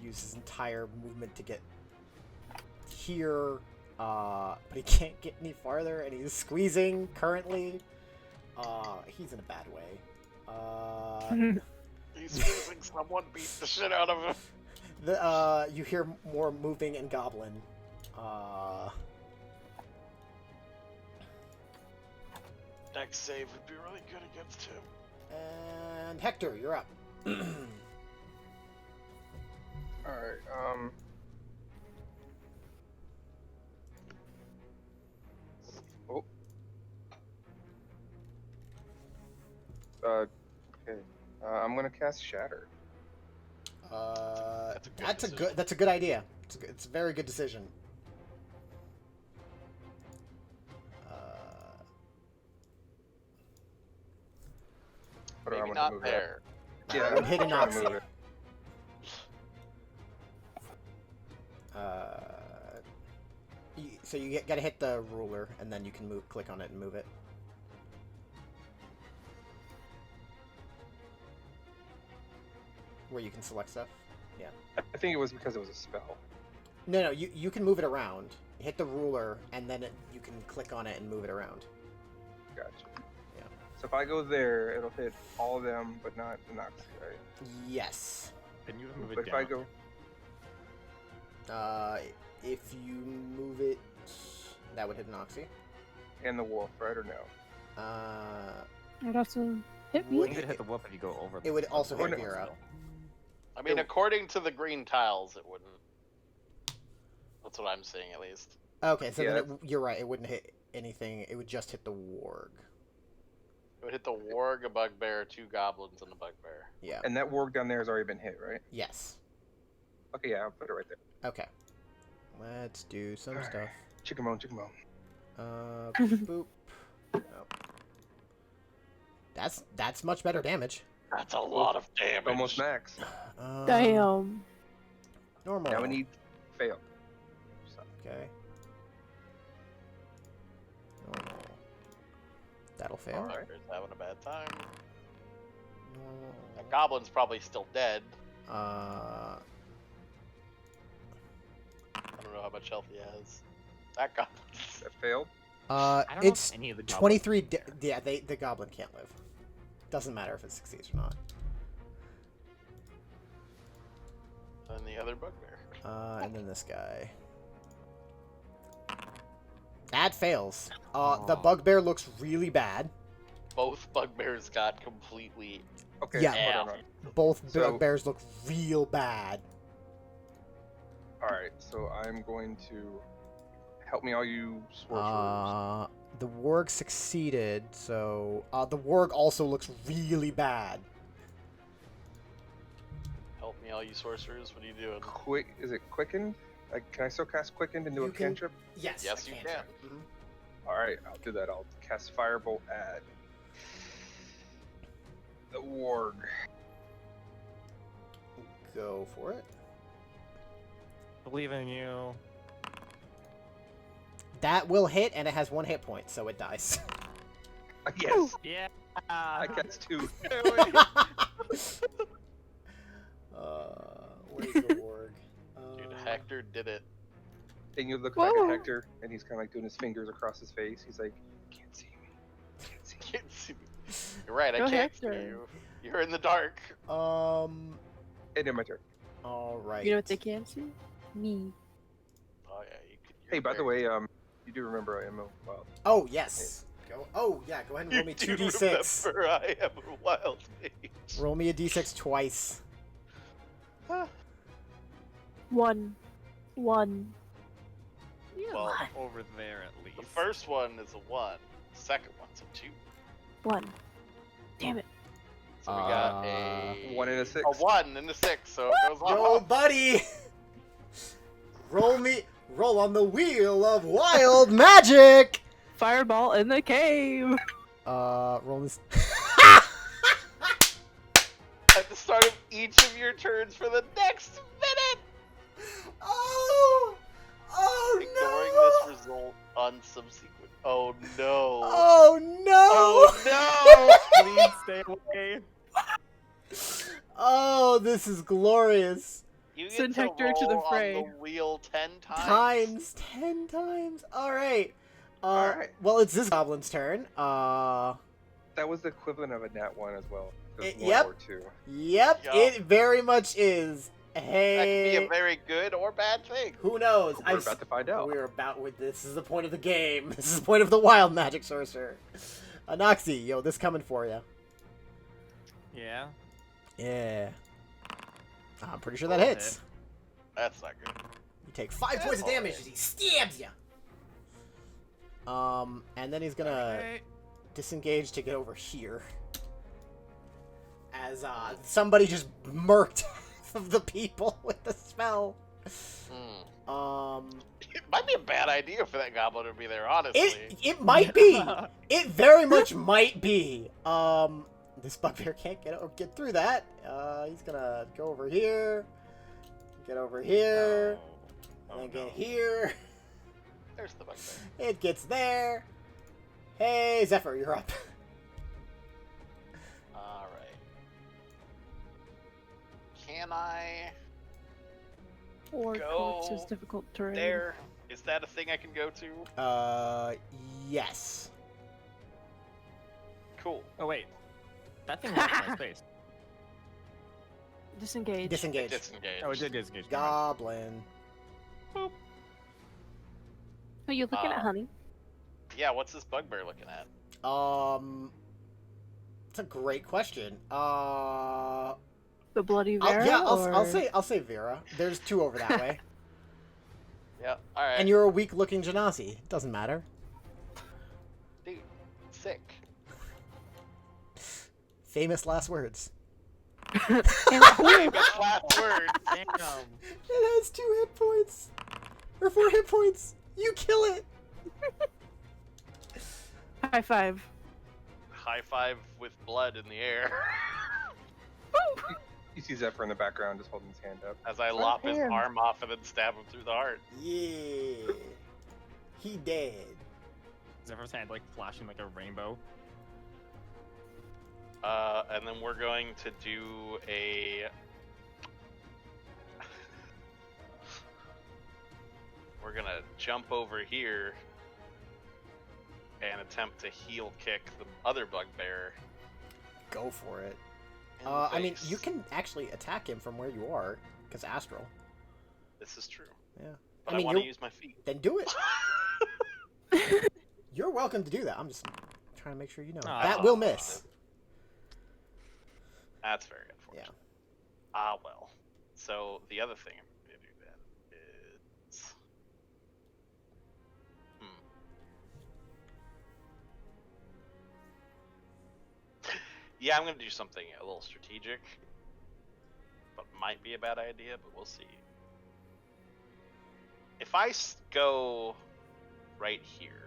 use his entire movement to get here, but he can't get any farther, and he's squeezing currently. He's in a bad way. He's losing. Someone beat the shit out of him. You hear more moving in Goblin. Dex save would be really good against him. And Hector, you're up. Alright, Oh. Okay. I'm gonna cast Shatter. That's a good idea. It's a very good decision. But I Maybe want to not move there. That. Yeah, Would hit I'm an trying to Oxy. move it. So you gotta hit the ruler, and then you can click on it and move it. Where you can select stuff. Yeah. I think it was because it was a spell. No, you can move it around. Hit the ruler, and then you can click on it and move it around. Gotcha. Yeah. So if I go there, it'll hit all of them, but not the Noxie, right? Yes. Can you move it But if down? I go, If you move it, that would hit an Oxy. and the wolf, right, or no? I'd also hit You me. could hit the wolf if you go over. It would also hit the Vera. I mean, according to the green tiles, it wouldn't. That's what I'm saying, at least. Okay, so Yeah, then you're right. It wouldn't hit anything. It would just hit the warg. It would hit the warg, a bugbear, 2 goblins, and a bugbear. Yeah. And that warg down there has already been hit, right? Yes. Okay, yeah, I'll put it right there. Okay. Let's do some Alright. stuff. Chickamone, chickamone. Boop. Oh. That's much better damage. That's a lot of damage. Almost max. Damn. Normal. Now we need fail. Okay. Normal. That'll fail. Alright, having a bad time. Normal. That goblin's probably still dead. Uh. I don't know how much health he has. That goblin. That failed. I don't know It's if any of the goblins- 23. Yeah, the goblin can't live. Doesn't matter if it succeeds or not. And the other bugbear. And then this guy. That fails. The bugbear looks really bad. Both bugbears got completely. Okay, Yeah. hold on. Both So- bugbears look real bad. Alright, so I'm going to help me all you sorcerers. The warg succeeded, so the warg also looks really bad. Help me, all you sorcerers. What are you doing? Quick, is it quickened? Can I still cast quickened into You a can- cantrip? Yes. Yes, you can. Alright, I'll do that. I'll cast Firebolt at the warg. Go for it. Believe in you. That will hit, and it has 1 hit point, so it dies. Yes, Yeah. I cast 2. Where's the warg? Dude, Hector did it. And you look back Whoa. at Hector, and he's kind of like doing his fingers across his face. He's like, "Can't see me. Can't see me." Can't see me. You're right, I Go can't see Hector. you. You're in the dark. And then my turn. All right. You know what they can't see? Me. Oh yeah, you could. Hey, by the way, you do remember I am a wild. Oh yes. Go. Oh yeah. Go ahead and roll me You 2d6. remember I am a wild mage. Roll me a d6 twice. 1. 1. Well, Over there at least. the first one is a 1. The second one's a 2. 1. Damn it. So we got a 1 and a 6. A 1 and a 6. So it goes Yo, on. buddy. Roll on the wheel of wild magic. Fireball in the cave. Roll this. At the start of each of your turns for the next minute. Oh Ignoring no! this result on subsequent. Oh no. Oh no! Oh no. Please stay away. Oh, this is glorious. You get Send to Hector to the roll fray. on the wheel 10 times. Times 10 times. All right. Alright. Well, it's this goblin's turn. That was the equivalent of a nat 1 as well. So it's one Yep. or 2. Yep, Yup. it very much is. That could be Hey, a very good or bad thing. who knows? We're about to find out. We're about with this is the point of the game. This is the point of the wild magic sorcerer. Anoxy, yo, this coming for you. Yeah. Yeah. I'm pretty sure that Roll hits. That's not good. You take 5 That's points of damage alright. as he stabs you. And then he's gonna Okay. disengage to get over here. As somebody just murked half of the people with the spell. It might be a bad idea for that goblin to be there, honestly. It might be. It very much might be. This bugbear can't get through that. He's gonna go over here, get over here, Oh, and no. then get here. There's the bugbear. It gets there. Hey, Zephyr, you're up. Alright. Can I Or Go corpse is difficult terrain. there? Is that a thing I can go to? Yes. Cool. Oh wait, that thing was in my space. Disengage. Disengage. Disengage. Oh, it did disengage. Goblin. Are you looking at honey? Yeah, what's this bugbear looking at? It's a great question. The bloody Vera? I'll say Vera. There's 2 over that way. Yeah, alright. And you're a weak-looking Genasi. Doesn't matter. Dude, sick. Famous last words. Last word. Damn. It has 2 hit points. Or 4 hit points. You kill it. High five. High five with blood in the air You see Zephyr in the background just holding his hand up. as I lop his him. arm off and then stab him through the heart. Yeah. He dead. Zephyr's hand like flashing like a rainbow. And then we're going to do a. We're gonna jump over here and attempt to heel kick the other bugbear. Go for it. in the I mean, face. you can actually attack him from where you are, because Astral. This is true. Yeah. But I mean, want to you're- use my feet. Then do it. You're welcome to do that. I'm just trying to make sure you know. That will miss. That's very unfortunate. Yeah. Ah, well. So the other thing I'm going to do then is. Yeah, I'm going to do something a little strategic, but might be a bad idea, but we'll see. If I go right here,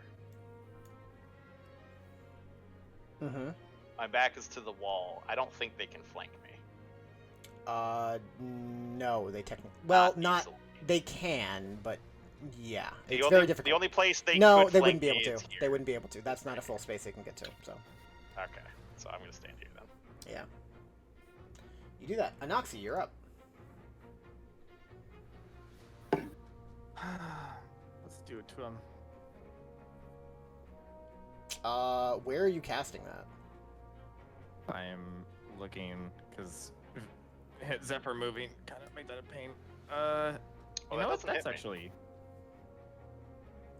Mm-hmm. my back is to the wall. I don't think they can flank me. No, they technically. Well, not. easily. They can, but yeah, The it's only, very difficult. The only place they No, could they flank wouldn't be able me to. is here. They wouldn't be able to. That's not a full space they can get to. So, Okay, so I'm gonna stand here then. yeah. You do that. Anoxy, you're up. Let's do it to him. Where are you casting that? I am looking because Zephyr moving kind of make that a pain. You that know what? doesn't That's hit me. actually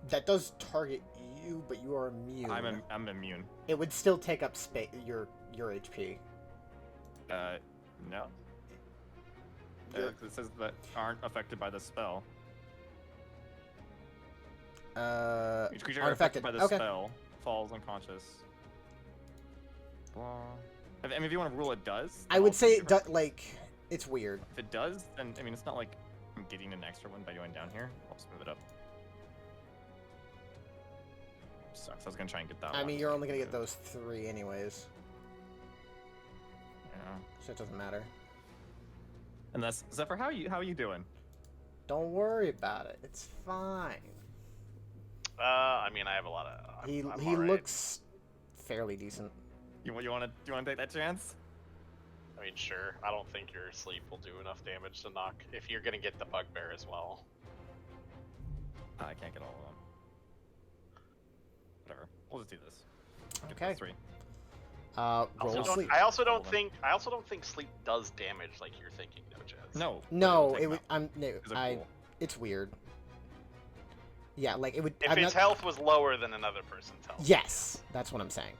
That does target you, but you are immune. I'm immune. It would still take up space. Your HP. No. You're- It says that aren't affected by the spell. Each creature unaffected. affected by the Okay. spell falls unconscious. Blah. I mean, if you want to rule it does, I would I'll say do it. like it's weird. If it does, then I mean, it's not like I'm getting an extra one by going down here. I'll just move it up. Sucks. I was gonna try and get that one. I mean, you're only gonna get those 3 anyways, Yeah. so it doesn't matter. And that's Zephyr. How are you doing? Don't worry about it. It's fine. I mean, I have a lot of. He I'm he alright. looks fairly decent. You want to take that chance? I mean, sure. I don't think your sleep will do enough damage to knock if you're gonna get the bugbear as well. I can't get all of them. Whatever. We'll just do this. Get Okay. those 3. Roll sleep. I also All don't of them. think sleep does damage like you're thinking, no, Jazz. No. No, it'll take it would. them out. I'm. No, 'Cause they're I. cool. It's weird. Yeah, like it would. If I'm its not- health was lower than another person's health. Yes, that's what I'm saying.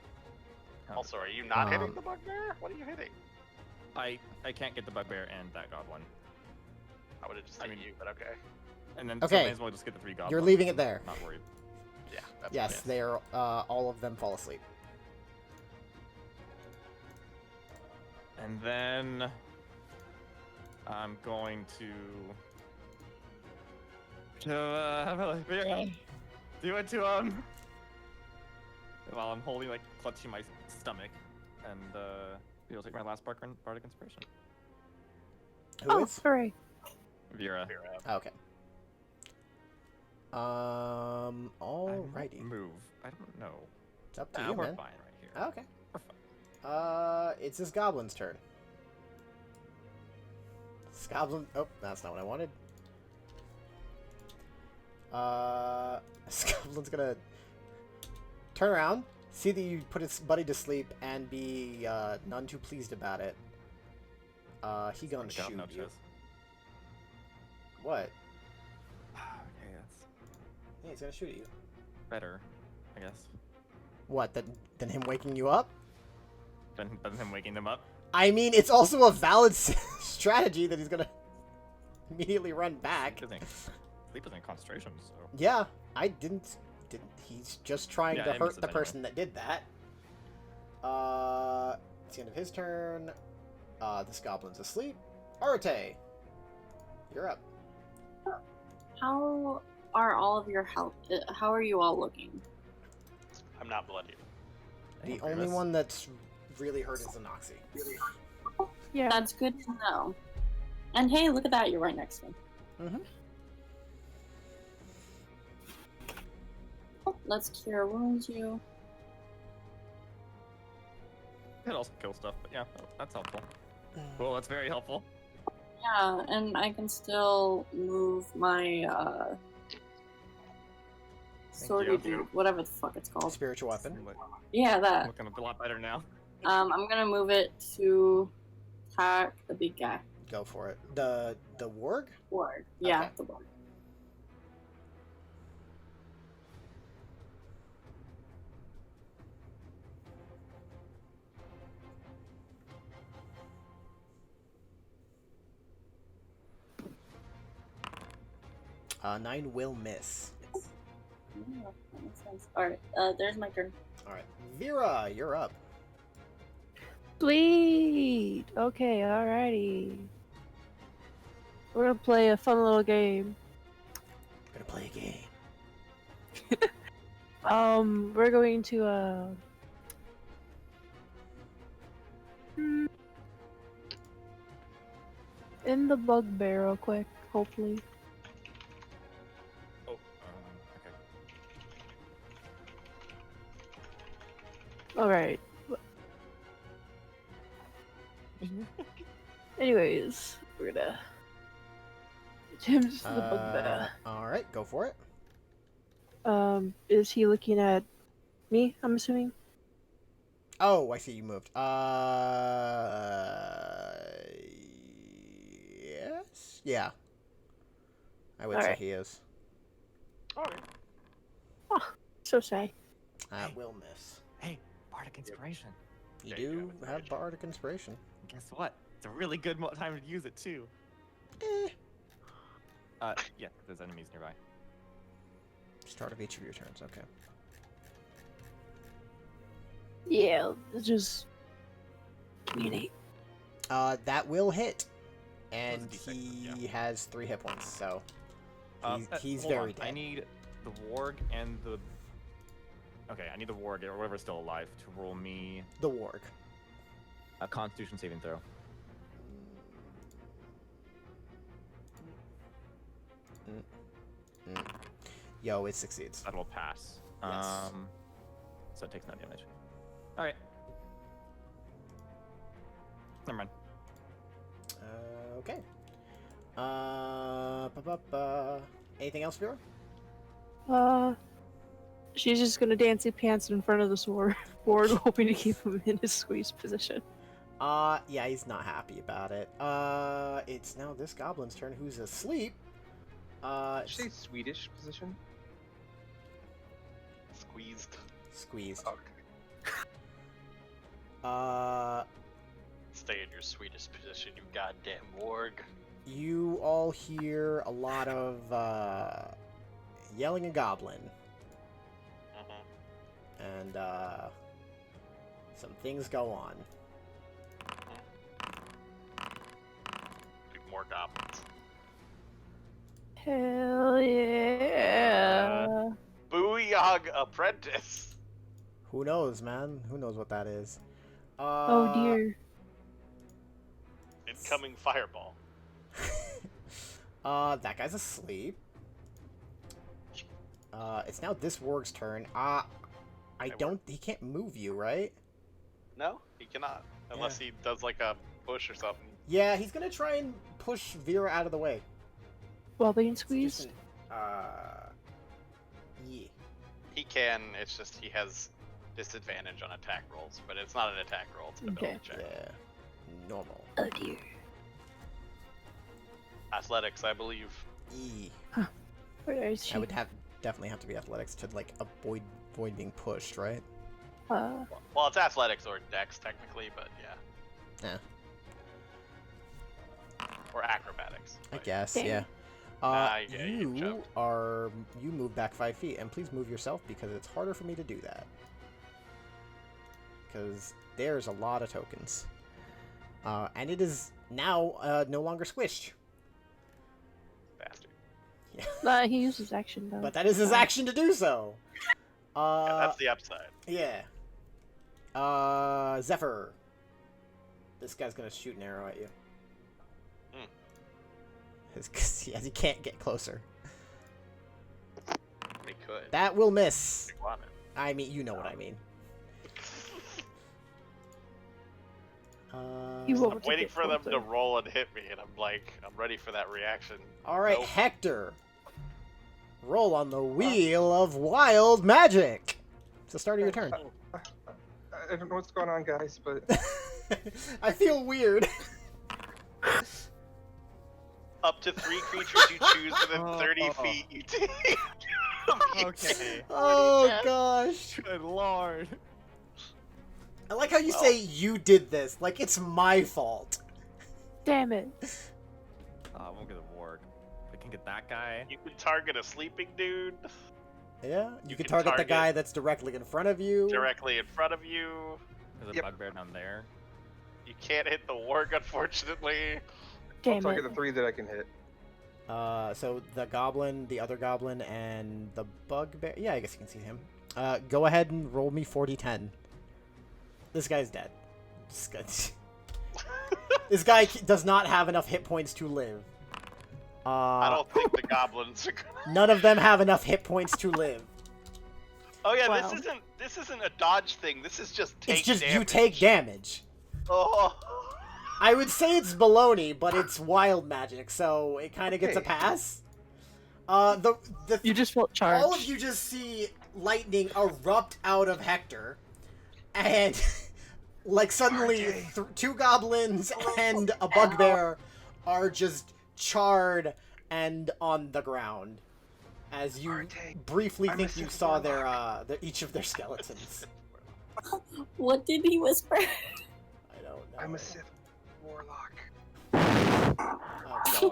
Also, are you not hitting Um, the bugbear? What are you hitting? I can't get the bugbear and that goblin. I would have just I hit mean- you, but okay. And then so Okay. may as well just get the 3 goblins. You're leaving it there. Not worried. Yeah. That's Yes, Yes. they are. All of them fall asleep. And then I'm going to do it to while I'm holding, like, clutching my stomach, and you'll take my last bardic inspiration. Who is? hooray. Vera. Okay. I might Alrighty. move. I don't know. It's up to Nah, you, we're man. fine right here. Okay. We're fine. It's this goblin's turn. This goblin. Oh, that's not what I wanted. This goblin's gonna turn around, see that you put his buddy to sleep, and be none too pleased about it. He gonna Look out, shoot no you. chest. What? Okay, that's Yeah, he's gonna shoot at you. better, I guess, What? Than him waking you up? than him waking them up. I mean, it's also a valid strategy that he's gonna immediately run back. Sleep isn't concentration, so. Yeah, I didn't. He's just trying Yeah, to I hurt missed it the anyway. person that did that. It's the end of his turn. This goblin's asleep. Arate, you're up. How are all of your health? How are you all looking? I'm not bloodied. The only one that's really hurt is the Noxie. Yeah. That's good to know. And hey, look at that, you're right next to me. Mm-hmm. Let's cure wounds you. It also kill stuff, but yeah, that's helpful. Cool, that's very helpful. Yeah, and I can still move my swordy you. dude, whatever the fuck it's called. Spiritual weapon. Yeah, that. Looking a lot better now. I'm gonna move it to attack the big guy. Go for it. The warg. Warg. Yeah, Okay. the warg. Nine will miss. Yeah, that makes sense. Alright, there's my turn. All right, Vera, you're up. Sweet. Okay, alrighty. We're gonna play a fun little game. Gonna play a game. We're going to in the bugbear real quick, hopefully. Oh, okay. Alright. Anyways, we're gonna attempt the bugbear. All right, go for it. Is he looking at me, I'm assuming? Oh, I see you moved. Yes. Yeah. I would say Alright. he is. Okay. So say. Will miss. Hey, bardic inspiration. You Yeah, you do have have inspiration. bardic inspiration. Guess what? It's a really good time to use it too. Eh. Yeah, there's enemies nearby. Start of each of your turns. Okay. Yeah, just give me an 8. That will hit, and Those are D6, he yeah. has 3 hit points. So he's Hold very on. I dead. need the warg and the. Okay, I need the warg or whatever's still alive to roll me The warg. a Constitution saving throw. Yo, it succeeds. That will pass. Yes. So it takes no damage. All right. Never mind. Okay. Anything else, Vera? She's just gonna dancy pants in front of the board, hoping to keep him in his squeeze position. Yeah, he's not happy about it. It's now this goblin's turn, who's asleep. Did you say Swedish position? Squeezed. Squeezed. Okay. Stay in your sweetest position, you goddamn warg. You all hear a lot of, yelling and goblin. And, some things go on. More goblins. Hell yeah! Booyah apprentice. Who knows, man? Who knows what that is? Oh dear. Incoming fireball. That guy's asleep. It's now this warg's turn. He can't move you, right? No, he cannot. Unless he does like a push or something. Yeah, he's gonna try and push Vera out of the way. Well, they can It's squeeze. just yeah. He can, it's just he has disadvantage on attack rolls, but it's not an attack roll, it's an ability check. Yeah. Normal. Oh dear. Athletics, I believe. E. Where is she? I would definitely have to be athletics to like avoid being pushed, right? Well, it's athletics or dex technically, but yeah. Yeah. Or acrobatics. I but guess, Damn. yeah. Yeah, you jumped. You move back 5 feet, and please move yourself because it's harder for me to do that. Because there's a lot of tokens. And it is now no longer squished. Bastard. Yeah. He uses action though. But that is his action to do so. Yeah, that's the upside. Yeah. Zephyr. This guy's gonna shoot an arrow at you. Because he can't get closer. He could. That will miss. If he wanted. I mean, you know what I mean. You I'm waiting for them to roll and hit me, and I'm ready for that reaction. All right, Nope. Hector. Roll on the wheel of wild magic. It's the start of your turn. I don't know what's going on, guys, but I feel weird. Up to 3 creatures you choose within 30 feet you take. Okay. Oh gosh. Good lord. I like how you say you did this, like it's my fault. Damn it. I won't get a warg. I can get that guy. You can target a sleeping dude Yeah, you You can can target the target- guy that's directly in front of you. directly in front of you. There's a Yep. bugbear down there. You can't hit the warg, unfortunately. I'll Damn target it. the 3 that I can hit. So the goblin, the other goblin, and the bugbear. Yeah, I guess you can see him. Go ahead and roll me 40-10. This guy's dead. This guy does not have enough hit points to live. I don't think the goblins are gonna... None of them have enough hit points to live. Oh yeah, Wow. this isn't a dodge thing. This is just take It's just damage. you take damage. Oh. I would say it's baloney, but it's wild magic, so it kind of gets a Okay. pass. You just felt charged. All of you just see lightning erupt out of Hector, and like suddenly 2 goblins and a bugbear are just charred and on the ground. As you Arte, briefly I'm a think you Sith saw warlock. each of their skeletons. What did he whisper? I don't know. I'm a Sith warlock. Oh gosh.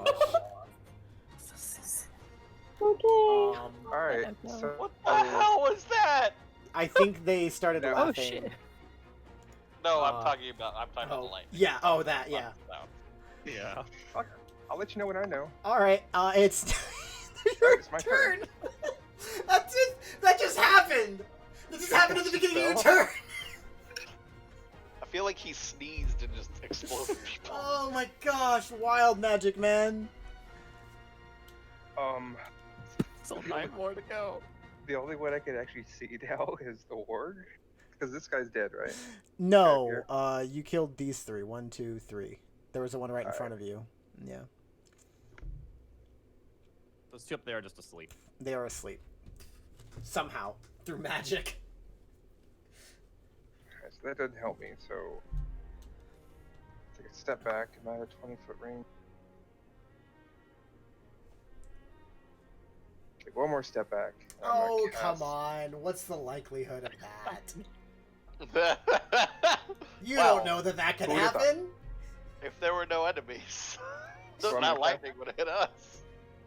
Okay. Alright, don't know. so What the hell was that? I think they started Oh, laughing. shit. No, Uh, I'm talking about the light. Yeah, oh that, yeah. Yeah. I'll let you know when I know. Alright, it's your It's my turn. That's it. That just happened. That just happened at the beginning of your turn. I feel like he sneezed and just exploded people. Oh my gosh, wild magic, man. Still 9 more to go. The only one I can actually see now is the warg, because this guy's dead, right? No, Here. you killed these 3. 1, 2, 3. There was the one right in front of you. Yeah, Those two up there are just asleep. they are asleep. Somehow, through magic. Okay, so that doesn't help me. So take a step back. I'm at a 20-foot range. Take one more step back. I'm gonna Oh, cast- come on. What's the likelihood of that? You Well, don't know that that could who would've thought? happen? If there were no enemies, So so I'm that gonna lightning would have hit us.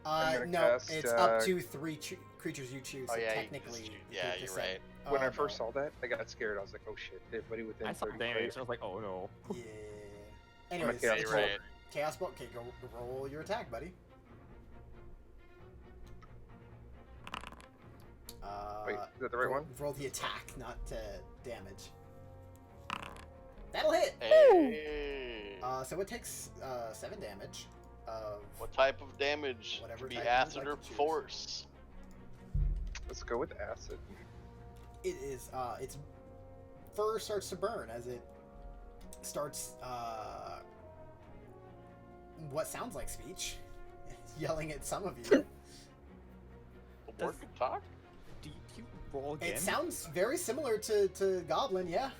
I'm gonna No, cast, it's up to 3 creatures you choose. Oh so yeah, technically, you you yeah, could you're just right. say, When oh, I first no. saw that, I got scared. I was like, oh shit, everybody within I saw 30 damage. feet. I was like, oh no. Yeah. I'm Anyways, gonna Yeah, chaos you're bolt. right. Chaos Bolt. Okay, go roll your attack, buddy. Wait, is that the right one? Roll the attack, not damage. That'll hit. Hey. So it takes 7 damage of. What type of damage? Whatever Could be type you would acid like or to choose. force. Let's go with acid. It is. Its fur starts to burn as it starts. What sounds like speech, yelling at some of you. The board Does- can talk? Do you roll again? It sounds very similar to Goblin, yeah.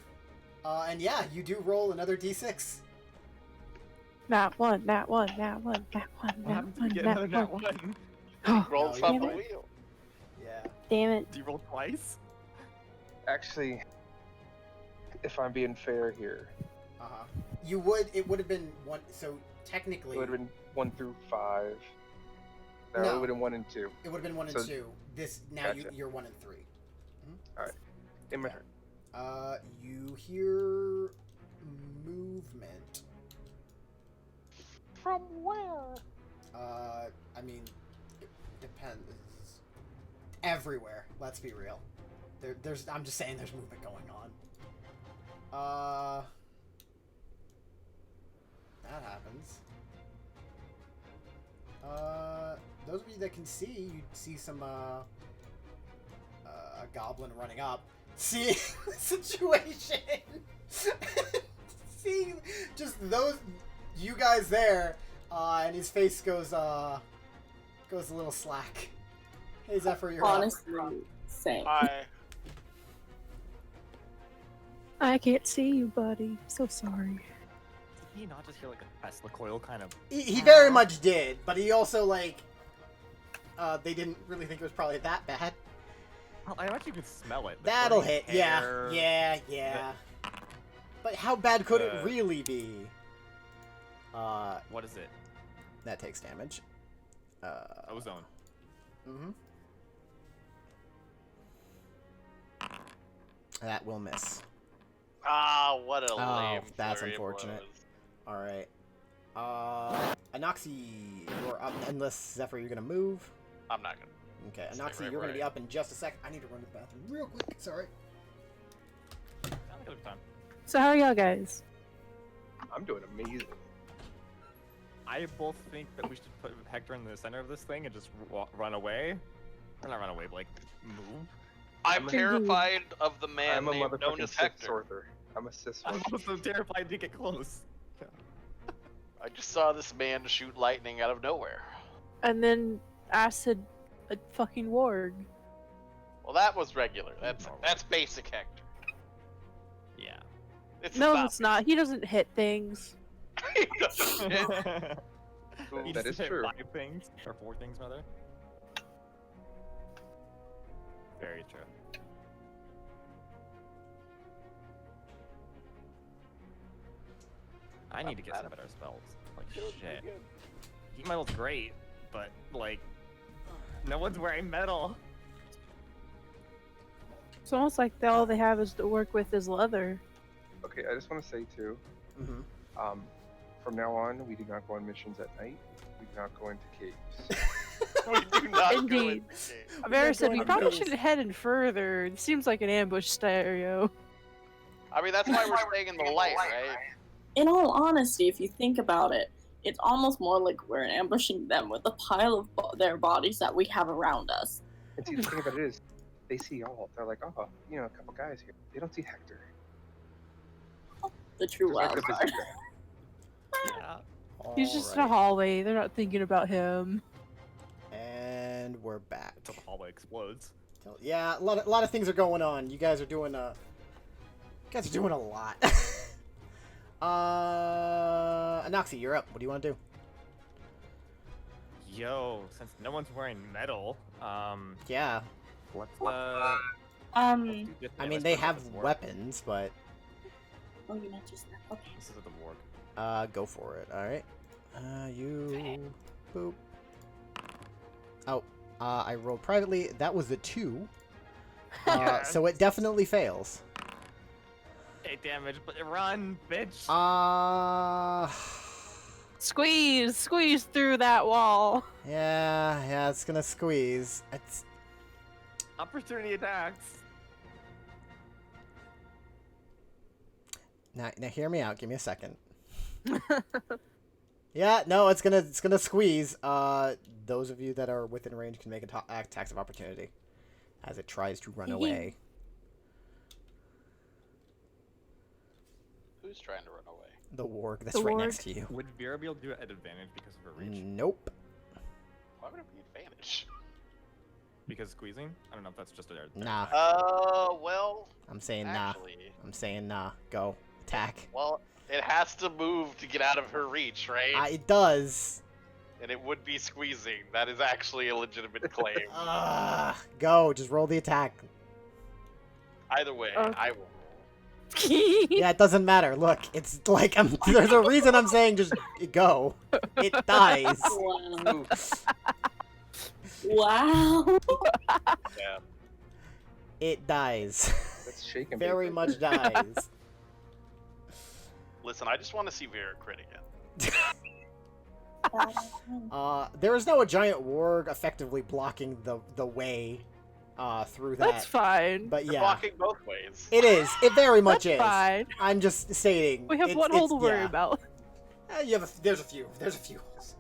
And yeah, you do roll another d6. Nat 1, nat 1, nat 1, nat 1, What nat happens if 1, you get nat another nat 1. one? Oh, Rolls no, off you the can't. wheel. Yeah. damn it. Do you roll twice? Actually, if I'm being fair here, You would. It would have been one. So it technically, would have been 1 through 5. No, No. it would have been 1 and 2. it would have been 1 and so- 2. This now Gotcha. you're 1 and 3. In my turn. You hear movement. From where? I mean, it depends. Everywhere. Let's be real. There's. I'm just saying, there's movement going on. That happens. Those of you that can see, you see some a goblin running up, seeing the situation, seeing just those you guys there, and his face goes a little slack. Hey Zephyr, you're up. Honestly, same. Hi. I can't see you, buddy. So sorry. Did he not just hear like a Tesla coil kind of? He very much did, but he also like they didn't really think it was probably that bad. Well, I actually can smell it. The That'll burning hit. hair, Yeah. But how bad could it The- really be? What is it? That takes damage. Ozone. Mm-hmm. That will miss. Ah, what a lame that's flurry of unfortunate. blows. All right. Anoxi, you're up. Unless Zephyr, you're gonna move. I'm not gonna. Okay, Stay Anoxi, right you're where gonna I be am. up in just a sec. I need to run to the bathroom real quick. Sorry. Sounds like a good time. So how are y'all guys? I'm doing amazing. I both think that we should put Hector in the center of this thing and just run away. Or not run away, but like move. I'm I'm a- terrified of the man I'm a named known motherfucking as Sith Hector. sorcerer. I'm a Sith I'm sorcerer. so terrified to get close. I just saw this man shoot lightning out of nowhere. And then acid a fucking ward. Well, that was regular. That's Normal. basic Hector. Yeah. It's No, not it's not. He doesn't hit things. He doesn't hit. He That just is hit true. 5 things, or 4 things rather. Very true. I need to get some better spells. Like shit. Heat metal's great, but like, no one's wearing metal. It's almost like all they have is to work with is leather. Okay, I just want to say too, Mm-hmm. from now on, we do not go on missions at night. We do not go into caves. We do not go Indeed. in the game. Vera said we going probably to- shouldn't head in further. It seems like an ambush stereo. I mean, that's why we're staying in the light, right? In all honesty, if you think about it, it's almost more like we're ambushing them with a pile of their bodies that we have around us. And see, the thing about it is, they see all. They're like, oh, you know, a couple guys here. They don't see Hector. The true Just wild like the card. bazooka. Yeah. He's just in Alrighty. a hallway. They're not thinking about him. And we're back. Until the hallway explodes. Yeah, a lot of things are going on. You guys are doing a lot. Anoxie, you're up. What do you want to do? Yo, since no one's wearing metal, Yeah, let's do I this mean damage they for have this warg. weapons, but Oh, you meant just that. Okay. This is the warg. go for it. All right. You boop. Oh, I rolled privately. That was a 2. So it definitely fails. 8 damage, but run, bitch. Squeeze through that wall. Yeah, it's gonna squeeze. It's Opportunity attacks. now hear me out. Give me a second. Yeah, no, it's gonna squeeze. Those of you that are within range can make attacks of opportunity as it tries to run away. Who's trying to run away? The warg that's The right warg. next to you. Would Vera be able to do it at advantage because of her reach? Nope. Why would it be advantage? Because squeezing? I don't know if that's just a. Nah. Well, I'm saying actually, nah. I'm saying nah. Go. Attack. well, it has to move to get out of her reach, right? It does. And it would be squeezing. That is actually a legitimate claim. Go. Just roll the attack. Either way, Okay. I will. Yeah, it doesn't matter. Look, it's like there's a reason I'm saying just go. It dies. Wow. Wow. Yeah. It dies. That's shaking. Very much dies. Listen, I just want to see Vera crit again. There is now a giant warg effectively blocking the way through that. That's fine. But You're yeah, blocking both ways. it is. It very much That's is. fine. I'm just stating. We have it's, one hole to it's- worry yeah. about. There's a few. There's a few holes.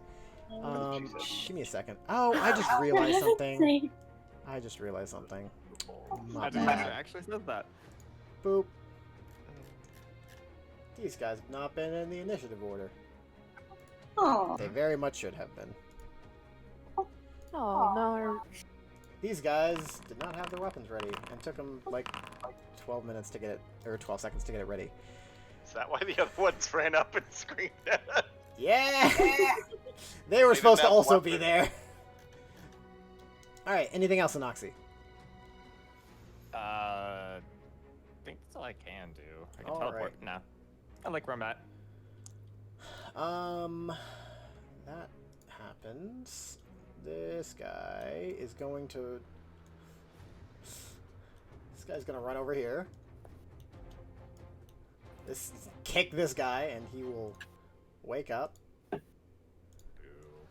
Jesus. Give me a second. Oh, I just realized something. I just realized something. My I just bad. actually said that. Boop. These guys have not been in the initiative order. Oh. They very much should have been. Oh no. These guys did not have their weapons ready, and took them like 12 minutes to get it, or 12 seconds to get it ready. Is that why the other ones ran up and screamed at us? Yeah! They were They supposed to didn't have also be weapons. there. Alright, anything else, Anoxie? I think that's all I can do. I can All teleport. right. Nah. I like where I'm at. That happens. This guy is going to... This guy's gonna run over here. Kick this guy, and he will wake up. Boo.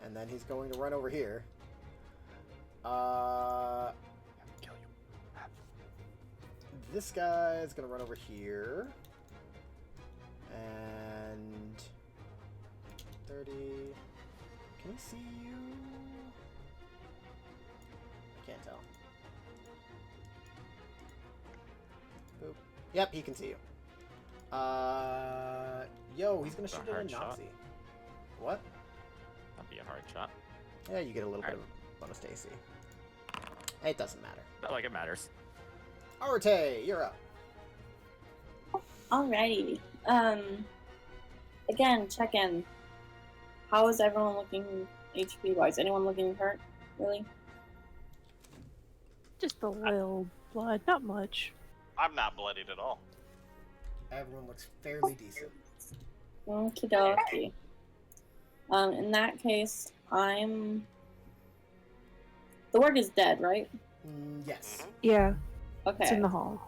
And then he's going to run over here. Kill you. This guy is gonna run over here. And 30. Can he see you? I can't tell. Boop. Yep, he can see you. Yo, he's gonna That's a shoot at hard shot. Noxie. What? That'd be a hard shot. Yeah, you get a little bit Alright. of bonus to AC. It doesn't matter. Not like it matters. Arte, you're up. Alrighty. Again, check in. How is everyone looking HP wise? Anyone looking hurt? Really? Just a little blood, not much. I'm not bloodied at all. Everyone looks fairly decent. Okie dokie. In that case, the warg is dead, right? Yes. Yeah, it's Okay. in the hall.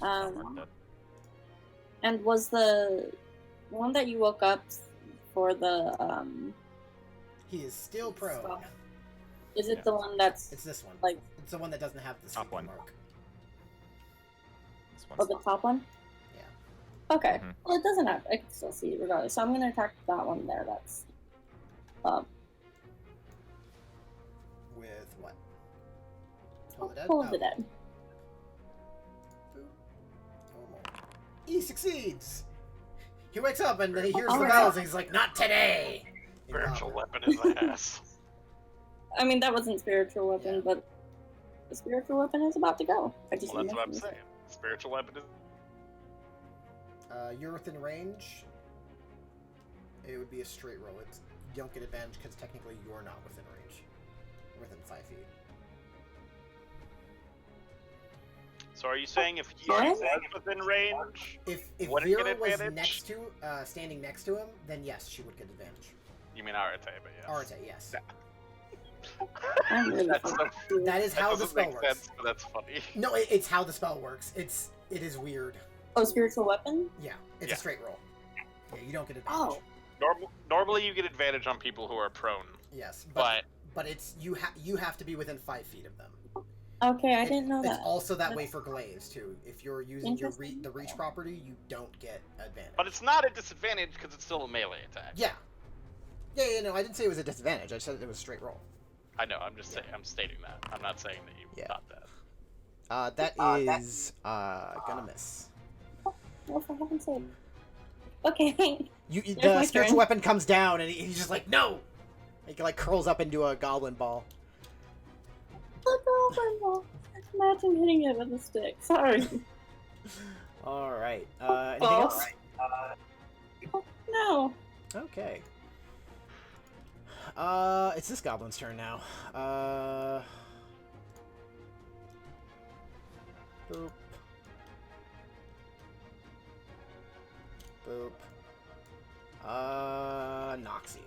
And was the one that you woke up for the He is still prone. Stop. is it Yeah. the one that's It's this one. Like- it's the one that doesn't have the Top sleeping one. mark. This oh one's the top one? Yeah. Okay. Mhm. Well, it doesn't have. I can still see it regardless. So I'm gonna attack that one there. That's With what? Toll the Dead? Pull of Oh. the Dead. Normal. He succeeds! He wakes up and he hears the Alright. bells and he's like, not today! In Spiritual Goblin. weapon in the ass. I mean, that wasn't spiritual weapon, Yeah. but the spiritual weapon is about to go. I just Well, that's what I'm mentioned. saying. Spiritual weapon is. You're within range. It would be a straight roll. It's, you don't get advantage because technically you're not within range. You're within 5 feet. So are you saying if he What? was within range, If Would it get Vera was advantage? next to, standing next to him, then yes, she would get advantage. you mean Arate, but yes. Arate, yes. I'm really That's so, confused. That is that how the doesn't spell make works. sense, but that's funny. No, it's how the spell works. It is weird. Oh, spiritual weapon? Yeah, it's Yeah. a straight roll. Yeah, you don't get advantage. Oh. Normally you get advantage on people who are prone, Yes, but but it's you have to be within 5 feet of them. Okay, I didn't know It's that. also that way for glaives too. If you're using your Interesting. the reach property, you don't get advantage. it's not a disadvantage because it's still a melee attack. Yeah. No, I didn't say it was a disadvantage. I said it was a straight roll. I know. I'm just saying. I'm stating that. I'm not saying that you Yeah. thought that. That is gonna miss. Well, for heaven's sake. Okay. The my spiritual turn. weapon comes down and he's just like, no! He like curls up into a goblin ball. The goblin ball. Imagine hitting it with a stick. Sorry. Alright. Anything else? No. Okay. It's this goblin's turn now. Boop. Boop. Noxie.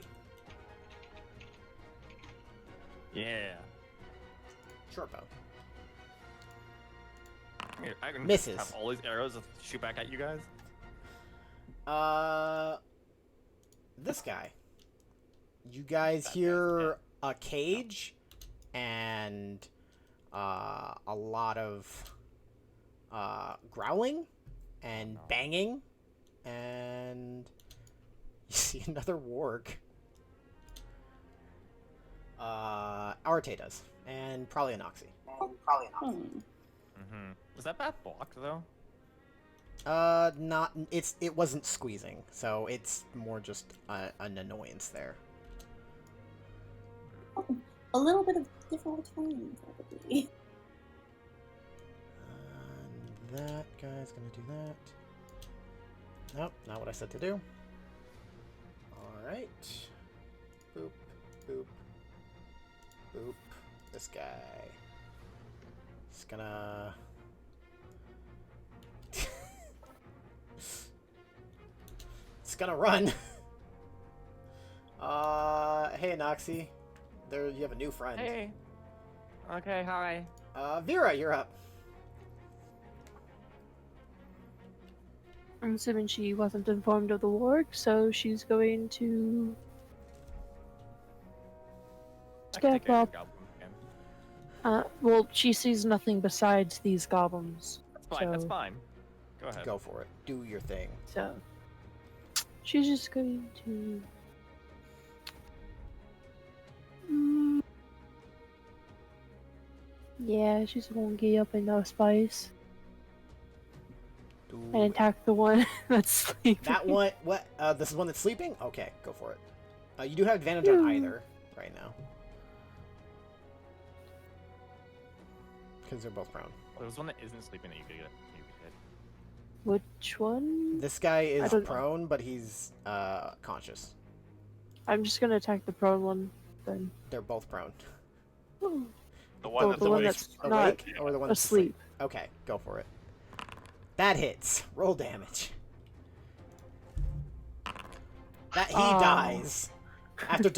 Yeah. Short bow. I can Misses. have all these arrows to shoot back at you guys. This guy. You guys hear a cage and a lot of growling and banging, and you see another warg. Arate does, and probably a Noxie. Hmm. Mm-hmm. Was that path blocked though? Not it wasn't squeezing, so it's more just an annoyance there. A little bit of different terrain, probably. And that guy's gonna do that. Nope, not what I said to do. Alright. Boop, boop, boop. This guy. He's gonna... It's gonna run. Hey Noxie. There, you have a new friend. Hey. Okay, hi. Vera, you're up. I'm assuming she wasn't informed of the warg, so she's going to I can take care of up. the goblin again. Well, she sees nothing besides these goblins. That's fine. That's So- fine. Go ahead. Go for it. Do your thing. So she's just going to yeah, she's gonna get up in no spice Do and attack the one that's sleeping. that one. What? This is one that's sleeping. Okay, go for it. You do have advantage on either right now because they're both prone. Well, there's one that isn't sleeping that you could get. Which one? This guy I is don't- prone, but he's conscious. I'm just gonna attack the prone one then. They're both prone. The one Oh, that's the one awake. that's not Awake or the one that's asleep. Okay, go for it. That hits. Roll damage. That he Oh. dies after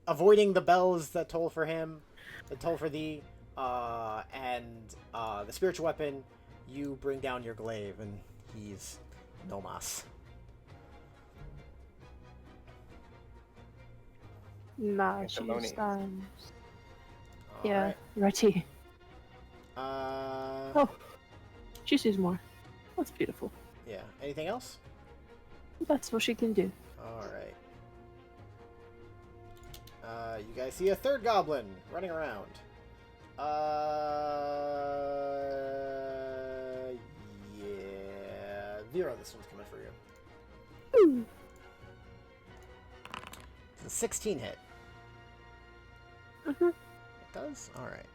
avoiding the bells that toll for him, that toll for thee, and the spiritual weapon. You bring down your glaive, and he's no mas. Nah, It's she Amoni. stands. All Yeah, right. ready. Oh. She sees more. That's beautiful. Yeah. Anything else? That's what she can do. All right. You guys see a third goblin running around. Yeah. Vera, this one's coming for you. Woo! It's a 16 hit. Mhm. It does? Alright.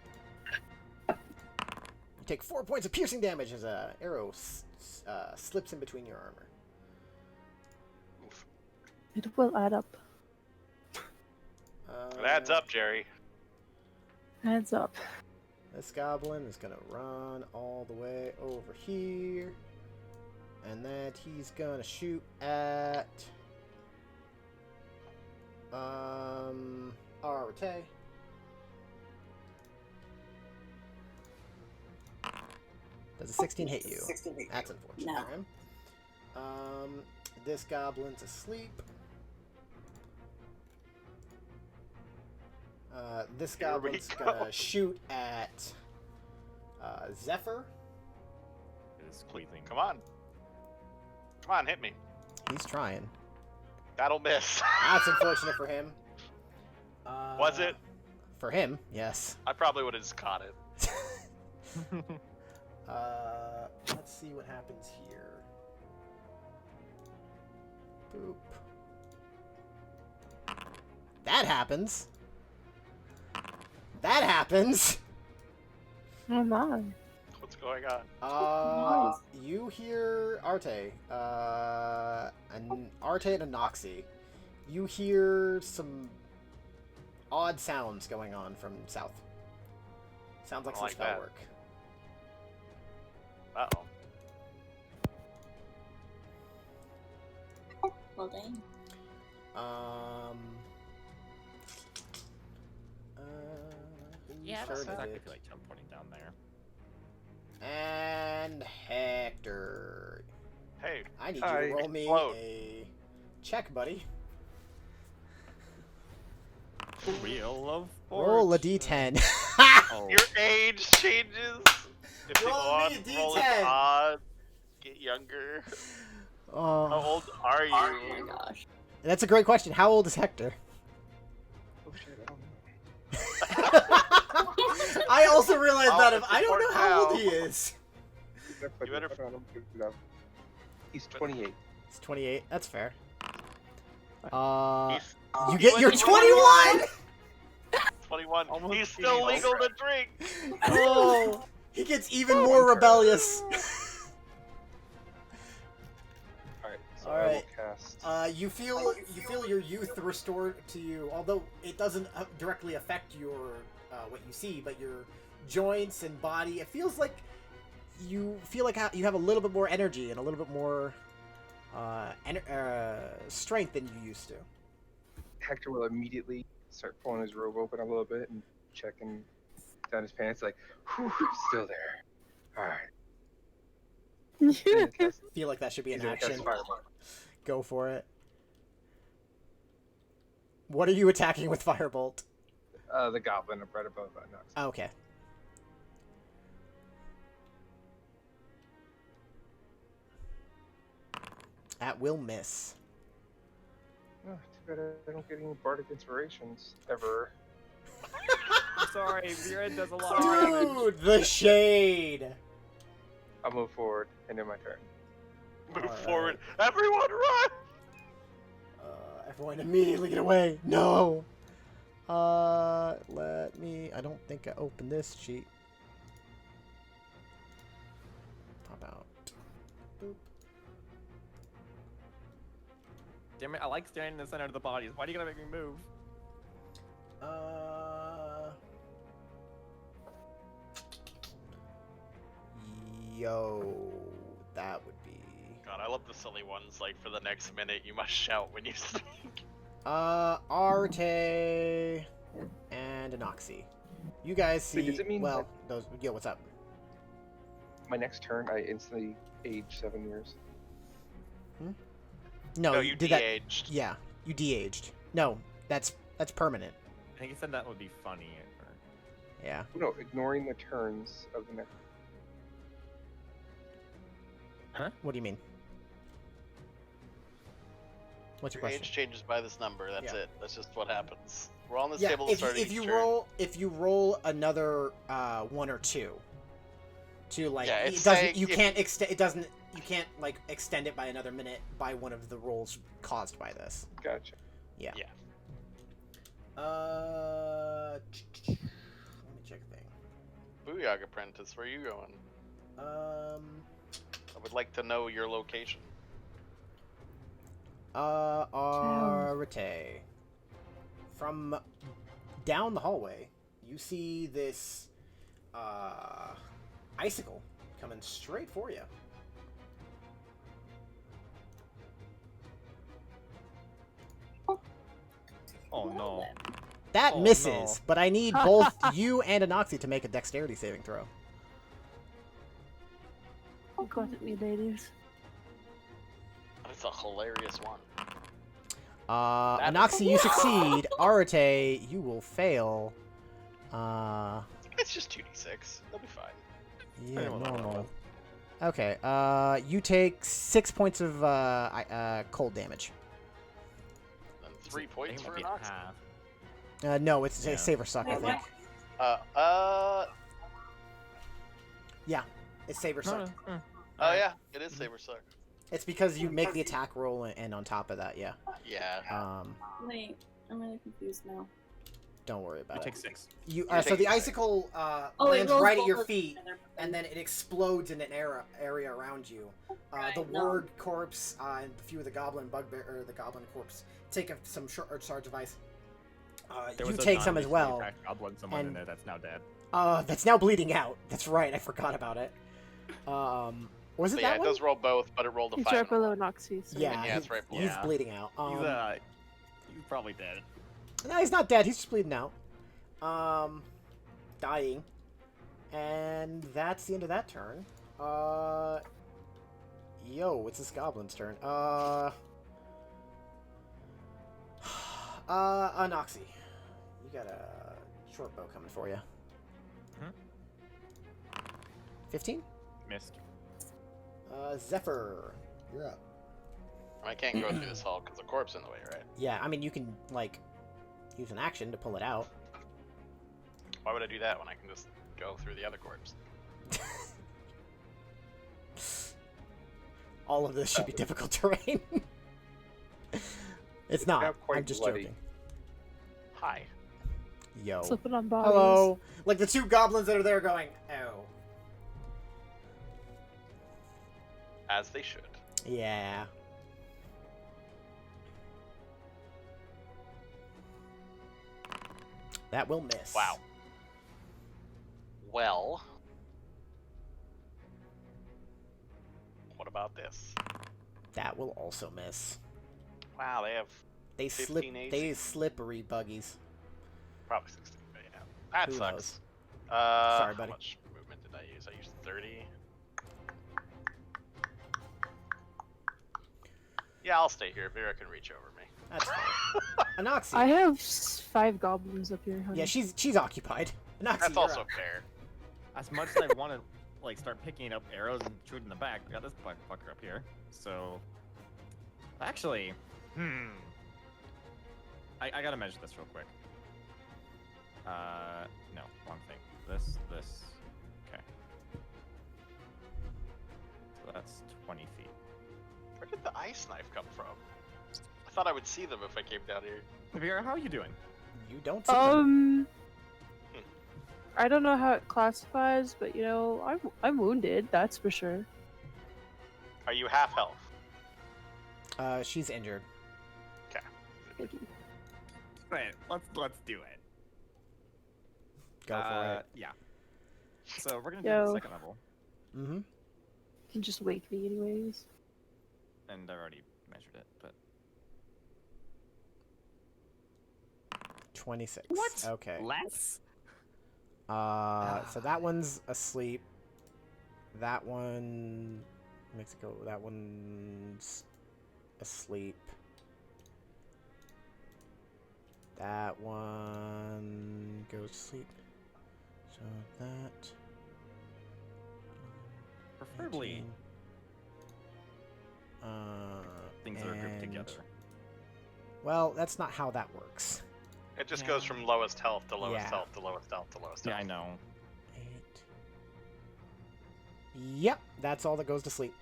You take 4 points of piercing damage as a arrow slips in between your armor. It will add up. It adds up, Jerry. Adds up. This goblin is gonna run all the way over here. And then he's gonna shoot at Arte. Does a 16 hit you? That's unfortunate No. for him. This goblin's asleep. This Here we goblin's go. gonna shoot at Zephyr. Is squeezing. Come on. Come on, hit me. He's trying. That'll miss. That's unfortunate for him. Was it? For him, yes. I probably would have just caught it. Let's see what happens here. Boop. That happens. That happens. Oh my. What's going on? You hear Arte. Arte and Anoxy. You hear some odd sounds going on from south. Sounds like I some like spell that. work. Uh-oh. Well, dang. Yeah, who that's started exactly it? feel like teleporting down there. And Hector. Hey, I need you Hi. to roll me Float. a check, buddy. Wheel of Roll a Fortune. d10. Oh, your age changes. If you Roll me a roll D10. it odd, get younger. How Oh, old are you? Oh my gosh. that's a great question. How old is Hector? Oh shit, I don't know. I also realized I'll that hit I don't the know how old now. he is. You better- He's 28. He's 28. That's fair. He's You get your 21. 21. Almost He's still being legal over. to drink. Oh, he gets even more rebellious. Alright, so All I will right. cast. You feel your youth restored to you, although it doesn't directly affect your what you see, but your joints and body. It feels like you feel like you have a little bit more energy and a little bit more strength than you used to. Hector will immediately start pulling his robe open a little bit and checking down his pants, like, whew, still there. Alright. Feel like that should be an action. Fireball. Go for it. What are you attacking with Firebolt? The goblin right above Nox. Oh, okay. That will miss. Oh, too bad I don't get any bardic inspirations ever. I'm sorry, Viren does a lot of damage. Dude, the shade. I'll move forward and end my turn. Move Alright. forward. Everyone run! Everyone immediately get away. No. Let me. I don't think I opened this sheet. Pop out. Boop. Damn it, I like standing in the center of the bodies. Why do you gotta make me move? Yo, that would be. God, I love the silly ones. Like, for the next minute, you must shout when you speak. Arte and Anoxy. You guys see. Wait, does it mean well, those. Yo, what's up? My next turn, I instantly age 7 years. No, No, you did that. de-aged. Yeah, you de-aged. No, that's permanent. I think he said that would be funny. Or... Yeah. No, ignoring the turns of the next. What do you mean? What's your Your question? age changes by this number. That's Yeah. it. That's just what happens. We're on this Yeah, table to if, start if each you turn. roll another one or two, to like Yeah, it it's doesn't saying you if- can't extend it doesn't you can't like extend it by another minute by one of the rolls caused by this. Gotcha. Yeah. Yeah. Let me check a thing. Booyah, Apprentice, where are you going? I would like to know your location. Arete. From down the hallway, you see this icicle coming straight for you. Oh no. That Oh, misses, no. but I need both you and Anoxie to make a dexterity saving throw. You got at me, ladies. That's a hilarious one. Anoxie, you succeed. Arete, you will fail. It's just 2d6. They'll be fine. Yeah, Fail. normal. Okay, you take 6 points of cold damage. Then 3 points It for might an be ox. half. No, it's Yeah. a saver suck, I Wait, think. what? Yeah, it's saver suck. Oh yeah, it is Saber Suck. It's because you make the attack roll, and on top of that, yeah. Yeah. Wait, I'm really confused now. Don't worry You about take it. 6. You You so take the 6. icicle Oh, it lands rolls right at both your of feet, them together. and then it explodes in an area around you. Right, The no. ward corpse and a few of the goblin bugbear or the goblin corpse take some short shards of ice. There You was a take some as non-lethally well. attacked goblin someone in and- there that's now dead. That's now bleeding out. That's right. I forgot about it. Was it But that yeah, it one? does roll both, but it rolled a He's 5. right and a below 1. Noxie. So Yeah, Yeah, it's right below. he's Yeah. bleeding out. He's probably dead. No, he's not dead. He's just bleeding out. Dying. And that's the end of that turn. Yo, it's this goblin's turn. Anoxie. You got a short bow coming for you. 15? Missed. Zephyr. You're up. I can't go through this hall because the corpse in the way, right? Yeah, I mean, you can, like, use an action to pull it out. Why would I do that when I can just go through the other corpse? All of this should be difficult terrain. It's not. Not quite I'm just bloody. joking. Hi. Yo. Slipping on bodies. Hello. Like the two goblins that are there going, oh. As they should. Yeah. That will miss. Wow. Well. What about this? That will also miss. Wow, they have They 15 AC. They slippery buggies. probably 16, but yeah. That Who sucks. Sorry, buddy. How much movement did I use? I used 30. Yeah, I'll stay here. Vera can reach over me. That's fine. Anoxie. I have 5 goblins up here. Honey. Yeah, she's occupied. Anoxie, That's you're also up. fair. As much as I want to like start picking up arrows and shooting in the back, we got this fucker up here. So, actually, I gotta measure this real quick. No, wrong thing. This. Okay. So that's 20 feet. Where did the ice knife come from? I thought I would see them if I came down here. Vera, how are you doing? You don't see them. I don't know how it classifies, but you know, I'm wounded. That's for sure. Are you half health? She's injured. Thank you. Right, let's do it. Go for it. Yeah. So we're gonna do Yo. the second level, Mm-hmm. You can just wake me anyways. and I already measured it, but 26. What? Okay. less. So that one's asleep. That one, Mexico. That one's asleep. That one goes to sleep. So that. Preferably 19, things that are grouped and- together. Well, that's not how that works. It just goes from lowest health to lowest Yeah. health to lowest health to lowest Yeah, I health. know. 8. Yep, that's all that goes to sleep.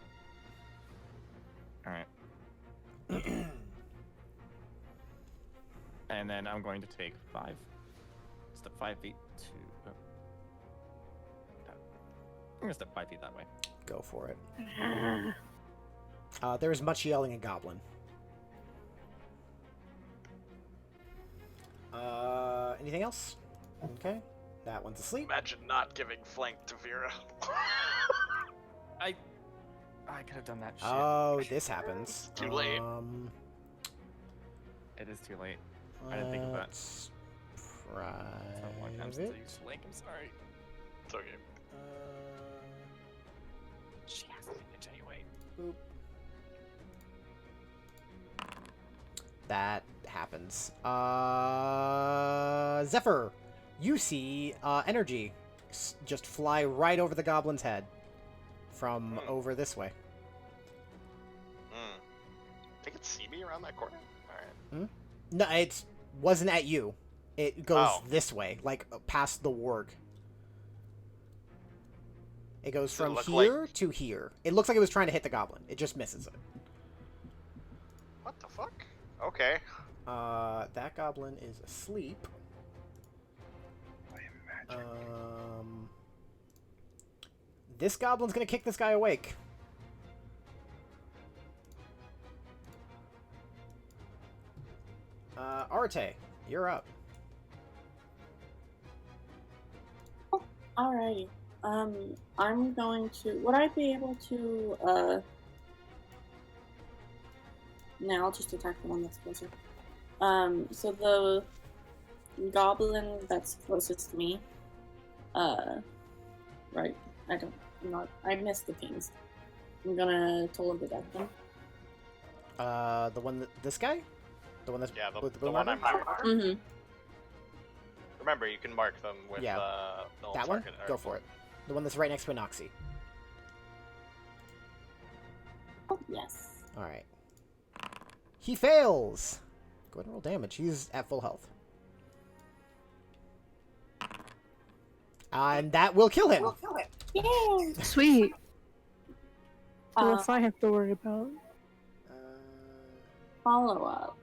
All right. And then I'm going to take 5. Step 5 feet to. I'm gonna step 5 feet that way. Go for it. There is much yelling in Goblin. Anything else? Okay. That one's asleep. Imagine not giving flank to Vera. I could have done that shit. Oh, this happens. Too late. It is too late. I didn't think of that. Let's Someone comes to private. use flank. I'm sorry. It's okay. She has advantage anyway. Boop. That happens. Zephyr, you see energy just fly right over the goblin's head from over this way. They can see me around that corner? Alright. No, it wasn't at you. It goes Oh. this way, like past the warg. It goes Does it from look here like- to here. It looks like it was trying to hit the goblin. It just misses it. What the fuck? Okay. That goblin is asleep. This goblin's gonna kick this guy awake. Arte, you're up. Alrighty. I'm going to. Would I be able to? No, I'll just attack the one that's closer. So the goblin that's closest to me. Right. I missed the things. I'm gonna toll the death them. The one that this guy, the one that's Yeah, the with one blue I'm marker? marking. Mm-hmm. Remember, you can mark them with Yeah. the That one? target. Go for it. The one that's right next to Anoxy. Yes. All right. He fails. Go ahead and roll damage. He's at full health. And that will kill him. Yay! Sweet. So Uh, what's I have to worry about? Follow up.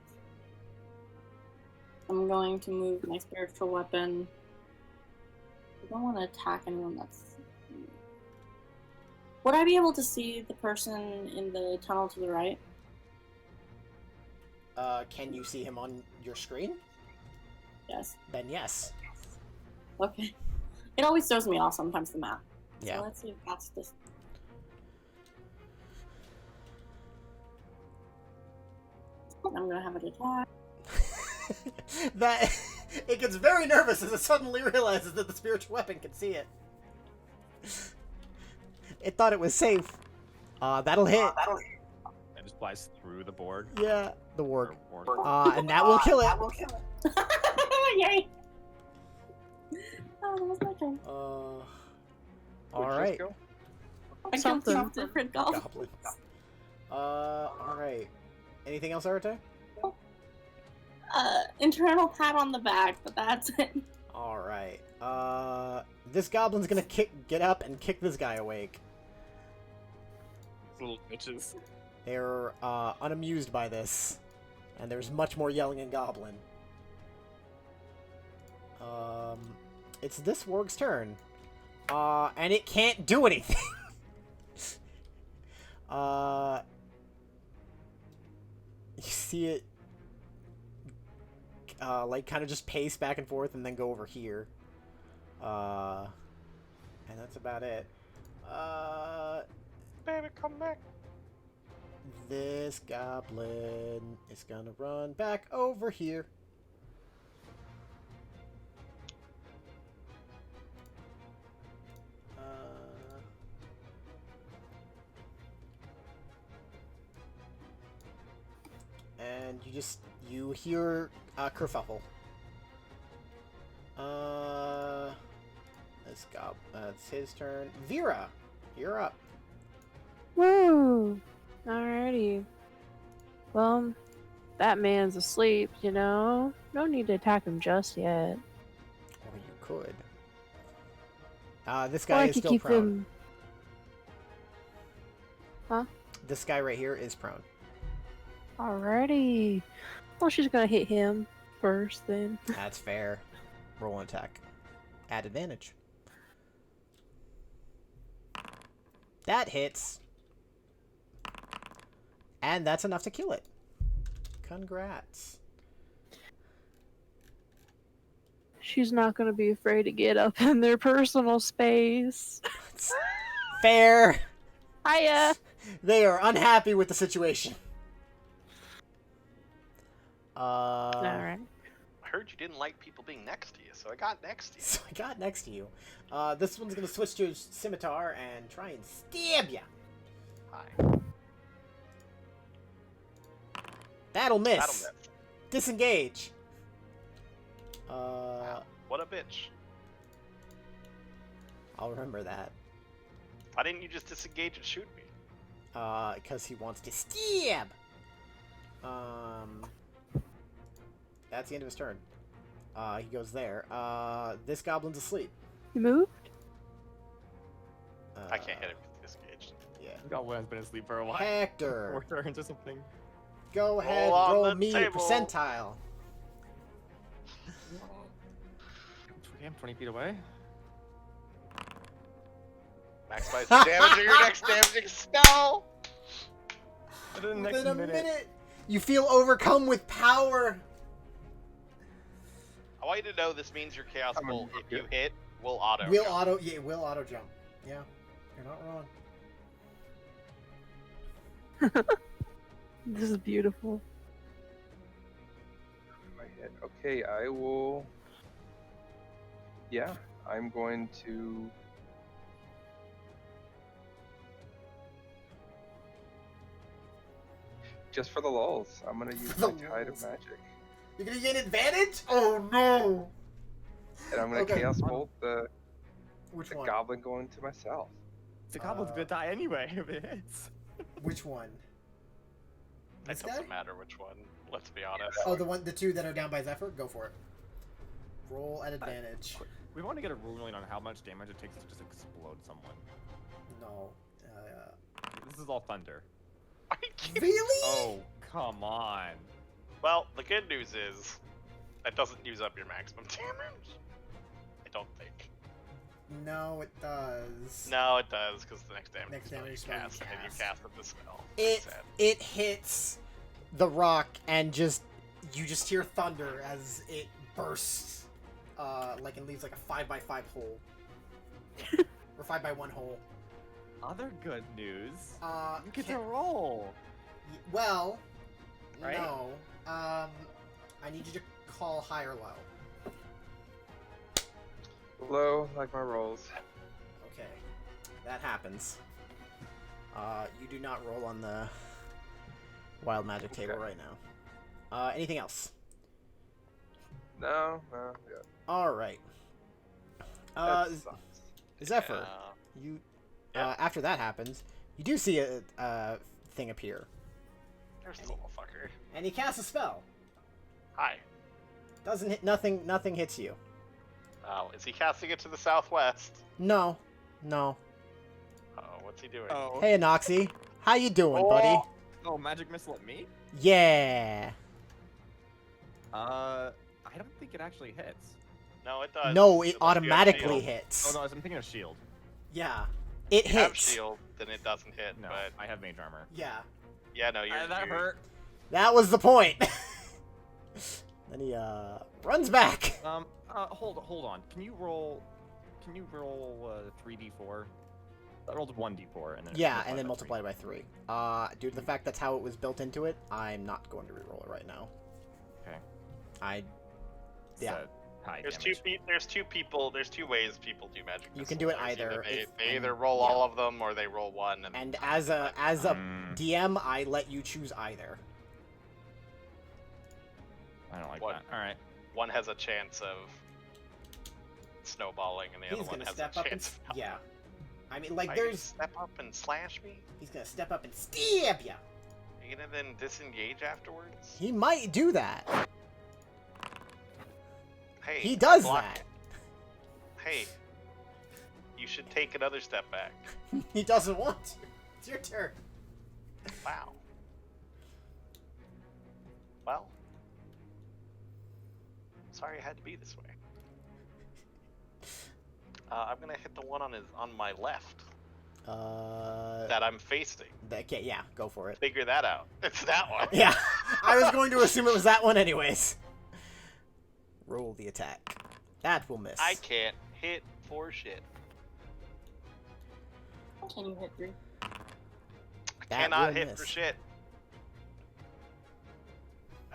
I'm going to move my spiritual weapon. I don't want to attack anyone that's. Would I be able to see the person in the tunnel to the right? Can you see him on your screen? Yes. Then yes. Okay. It always throws me off sometimes, the map. Yeah. So let's see if that's this. I'm gonna have it attack. That it gets very nervous as it suddenly realizes that the spiritual weapon can see it. It thought it was safe. That'll hit. It just flies through the board. Yeah, the warg. Or And that will kill it. Yay! Oh, that was my turn. All Where'd yours right. go? I killed Something. two different goblins. Goblins. All right. Anything else, Arte? Internal pat on the back, but that's it. All right. This goblin's gonna get up and kick this guy awake. little bitches. They're unamused by this, and there's much more yelling in Goblin. It's this warg's turn, and it can't do anything. You see it, like kind of just pace back and forth, and then go over here. And that's about it. Baby, come back. This goblin is gonna run back over here. And you hear kerfuffle. It's his turn. Vera, you're up. Woo! Alrighty. Well, that man's asleep, you know? No need to attack him just yet. Or you could. This Or guy I is could still keep prone. him. Huh? this guy right here is prone. Alrighty. Well, she's gonna hit him first then. That's fair. Roll an attack. Add advantage. That hits. And that's enough to kill it. Congrats. She's not gonna be afraid to get up in their personal space. Fair. Hiya! They are unhappy with the situation. Alright. I heard you didn't like people being next to you, so I got next to you. So I got next to you. This one's gonna switch to a scimitar and try and stab ya. Hi. That'll miss. That'll miss. Disengage. Wow, what a bitch. I'll remember that. Why didn't you just disengage and shoot me? Because he wants to stab. That's the end of his turn. He goes there. This goblin's asleep. You moved? I can't hit him with disengaged. Yeah. Goblin has been asleep for a while. Hector, 4 turns or something. go ahead, on roll the me a table. percentile. Damn, 20 feet away. Maximize the damage of your next damaging spell! Within the Within next a minute. minute, you feel overcome with power. I want you to know this means your Chaos I'm Bolt, gonna- if you hit, will auto. Will jump. auto, yeah, will auto jump. Yeah, you're not wrong. This is beautiful. My head. Okay, I will. Yeah, I'm going to. Just for the lulls, I'm gonna use For my the Tide lulz. of Magic, You're gonna gain advantage? Oh no! and I'm gonna Okay. Chaos Bolt Which the one? Goblin going to myself. The goblin's gonna die anyway if it hits. Which one? It This doesn't guy? matter which one, let's be honest. Oh, the two that are down by Zephyr? Go for it. Roll at advantage. We want to get a ruling on how much damage it takes to just explode someone. No. This is all thunder. Are you kidding? Really? Oh, come on. Well, the good news is, that doesn't use up your maximum damage. I don't think. No, it does. No, it does, because the next damage Next spell damage you spell you cast, and you cast. cast with the spell. It Sad. it hits the rock and you just hear thunder as it bursts, like and leaves like a 5x5 hole, or 5x1 hole. Other good news. You get to Can- roll. well, Right? no. I need you to call high or low. Low, like my rolls. Okay, that happens. You do not roll on the wild magic table Okay. right now. Anything else? No, yeah. All right. That sucks. Zephyr, Yeah. you. Yeah. After that happens, you do see a thing appear, There's the little fucker. and he casts a spell. Hi. Doesn't hit. Nothing hits you. Oh, is he casting it to the southwest? No. Oh, what's he doing? Oh. Hey, Anoxie, how you doing, buddy? Oh, magic missile at me? Yeah. I don't think it actually hits. No, it does. No, it unless you have automatically shield. hits. Oh, Oh no, I'm thinking of shield. Yeah. It If you have hits. shield, then it doesn't hit. No, But I have mage armor. Yeah. yeah, no, you're. that you're- hurt. That was the point. Then he runs back. Hold on. Can you roll 3d4? I rolled 1d4 and then Yeah, and then multiply multiply by 3. Due to the fact that's how it was built into it, I'm not going to reroll it right now. Okay. Yeah. So, high There's damage. There's two ways people do magic. You can missiles. do it There's either They, if- they and- either roll yeah. all of them or they roll one. And as a Mm. DM, I let you choose either. I don't like What? that. All right. one has a chance of snowballing, and the He's other one gonna has step a up and chance. of not. yeah. I mean, like Are you gonna there's step up and slash me. he's gonna step up and stab ya. Are you gonna then disengage afterwards? He might do that. Hey, He I does blocked that. it. Hey, you should take another step back. He doesn't want to. It's your turn. Wow. Well, sorry it had to be this way. I'm gonna hit the one on my left that I'm facing. Okay, yeah, go for it. Figure that out. It's that one. Yeah, I was going to assume it was that one anyways. Roll the attack. That will miss. I can't hit for shit. Can you hit 3? That Cannot will hit miss. for shit.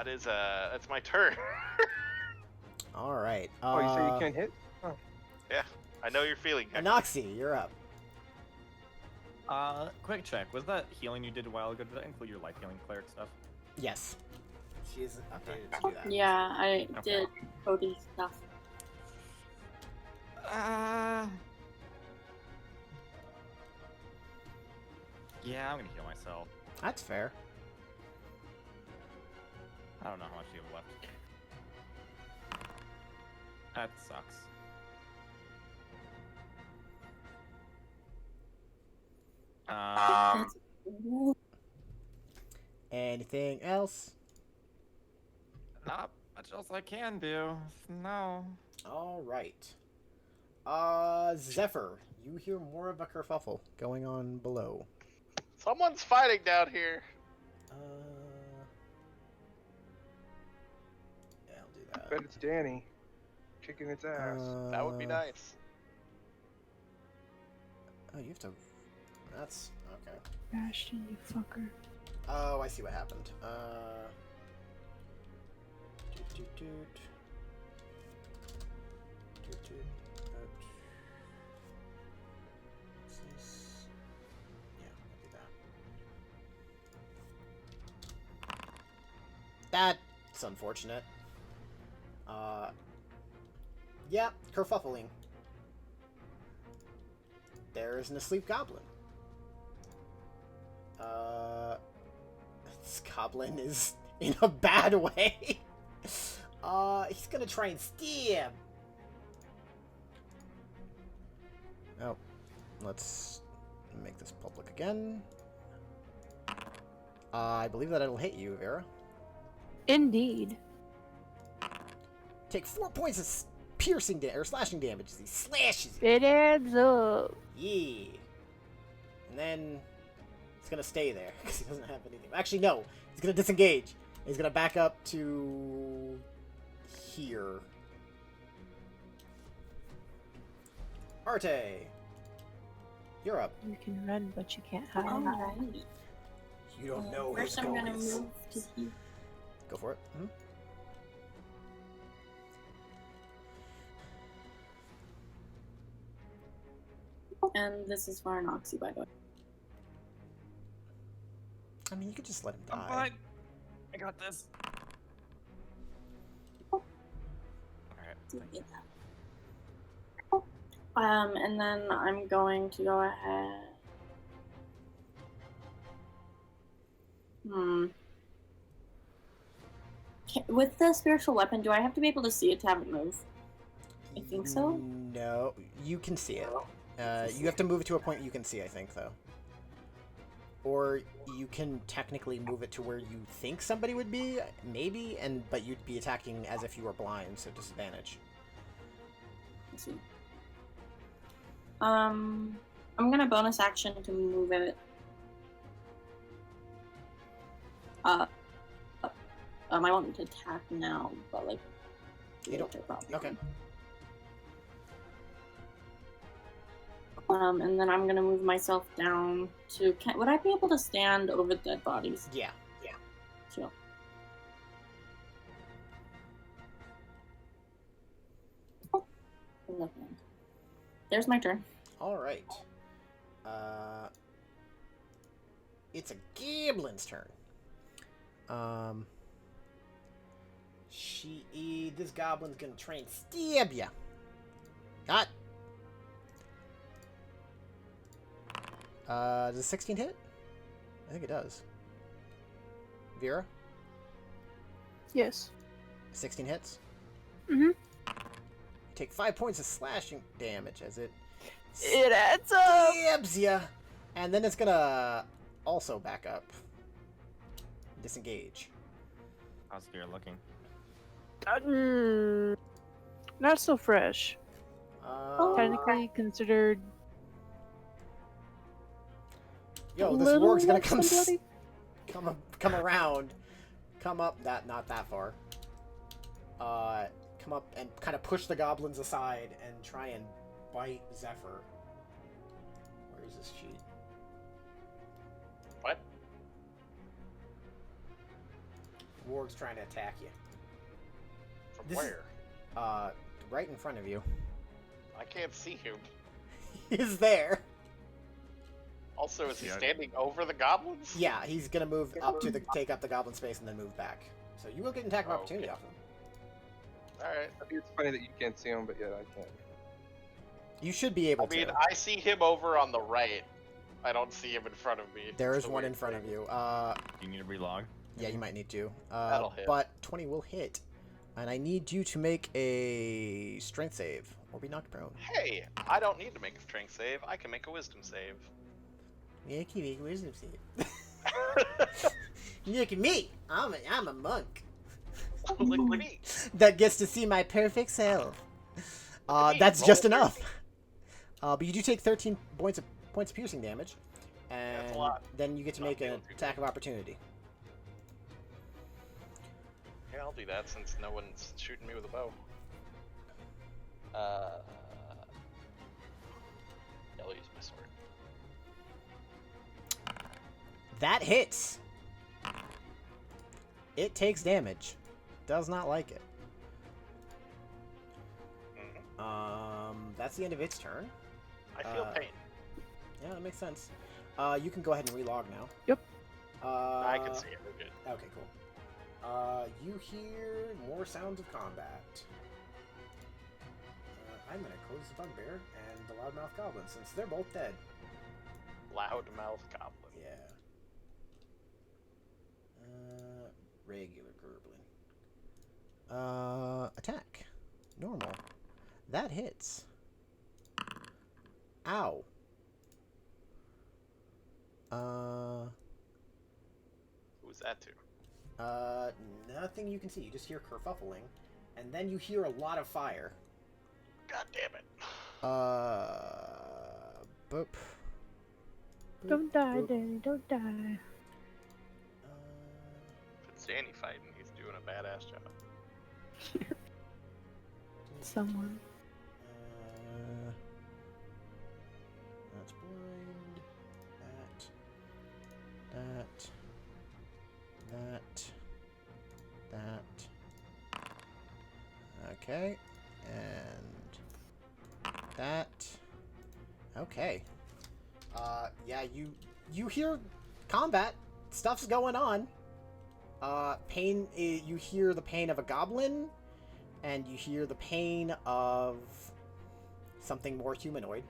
That's my turn. All right. Oh, you say you can't hit? Yeah, I know you're feeling it. Anoxy, you're up. Quick check. Was that healing you did a while ago? Did that include your life healing cleric stuff? Yes. She is updated to do that. Yeah, I Okay. did Cody stuff. Yeah, I'm gonna heal myself. That's fair. I don't know how much you have left. That sucks. That's Anything else? Not much else I can do. No. All right. Zephyr, you hear more of a kerfuffle going on below. Someone's fighting down here. Yeah, I'll do that. Bet it's Danny. Kicking its ass. That would be nice. Oh, you have to. That's okay. Bastion, you fucker. Oh, I see what happened. Doot, doot, doot. Doot, doot. What's this? Yeah, I'll do that. That's unfortunate. Yeah, kerfuffling. There is an asleep goblin. This goblin is in a bad way. He's gonna try and stab. Oh, let's make this public again. I believe that it'll hit you, Vera. Indeed. Take 4 points of piercing or slashing damage as he slashes you. It adds up. Yeah. And then he's gonna stay there because he doesn't have anything. Actually, no. He's gonna disengage. He's gonna back up to here. Arte, you're up. You can run, but you can't hide. Alrighty. You don't know his First, I'm gonna goals. move to here. Go for it. Mhm. And this is for Anoxy, by the way. I mean, you could just let him I'm die. fine. I got this. Alright. And then I'm going to go ahead. With the spiritual weapon, do I have to be able to see it to have it move? I think so. No, you can see it. You have to move it to a point you can see, I think, though. Or you can technically move it to where you think somebody would be, maybe, but you'd be attacking as if you were blind, so disadvantage. Let's see. I'm gonna bonus action to move it. I want to attack now, but like, You don't- probably. Okay. And then I'm gonna move myself down to. Would I be able to stand over dead bodies? Yeah. Sure. There's my turn. All right. It's a goblin's turn. This goblin's gonna try and stab ya. Not. Does a 16 hit? I think it does. Vera, Yes. 16 hits. Mm-hmm. You take 5 points of slashing damage as it It adds up. stabs ya, and then it's gonna also back up. Disengage. How's Spear looking? Not so fresh. Technically considered. Yo, this little warg's gonna less than bloody. come around, come up not that far. Come up and kind of push the goblins aside and try and bite Zephyr. Where is this sheet? What? Warg's trying to attack you. From This is- where? Right in front of you. I can't see him. He's there. Also, is he Yeah. standing over the goblins? Yeah, he's gonna move up to take up the goblin space and then move back. So you will get an attack of Oh, opportunity okay. off him. Alright. I think it's funny that you can't see him, but yet I can. You should be able I mean, to. I see him over on the right. I don't see him in front of me. There It's is a one in weird front thing. of you. Do you need to relog? Yeah, you might need to. That'll hit. But 20 will hit. And I need you to make a strength save or be knocked prone. Hey, I don't need to make a strength save. I can make a wisdom save. Yeah, can make a wisdom save. Look at me! I'm a monk Look at me. that gets to see my perfect self. at me, That's roll just a enough. But you do take 13 points of piercing damage, and That's a lot. then you get to Not make an feeling too attack of opportunity. Yeah, I'll do that since no one's shooting me with a bow. I'll use my sword. That hits. It takes damage. Does not like it. That's the end of its turn. I feel pain. Yeah, that makes sense. You can go ahead and relog now. Yep. I can see it. We're good. Okay, cool. You hear more sounds of combat. I'm gonna close the bugbear and the loudmouth goblin since they're both dead. Loudmouth goblin. Yeah. Regular goblin. Attack. Normal. That hits. Ow. Who's that to? Nothing you can see. You just hear kerfuffling, and then you hear a lot of fire. God damn it. Boop. Don't die, boop. Danny. Don't die. If it's Danny fighting, he's doing a badass job. Someone. That's blind. That. Okay, and that. Okay. Yeah, you hear combat. Stuff's going on. Pain. You hear the pain of a goblin, and you hear the pain of something more humanoid.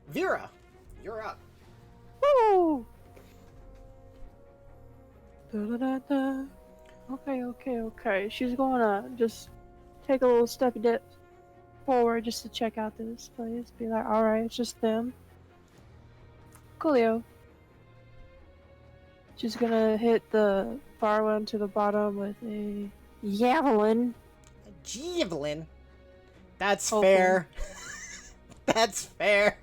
Vera, you're up. Woo! Da-da-da-da. Okay. She's gonna just take a little steppy dip forward just to check out this place. Be like, alright, it's just them. Coolio. She's gonna hit the far one to the bottom with a javelin. Javelin. That's Okay. fair. That's fair.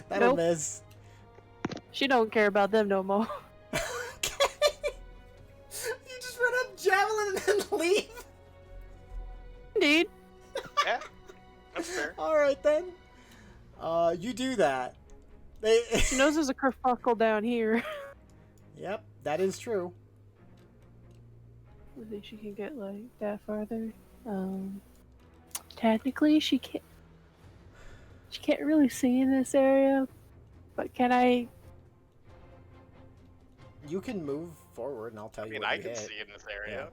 That'll Nope. miss. She don't care about them no more. Okay. You just run up javelin and then leave. Indeed. Yeah, that's fair. All right then. You do that. She knows there's a kerfuffle down here. Yep, that is true. I think she can get like that farther. Technically she can't. She can't really see in this area, but can I? You can move forward, and I'll tell I you mean, what I you can hit. see in this area.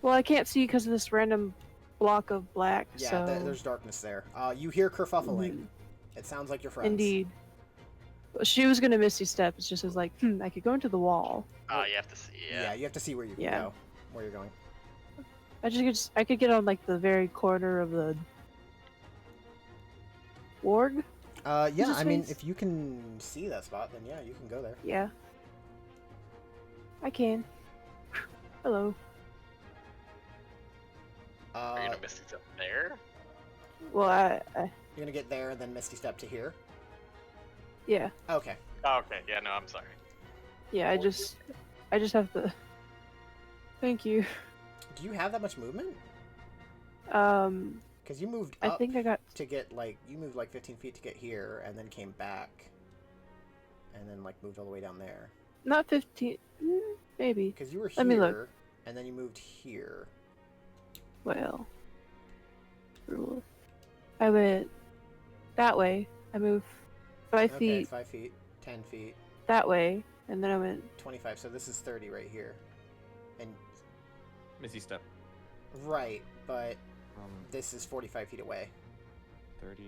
Well, I can't see because of this random block of black. Yeah, so there's darkness there. You hear kerfuffling. Mhm. It sounds like your friends. Indeed. But she was gonna misty step. It's just as like, I could go into the wall. Oh, you have to see. Yeah, Yeah. you have to see where you can Yeah. go, where you're going. I could get on like the very corner of the ward. Yeah, his I mean, face? if you can see that spot, then yeah, you can go there. Yeah. I can. Hello. Are you gonna Misty Step there? Well, You're gonna get there and then Misty Step to here. yeah. Okay. Oh, okay. Yeah, no, I'm sorry. Yeah, I just have to. Thank you. Do you have that much movement? Because you moved I up think I got to get you moved like 15 feet to get here, and then came back, and then like moved all the way down there. not 15, maybe. Because you were here, Let me look. and then you moved here. Well, I went that way. I moved 5 Okay, feet 5 feet, 10 feet, that way, and then I went. 25. So this is 30 right here, and Misty step. right, but this is 45 feet away. 30.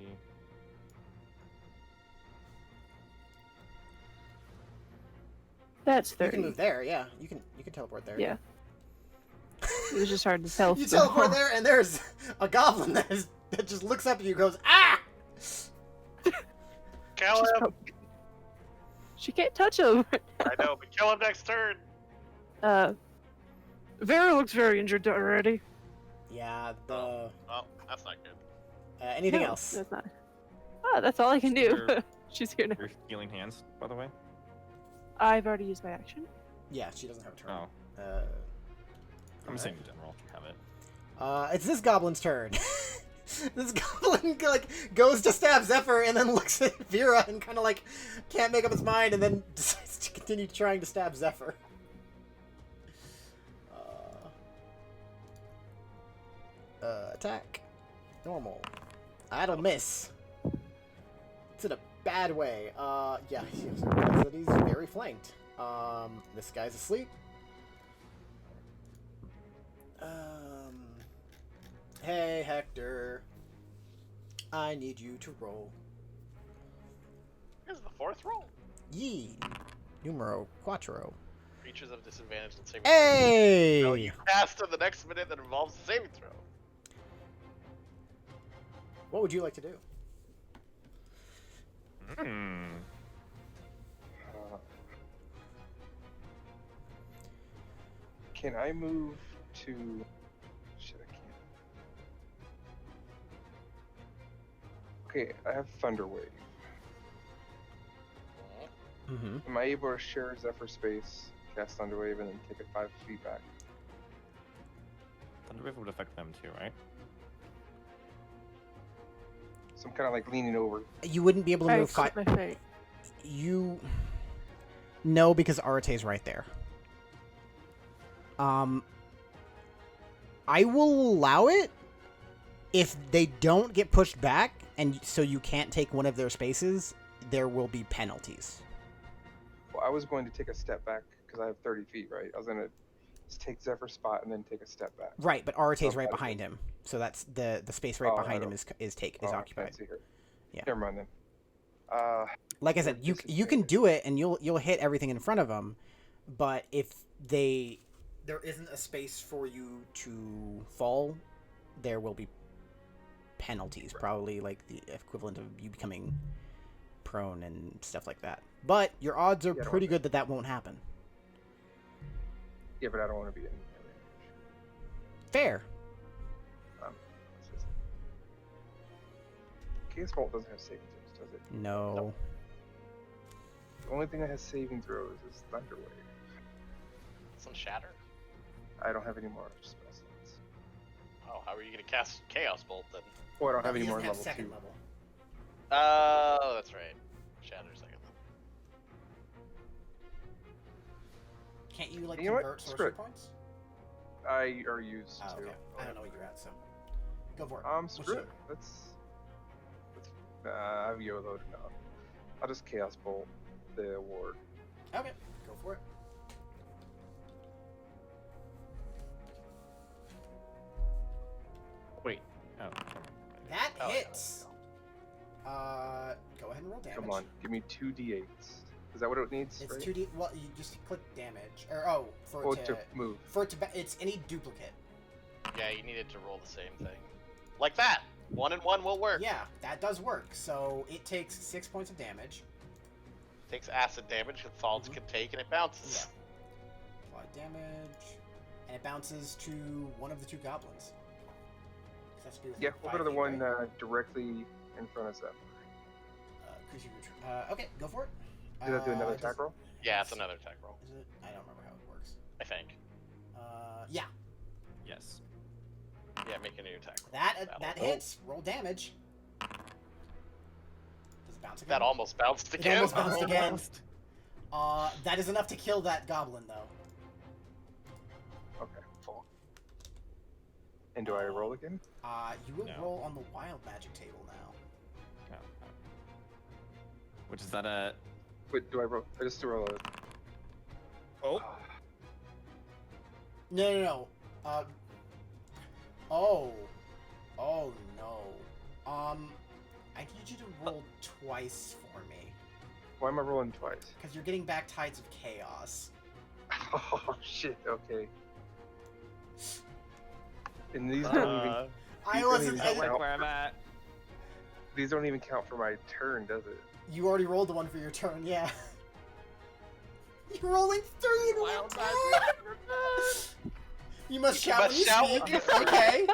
That's You 30. can move there, yeah. You can teleport there. Yeah. It was just hard to tell. You still. teleport there, and there's a goblin that just looks up at you, and goes ah. Kill She's him! prob- She can't touch him. I know, but kill him next turn! Vera looks very injured already. Yeah. Oh, that's not good. Anything No, else? That's not. Ah, that's all I can do. Your- She's here now. Your healing hands, by the way. I've already used my action. Yeah, she doesn't have a turn. Oh, Uh, I'm saying in general. Have it. it's this goblin's turn. This goblin goes to stab Zephyr and then looks at Vera and kind of can't make up his mind and then decides to continue trying to stab Zephyr. Attack. Normal. That'll miss. It's in a bad way. Yeah, he's very flanked. This guy's asleep. Hey, Hector. I need you to roll. Here's the fourth roll. Yee. Numero quattro. Creatures of disadvantage and saving Hey! throw. No, you cast in the next minute that involves a saving throw. What would you like to do? Can I move to? Shit, I can't. Okay, I have Thunder Wave. Mm-hmm. Am I able to share Zephyr space, cast Thunder Wave, and then take it 5 feet back? Thunderwave would affect them too, right? So I'm kind of leaning over. You wouldn't be able to I move accept 5. my fate. You. No, because Arate's right there. I will allow it if they don't get pushed back, and so you can't take one of their spaces. There will be penalties. Well, I was going to take a step back because I have 30 feet, right? I was going to take Zephyr's spot and then take a step back. Right, but Arate's So right that is behind him, so that's the space right Oh, behind I him don't- is Oh, I occupied. can't see her. Yeah. Never mind then. Like I said, you can do it, and you'll hit everything in front of them, but if there isn't a space for you to fall, there will be penalties, probably like the equivalent of you becoming prone and stuff like that. But your odds are Yeah, I don't pretty want good that that won't happen. Yeah, but I don't want to be in. Fair. Chaos Bolt doesn't have saving throws, does it? No. Nope. The only thing that has saving throws is Thunder Wave. Some shatter. I don't have any more spell slots. Oh, how are you gonna cast Chaos Bolt then? Oh, I don't have He any more doesn't have level second 2. level. Oh, that's right. Shatter second. Can't you You know what? convert Screw sorcery it. points? I are used Oh, to. okay. I don't know what you're at, so go for it. Screw What's it. Let's I've YOLO'd enough. I'll just Chaos Bolt the ward. Okay, go for it. Wait. Oh. That Oh, yeah, hits. Go ahead and roll damage. Come on, give me 2d8s. Is that what it needs? It's right? 2d. Well, you just click damage, or for Oh, it to move. it's any duplicate. Yeah, you needed to roll the same thing. Like that! 1 and 1 will work. Yeah, that does work. So it takes 6 points of damage. Takes acid damage that solids can take, and it bounces. Yeah. Apply damage, and it bounces to one of the 2 goblins. Has to be within Yeah, we'll go 5 to the feet, one right? directly in front of Zep. Okay, go for it. Does that do another does attack it- roll? Yeah, it's another attack roll, Is it? I don't remember how it works. I think. Yeah, Yes. Yeah, make a new attack roll. that That'll- hits. Roll damage. Does it bounce again? That almost bounced It again. almost bounced again. Almost. That is enough to kill that goblin, though. Okay, full. And do I roll again? You will No. roll on the wild magic table now. No. Which is that a? Wait, do I roll? I just roll a. Oh. No. Oh no. I need you to roll twice for me, Why am I rolling twice? because you're getting back Tides of Chaos. Oh shit. Okay. And these don't even. I These wasn't. don't even Like count. where I'm at. These don't even count for my turn, does it? You already rolled the one for your turn, yeah. You're rolling 3 in one Wild turn! magic. You must You shout must when you shout speak. when you Okay.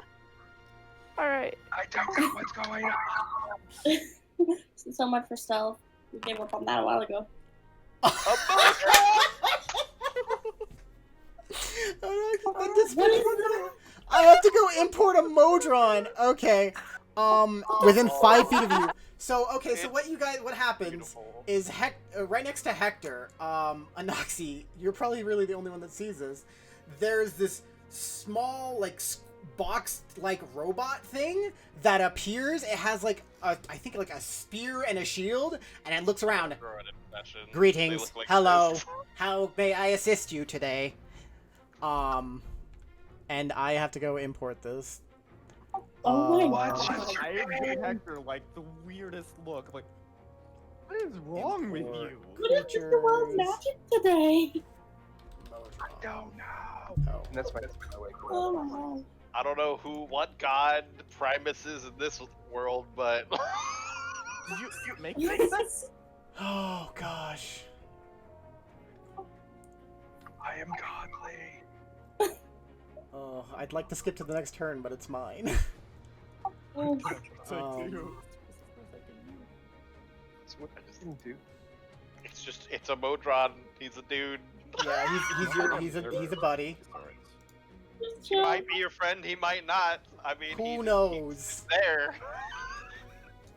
Alright. I don't know what's going on. So much for stealth. We gave up on that a while ago. I have to go import a Modron. Okay. Within 5 feet of you. So okay, so what happens Beautiful. is right next to Hector, Anoxi, you're probably really the only one that sees this. There's this small box-like robot thing that appears. It has I think a spear and a shield, and it looks around. Throw it in possession. They Greetings. look like Hello. fists. How may I assist you today? And I have to go import this. Oh my What? god. I gave Hector the weirdest look. Like, what is wrong with Import. you? What is with the wild Creatures. magic today? I don't know. Oh. And that's my way. Oh my god. I don't know what god Primus is in this world, but Did you make sense? Oh gosh. I am godly. Oh, I'd like to skip to the next turn, but it's mine. Oh, It's like, Um, dude. That's what I just didn't do. it's a Modron. He's a dude. Yeah, he's a buddy. He might be your friend. He might not. I mean, Who he's knows? there.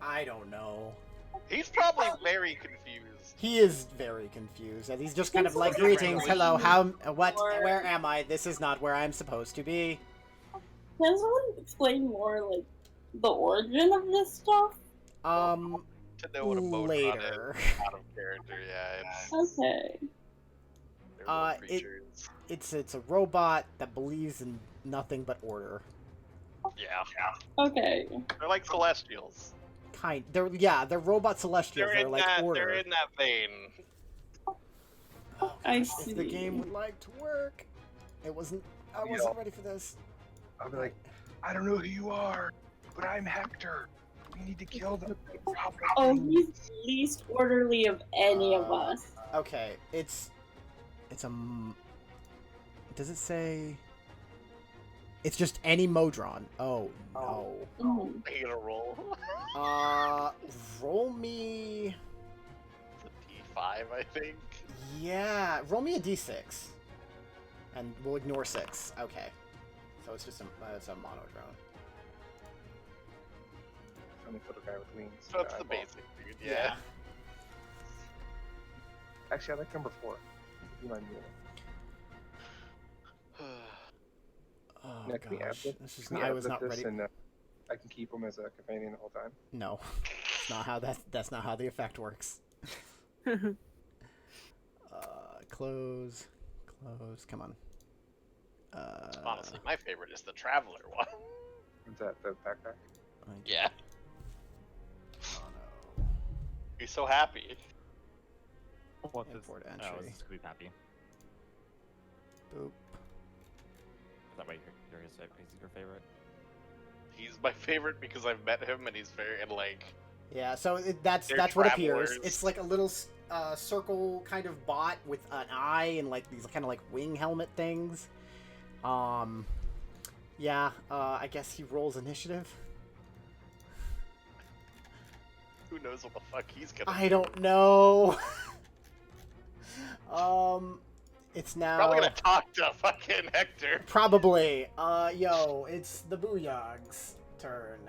I don't know. He's probably very confused. He is very confused, and he's just kind of like, That's greetings, right. hello, what, Or- where am I? This is not where I'm supposed to be. Can someone explain more, the origin of this stuff? To know what a Modron Later. is out of character, yeah. It's, Okay. they're little it- creatures. It's a robot that believes in nothing but order. Yeah. Okay. They're like celestials. They're robot celestials. They're They're in like that. order. They're in that vein. I If see. the game would like to work, I wasn't ready for this. I'll be like, I don't know who you are, but I'm Hector. We need to kill them. Oh, he's the least orderly of any of us. Okay, it's a. Does it say? It's just any Modron. Oh no. Mhm. I get a roll. Roll me. It's a D5, I think. Yeah, roll me a d6, and we'll ignore 6. Okay, so it's just it's a mono drone. Funny little guy with wings. So it's the eyeball. basic dude. Yeah. Actually, I like number 4. Be my mule. Oh Now, can we add gosh, this? this is Can we not, I add was this not ready. And I can keep him as a companion the whole time. No, it's not how that's not how the effect works. Close. Come on. Honestly, my favorite is the Traveler one. Is that the backpack? Yeah. Oh no. He's so happy. What this? Import Oh, entry. this is Squeak Happy. Boop. Is that why your favorite? He's my favorite because I've met him and he's very and like Yeah, so that's They're what appears. travelers. It's like a little circle kind of bot with an eye and like these kind of like wing helmet things. Yeah, I guess he rolls initiative. who knows what the fuck he's gonna I don't know. It's now probably gonna talk to fucking Hector. probably. Yo, it's the Booyog's turn.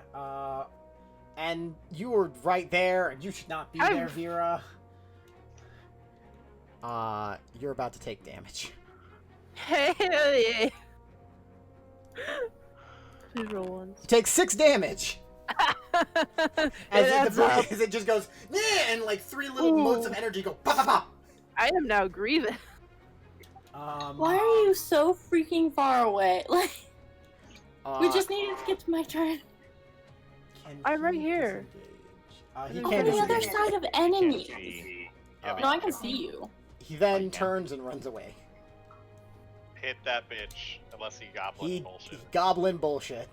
And you were right there, and you should not be there, Vera. You're about to take damage. Hell yeah. Please roll once. You take 6 damage. That's up. As it just goes, yeah, and like 3 little motes of energy go, pop, pop, pop. I am now grieving. Why are you so freaking far away? Like, we uh, just needed to get to my turn. can I'm right he here. disengage? He On can't On the other disengage. side of enemies. Uh, No, I can see you. He then can. turns and runs away. Hit that bitch unless he goblin He bullshit. goblin bullshit.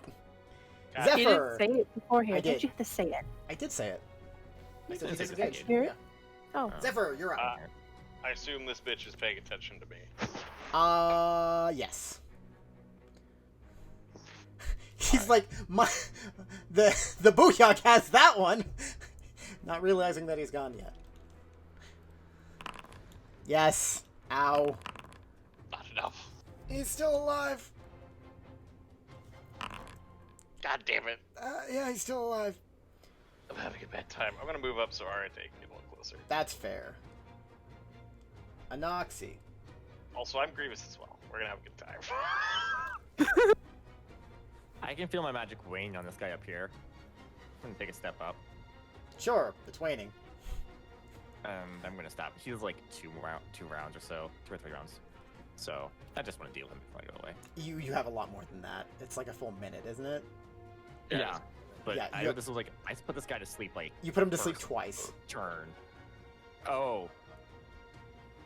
God, Zephyr. You didn't say it beforehand. I did. Did you have to say it? I did say it. I said he Did you disengaged. hear Yeah. it? Oh. Zephyr, you're up. I assume this bitch is paying attention to me. Yes. He's like, the Booyog has that one, not realizing that he's gone yet. Yes. Ow. Not enough. He's still alive. God damn it. Yeah, he's still alive. I'm having a bad time. I'm gonna move up so Arate can get a little closer. That's fair. Anoxy. Also, I'm Grievous as well. We're gonna have a good time. I can feel my magic wane on this guy up here. I'm gonna take a step up, Sure, it's waning. and I'm gonna stop. He's like 2 rounds or so, 2 or 3 rounds. So I just want to deal with him before I go away. You have a lot more than that. It's like a full minute, isn't it? Yeah, but Yeah, I this was like I put this guy to sleep like You put him to sleep first twice. turn. Oh.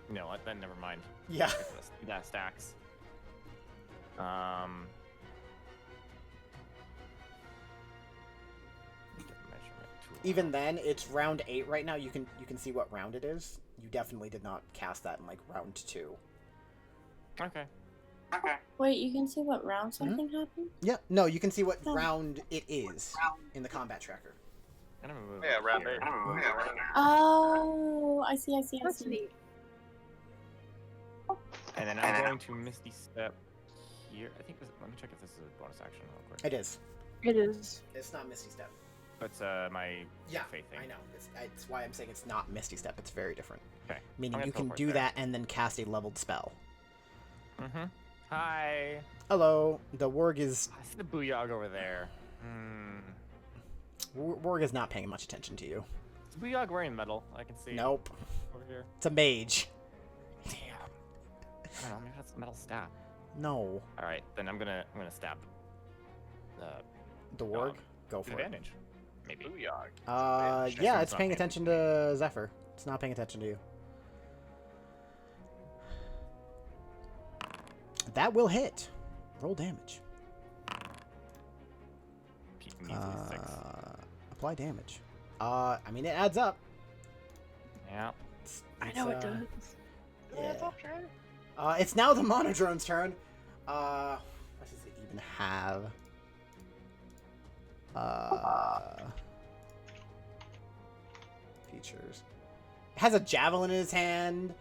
No, then never mind. Yeah. That stacks. Measurement tool. Even then, it's round 8 right now. You can see what round it is. You definitely did not cast that in like round 2. Okay. Wait, you can see what round something happened? Yeah. No, you can see what Oh. round it is in the combat tracker. I'm gonna move Yeah, up round here. 8. Oh, I see. That's neat. And then I'm going to Misty Step here. I think let me check if this is a bonus action real quick. It is. It is. It's not Misty Step. It's my Yeah, faith thing. I know. It's why I'm saying it's not Misty Step. It's very different. Okay. Meaning I'm you gonna can teleport do there. that and then cast a leveled spell. Mm-hmm. Hi. Hello. The Warg is I see the Booyog over there. Warg is not paying much attention to you. Is Booyog wearing metal? I can see. Nope. Over here. It's a mage. Damn. I don't know. Maybe that's a metal stab. No. All right, then I'm gonna stab. The Warg. Um, Go for it. advantage. Maybe. Booyog. Yeah, It's it's not paying paying attention to Zephyr. It's not paying attention to you. That will hit. Roll damage. Peak measly 6. Apply damage. I mean, it adds up. Yeah. I know it It's, does. Yeah. It's now the Monodrone's turn. What does it even have? Features. It has a javelin in his hand.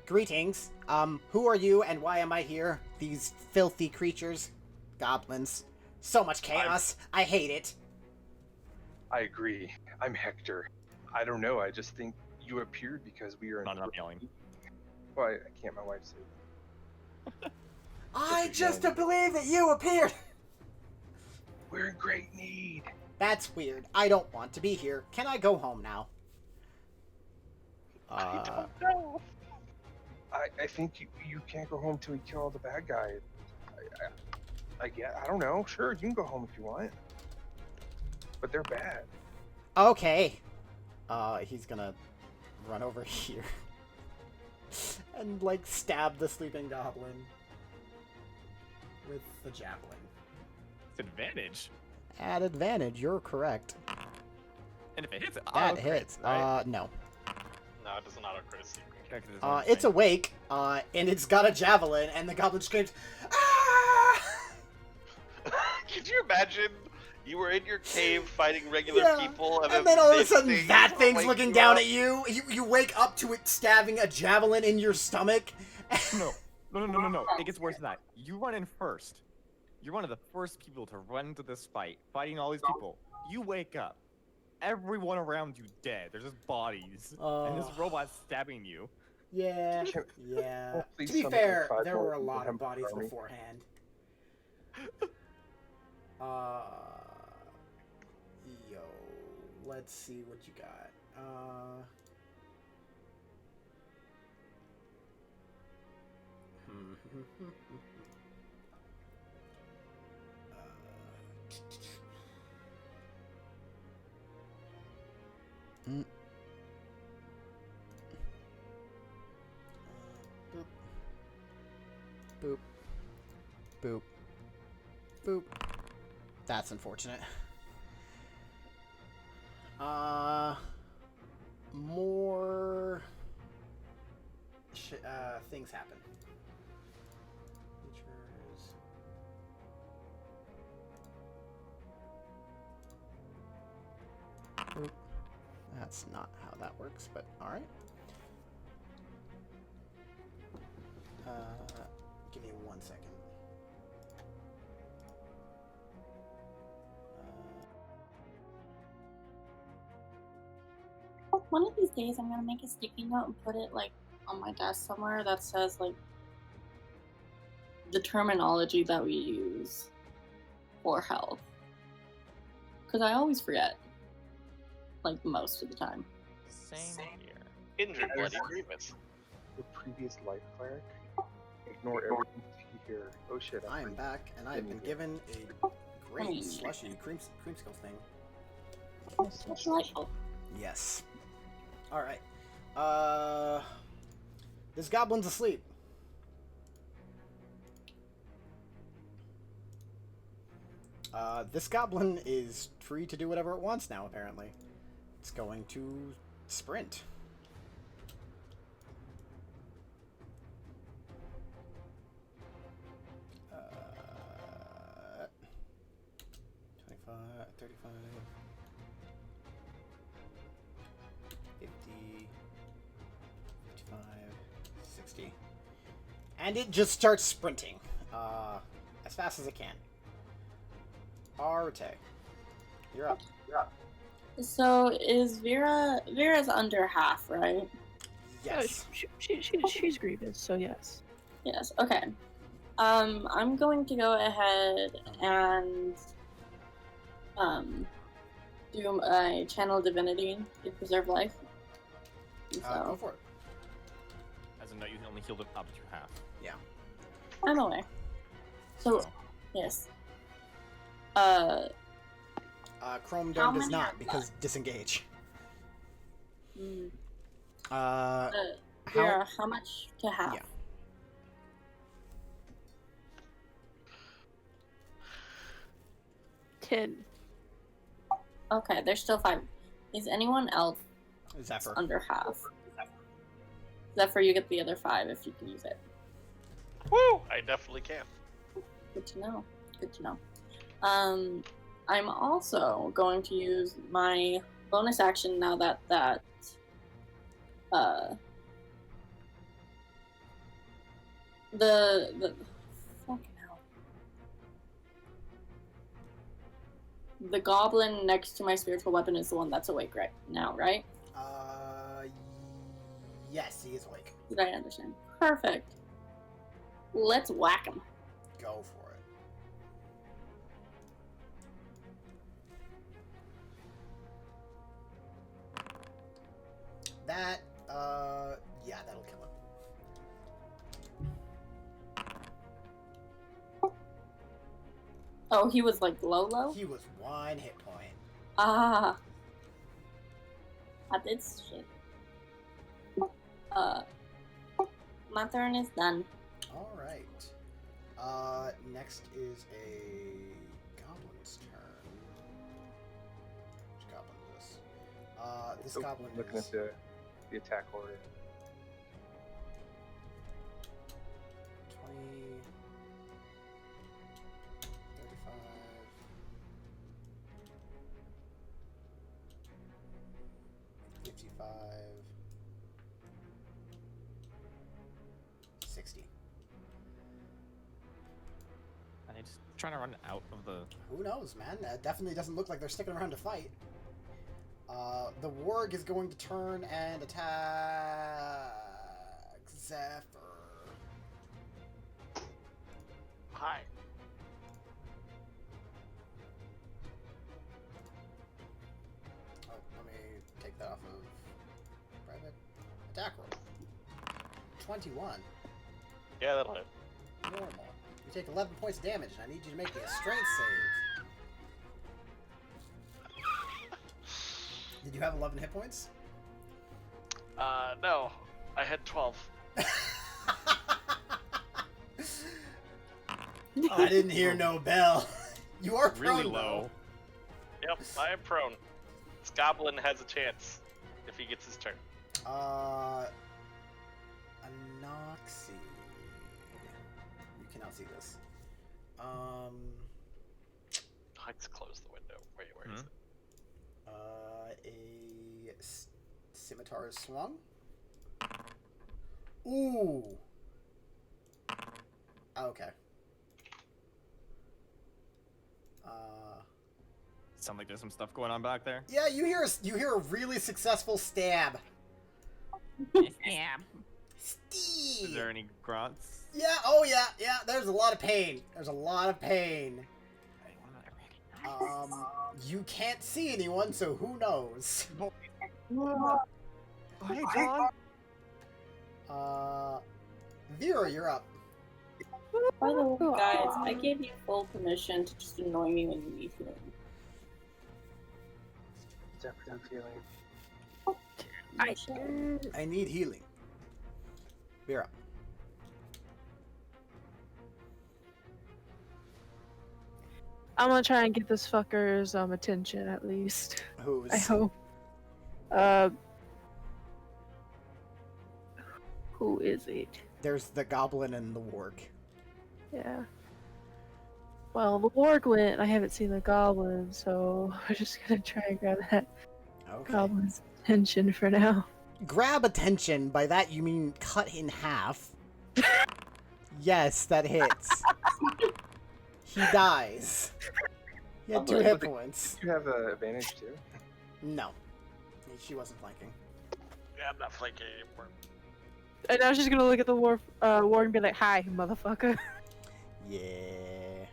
Greetings. Who are you and why am I here? These filthy creatures. Goblins. So much chaos. I hate it. I agree. I'm Hector. I don't know. I just think you appeared because we are in Not the enough yelling. Well, I can't. My wife said I just believe that you appeared. we're in great need. That's weird. I don't want to be here. Can I go home now? I don't know. I think you can't go home till you kill all the bad guys. I get. I don't know. Sure, you can go home if you want, but they're bad. Okay. He's gonna run over here and like stab the sleeping goblin. with the javelin. It's advantage. At advantage, you're correct. And if it hits, it That auto hits. crits, right? No. No, it doesn't auto crit. Yeah, 'cause one of the It's same. awake, and it's got a javelin, and the goblin screams, "Ah!" Could you imagine? You were in your cave fighting regular Yeah, people, And then all of a this sudden, thing that thing's wakes looking you down up. at you. You wake up to it stabbing a javelin in your stomach. No. It gets worse than that. You run in first. You're one of the first people to run into this fight, fighting all these people. You wake up. Everyone around you dead. There's just bodies. And this Oh. robot's stabbing you. Yeah, Can- yeah. Oh, please To be summon fair, the there were a five lot of Hemp bodies army. beforehand. Yo, let's see what you got. Boop. Boop. Boop. That's unfortunate. More things happen. Features. Boop. That's not how that works, but alright. Give me 1 second. One of these days, I'm gonna make a sticky note and put it like on my desk somewhere that says like the terminology that we use for health, because I always forget, like most of the time. Same here. Injured bloody grievous. The previous life cleric. Ignore everything you hear. Oh shit! I am back, and I have been given a great slushy creamsicle thing. That's delightful. Yes. Alright. This goblin's asleep. This goblin is free to do whatever it wants now, apparently. It's going to sprint. Uh, 25, 35, 50, 55, 60. And it just starts sprinting. As fast as it can. Arte. You're up. So is Vera's under half, right? Yes. She's grievous, so yes. Yes. Okay. I'm going to go ahead and do a channel divinity to preserve life. Go So for it. As a note, you can only heal up to half. I'm aware. So yes. Chrome How Dome does many not are because disengage. mm, How? Vera, how much to have? Yeah. Ten. Okay, there's still 5. Is anyone else Zephyr. under half? Zephyr, you get the other 5 if you can use it. Woo! I definitely can. Good to know. Good to know. I'm also going to use my bonus action now that the fucking hell. The goblin next to my spiritual weapon is the one that's awake right now, right? Yes, he is awake. Did I understand? Perfect. Let's whack him. Go for it. That, yeah, that'll kill him. Oh, he was like low? He was 1 hit point. Ah. I did shit. My turn is done. All right. Next is a goblin's turn. Which goblin is this? This goblin Looking is... at the attack order. 20, 35, 55, 60. Are they just trying to run out of the... Who knows, man? That definitely doesn't look like they're sticking around to fight. The warg is going to turn and attack Zephyr. Hi. Oh, let me take that off of private. Attack roll. 21. Yeah, that'll hit. Normal. You take 11 points of damage, and I need you to make me a strength save. Did you have 11 hit points? No. I had 12. I didn't hear no bell. You are prone, Really low. Yep, I am prone. This goblin has a chance if he gets his turn. Anoxy. You cannot see this. Let's close the window. Wait, where is it? Scimitar is swung. Ooh. Okay. Sound like there's some stuff going on back there. Yeah, you hear a really successful stab. Yeah. Steve. Is there any grunts? Yeah. Oh yeah. Yeah. There's a lot of pain. There's a lot of pain. You can't see anyone, so who knows? Hey, John. Vera, you're up. By the way, guys, I gave you full permission to just annoy me when you need healing. Zephyr feeling. I need healing. Vera. I'm gonna try and get this fucker's attention at least. Who's? I hope. Who is it? There's the goblin and the warg. Yeah. Well, the warg went. I haven't seen the goblin, so I'm just gonna try and grab that Okay. goblin's attention for now. Grab attention. By that you mean cut in half. Yes, that hits. He dies. He had 2 hit points. You have an advantage too. No. She wasn't flanking. Yeah, I'm not flanking anymore. And I was just gonna look at the warg and be like, "Hi, motherfucker." Yeah.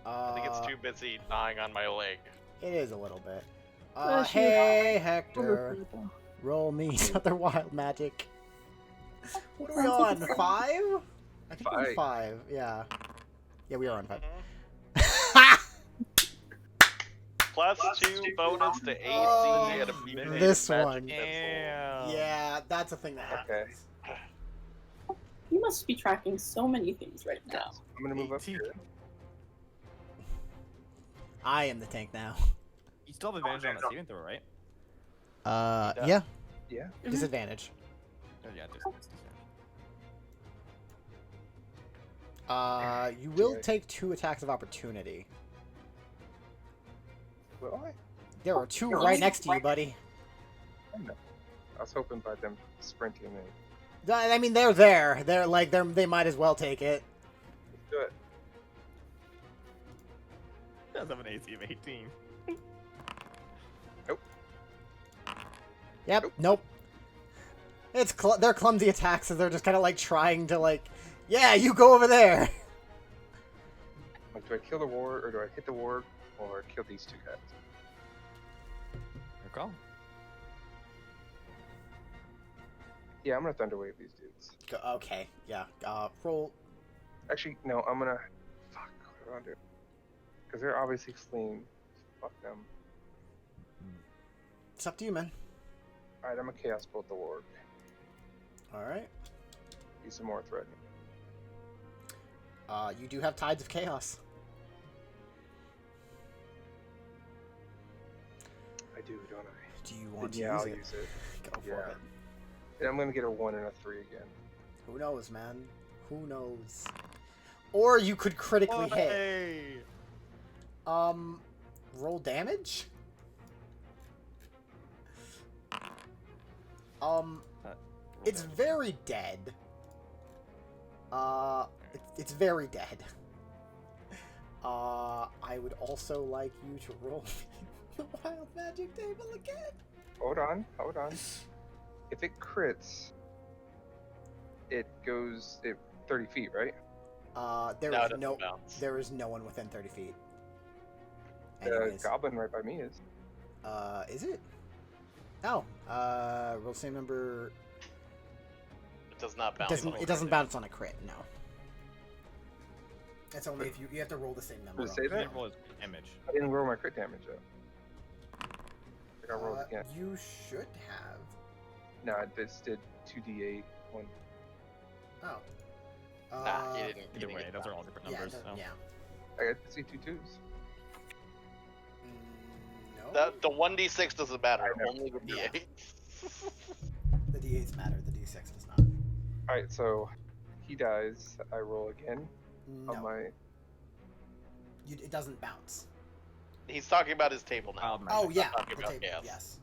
I think it's too busy gnawing on my leg. It is a little bit. She- Hey, Hector. Roll me other wild magic. What are we on? 5? I think we're on 5. Yeah. Yeah, we are on 5. Plus 2 bonus to AC Oh, and a minute this magic one. missile. Damn. Yeah, that's a thing that happens. Okay. You must be tracking so many things right now. I'm gonna move up 18. here. I am the tank now. You still have advantage on the saving throw, right? Yeah. Yeah. Disadvantage. Oh, yeah, You will Okay. take 2 attacks of opportunity. Will I? There are 2 right next to you, buddy. I was hoping by them sprinting and I mean, they're there. They might as well take it. do it. does have an AC of 18. Yep. Nope. It's they're clumsy attacks, so they're just kind of like trying to yeah, you go over there. Like, do I kill the war, or do I hit the war, or kill these 2 guys? Your call. Yeah, I'm gonna thunderwave these dudes. Okay. Yeah. Roll. Actually, no, I'm gonna. Fuck, what do I do? Because they're obviously fleeing. Fuck them. It's up to you, man. Alright, I'm gonna chaos bolt the war. All right. Be some more threatening. You do have Tides of Chaos. I do, don't I? Do you want to Yeah, use I'll it? use it. Go for Yeah. it. And I'm gonna get a 1 and a 3 again. Who knows, man? Who knows? Or you could critically hit. Hey! Roll damage? It's very dead. It's very dead. I would also like you to roll the wild magic table again. Hold on. If it crits, it goes 30 feet, right? There No, is it doesn't no bounce. there is no one within 30 feet. The Anyways, goblin right by me is. is it? Oh, roll same number. It does not bounce. It doesn't bounce on a crit, no. That's only if you have to roll the same number. Does it say on that? each Roll his image. I didn't roll my crit damage though. I gotta roll it again. You should have. No, this did 2d8 1. Oh. Nah, he didn't. Either way, those are all different Yeah, numbers. the- so. yeah. I got to see 2 2s. No. The 1d6 doesn't matter. I know. Only the Yeah. d8. The D8s matter. The D6 does not. Alright, so he dies. I roll again No. on my. It doesn't bounce. He's talking about his table now. Wild magic. Oh yeah, talking the about table. chaos. Yes.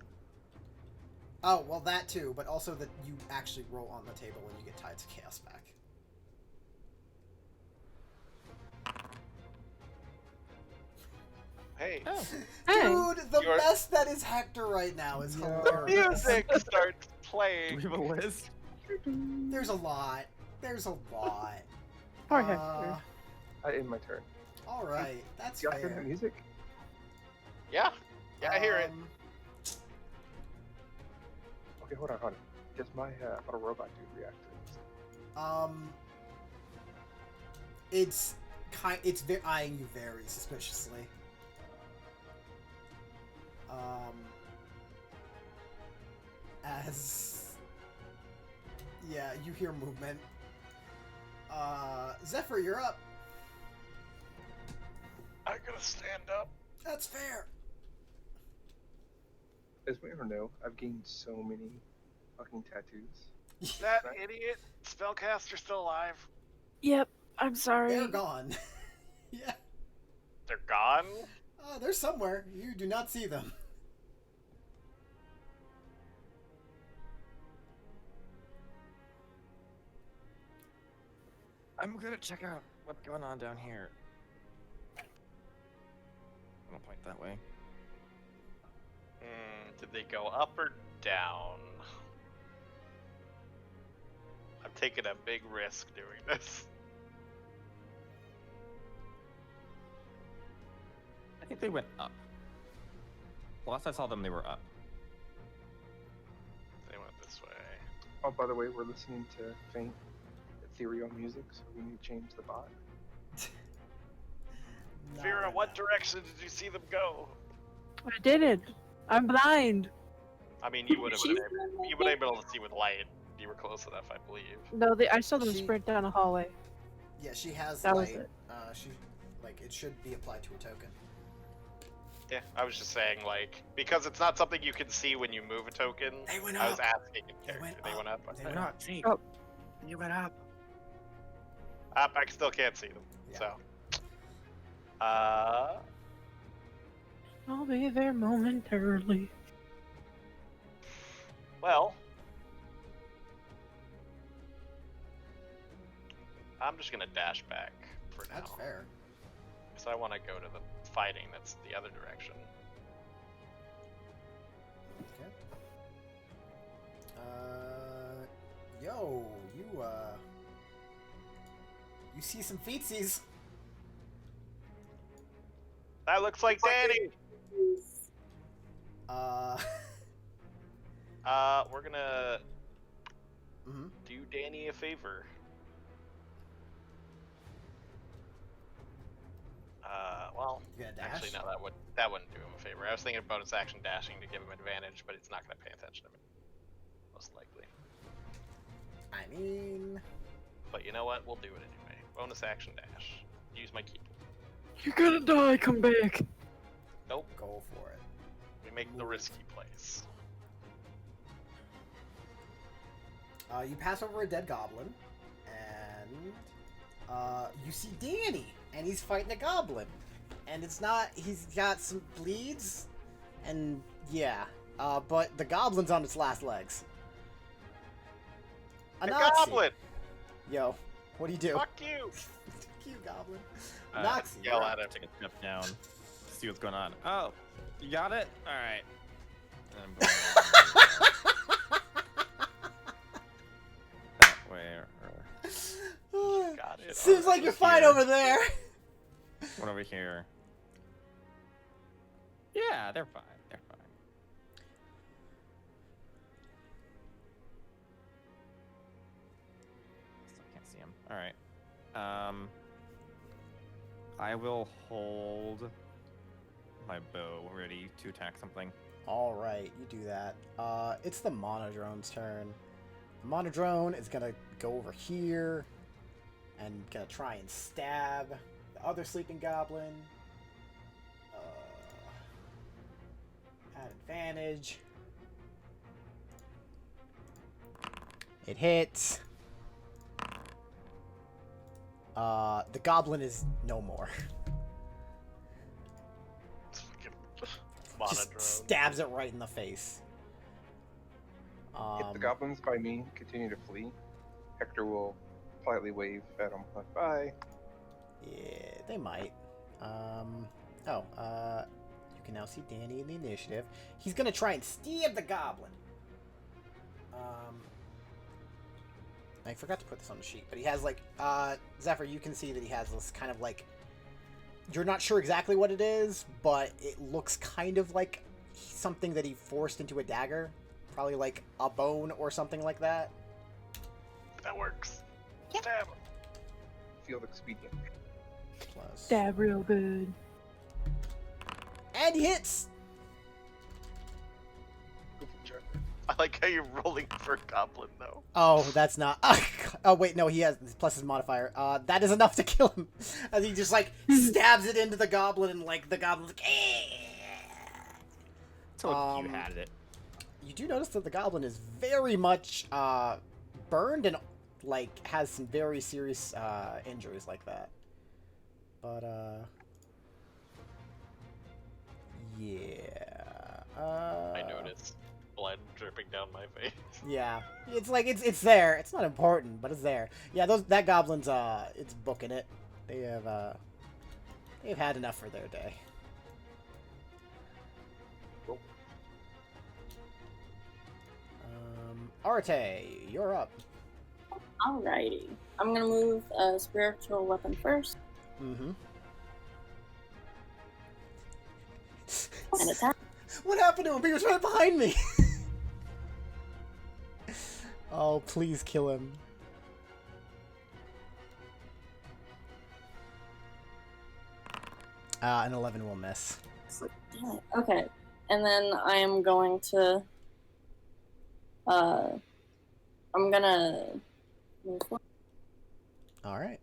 Oh well, that too, but also that you actually roll on the table when you get Tides of Chaos back. Hey, Oh. Hey. Dude, the You're- mess that is Hector right now is the hilarious. music starts Do playing. we have a list? There's a lot. There's a lot. Poor Hector. I end my turn. All right, that's You guys hear that fair. music? Yeah, I hear it. Okay, hold on. Does my auto robot dude react to this? It's eyeing you very suspiciously. As yeah, you hear movement. Zephyr, you're up. I'm gonna stand up. That's fair. As we don't know, I've gained so many fucking tattoos. That idiot spellcaster still alive? Yep, I'm sorry. They're gone. Yeah. They're gone? They're somewhere. You do not see them. I'm gonna check out what's going on down here. I'm gonna point that way. Did they go up or down? I'm taking a big risk doing this. I think they went up. Last I saw them, they were up. They went this way. Oh, by the way, we're listening to faint ethereal music, so we need to change the bot. Vera, what direction did you see them go? I didn't. I'm blind. I mean, you would have She's been able, you would have been able to see with light. You were close enough, I believe. No, I saw them She- sprint down a hallway. Yeah, she has That was light. it. She it should be applied to a token. Yeah, I was just saying, like, because it's not something you can see when you move a token. They went I was up. asking in They character. went They went up. They They're went not cheap. Oh. You went up. Up, I still can't see them. Yeah. So, I'll be there momentarily. well, I'm just gonna dash back for now. That's fair. Because I want to go to the fighting that's the other direction. Okay. Yo, you see some feetsies. That looks like Danny! We're gonna Mhm. do Danny a favor. Well, You gonna dash? actually, no, that wouldn't do him a favor. I was thinking bonus action dashing to give him advantage, but it's not gonna pay attention to me. Most likely. I mean, But you know what? We'll do it anyway. Bonus action dash. Use my keyboard. You're gonna die. Come back. Nope. Go for it. We make the risky plays. You pass over a dead goblin, and you see Danny, and he's fighting a goblin, and he's got some bleeds, and yeah, but the goblin's on its last legs. The Anoxi. goblin! Yo, what do you do? Fuck you! Fuck you, goblin. Uh, Anoxi, yell you're at up. him. Take a step down. See what's going on. Oh, you got it? Alright. I'm going that way or Got it. Seems like you're fine Here. over there. one over here. Yeah, they're fine. They're fine. Still can't see him. Alright. I will hold my bow ready to attack something. All right, you do that. It's the monodrone's turn. The monodrone is gonna go over here and gonna try and stab the other sleeping goblin. At advantage. It hits. The goblin is no more. Just Monodrone. stabs it right in the face. If the goblins by me continue to flee, Hector will politely wave at them like bye. Yeah, they might. You can now see Danny in the initiative. He's gonna try and stab the goblin. I forgot to put this on the sheet, but he has like, Zephyr, you can see that he has this kind of like, you're not sure exactly what it is, but it looks kind of like something that he forced into a dagger. Probably like a bone or something like that. That works. Stab. Field expedient. Plus. Stab real good. And he hits! I like how you're rolling for Goblin, though. Oh, that's not. Oh, wait, no, he has plus his modifier. That is enough to kill him. As he just, like, stabs it into the goblin, and, like, the goblin's like, So you had it. You do notice that the goblin is very much, burned and, like, has some very serious, injuries like that. But, yeah. I noticed blood dripping down my face. Yeah, it's like it's there. It's not important, but it's there. Yeah, that goblin's it's booking it. They've had enough for their day. Arte, you're up. Alrighty. I'm gonna move a spiritual weapon first Mm-hmm. and attack. What happened to him? He was right behind me. Oh, please kill him. An 11 will miss. Damn it. Okay. And then I am going to I'm gonna move forward All right.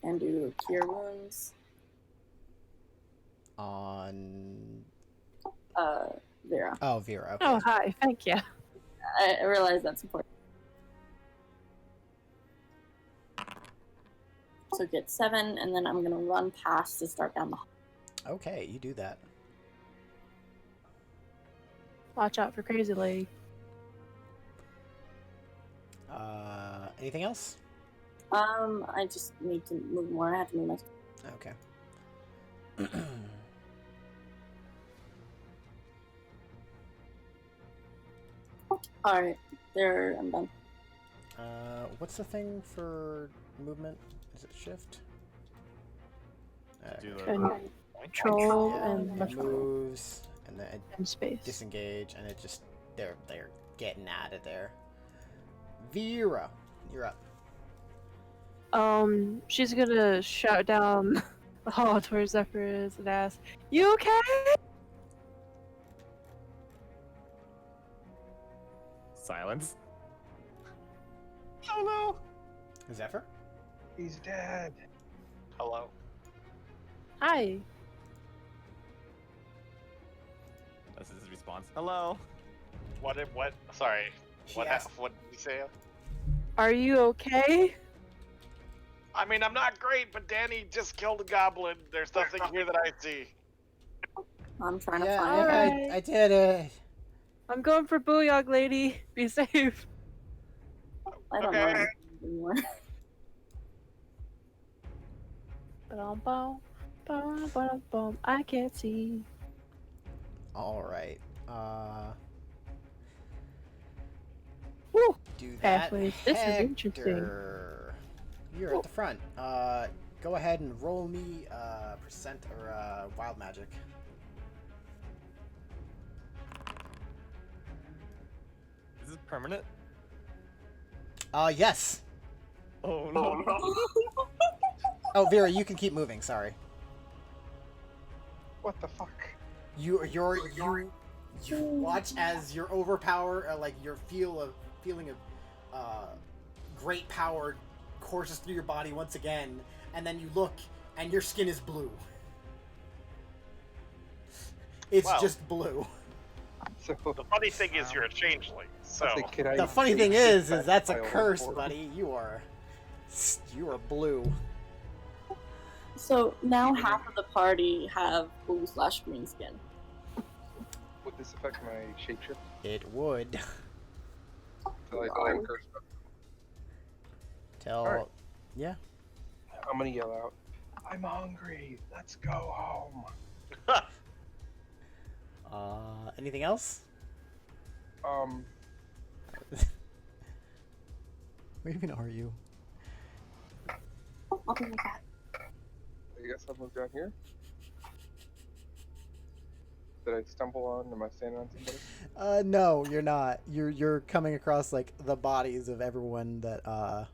and do cure wounds. On Vera. oh, Vera. Okay. Oh, hi. Thank you. I realize that's important. So get 7, and then I'm gonna run past to start down the hall. Okay, you do that. Watch out for Crazy Lady. Anything else? I just need to move more. I have to move my. Okay. Alright, there. I'm done. What's the thing for movement? Is it shift? Do Okay. the And point. control Yeah, and it left moves, and then and space. disengage, and it just they're getting out of there. Vera, you're up. She's gonna shout down the hall towards Zephyrus and ask, "You okay?" Silence. Oh Zephyr? He's dead. Hello. Hi. no! This is his response. Hello. What? Sorry. She What? asked- What did you say? Are you okay? I mean, I'm not great, but Danny just killed a goblin. There's nothing here that I see. I'm trying to Yeah, find yeah, it. I did it. I'm going for Booyog, lady. Be safe. I don't know Okay. anything anymore. Ba-dum-bum, ba-dum-bum. I can't see. All right. Woo! Do that. Pathways. This is interesting. Hector. You're at the front. Go ahead and roll me percent or wild magic. Is this permanent? Yes. Oh no! Oh, Vera, you can keep moving. Sorry. What the fuck? You watch as your like your feeling of great power courses through your body once again, and then you look and your skin is blue. It's Wow. just blue. So The funny thing is, you're a changeling. So I was like, "Can I The funny thing take is that that's a pile of curse, horror?" buddy. You are blue. So now half of the party have blue/green skin. Would this affect my shapeshift? It would. So I'm cursed. Tell. Alright. Yeah. I'm gonna yell out, "I'm hungry. Let's go home." Anything else? Where even are you? I'll be right back. I guess I'll move down here. Did I stumble on? Am I standing on somebody? No, you're not. You're coming across like the bodies of everyone that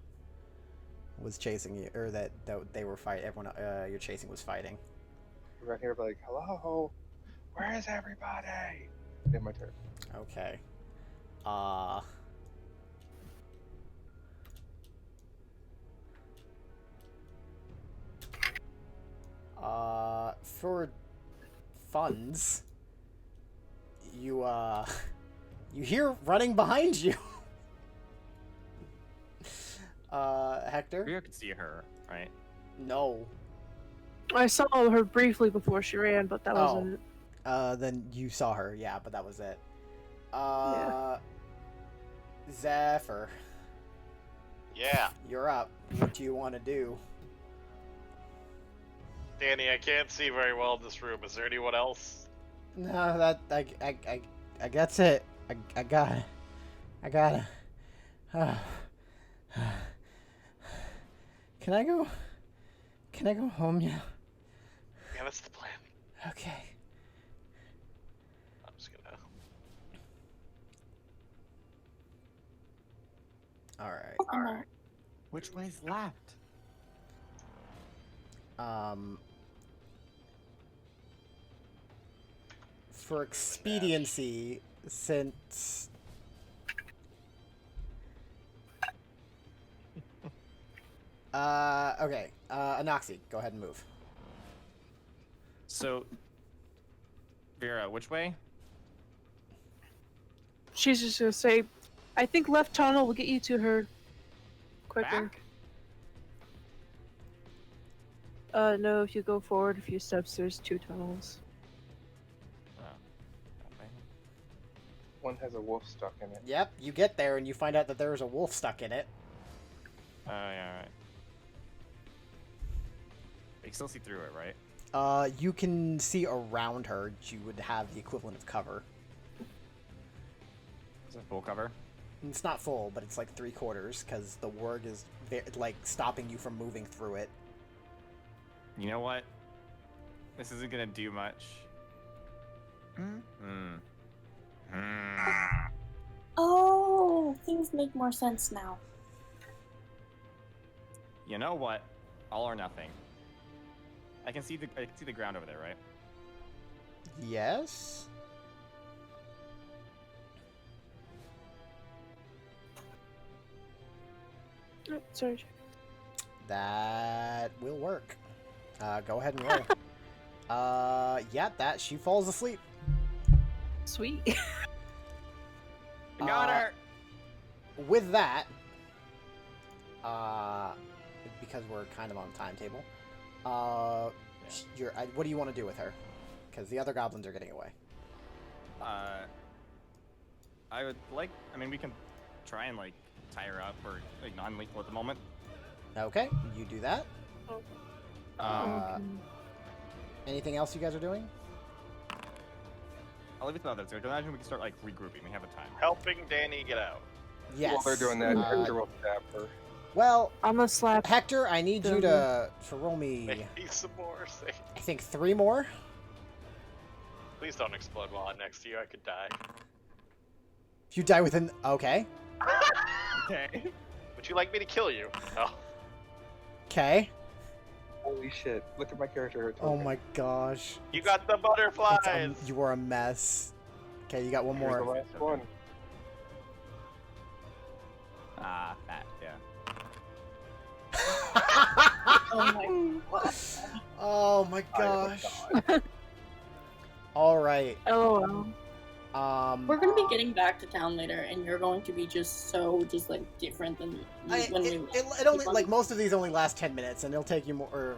was chasing you, or that they were fighting. Everyone you're chasing was fighting. Right here, like, "Hello, where is everybody?" In my turn. Okay. For funds, you you hear running behind you. Hector? Rio could see her, right? No. I saw her briefly before she ran, but that Oh. wasn't it. Then you saw her, yeah, but that was it. Yeah. Zephyr, yeah, you're up. What do you want to do? Danny, I can't see very well in this room. Is there anyone else? No, that I guess it. I got it. Can I go home now? Yeah, that's the plan. Okay. I'm just gonna. All right. Alright. Which way's left? For expediency, since okay, Anoxie, go ahead and move. So, Vera, which way? She's just gonna say, I think left tunnel will get you to her quicker. Back? No, if you go forward a few steps, there's 2 tunnels. Oh, that way. One has a wolf stuck in it. Yep, you get there and you find out that there is a wolf stuck in it. Oh, yeah, alright. You can still see through it, right? You can see around her. You would have the equivalent of cover. Is it full cover? It's not full, but it's like 3/4 because the warg is like stopping you from moving through it. You know what? This isn't gonna do much. Oh, things make more sense now. You know what? All or nothing. I can see the ground over there, right? Yes. Oh, sorry. That will work. Go ahead and roll. Yeah, that she falls asleep. Sweet. I got her. With that, because we're kind of on timetable, what do you want to do with her? Because the other goblins are getting away. I would like. I mean, we can try and like tie her up or like non-lethal at the moment. Okay, you do that. Okay. Anything else you guys are doing? I'll leave it to the others. I can imagine we can start like regrouping. We have a time. Helping Danny get out. Yes. While they're doing that, Hector will stab her. Well, I'm gonna slap. Hector, I need you to roll me, Maybe some more. Say, I think 3 more. please don't explode while I'm next to you. I could die. If you die within... Okay. Okay. Would you like me to kill you? No. Okay. Holy shit! Look at my character. Oh my gosh. You got the butterflies. You are a mess. Okay, you got one Here's the more. last one. That, yeah. Oh my god. Oh my gosh. All right. LOL. We're gonna be getting back to town later, and you're going to be just like different than when we. It only like most of these only last 10 minutes, and it'll take you more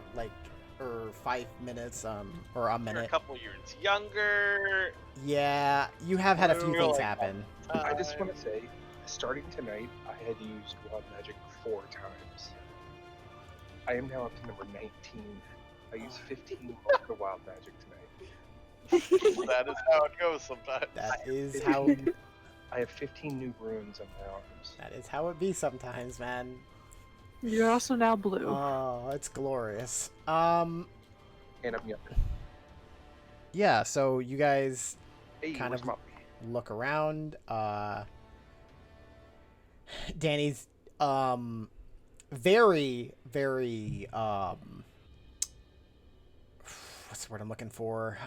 or 5 minutes or a You're a minute. couple years younger. Yeah, you have had a few You're things like- happen. I just want to say, starting tonight, I had used wild magic 4 times. I am now up to number 19. I used 15 of the wild magic tonight. That is how it goes sometimes. That is how I have 15 new runes on my arms. that is how it be sometimes, man. You're also now blue. Oh, it's glorious. And I'm younger. Yeah, so you guys Hey, kind where's of Molly? look around. Danny's very what's the word I'm looking for?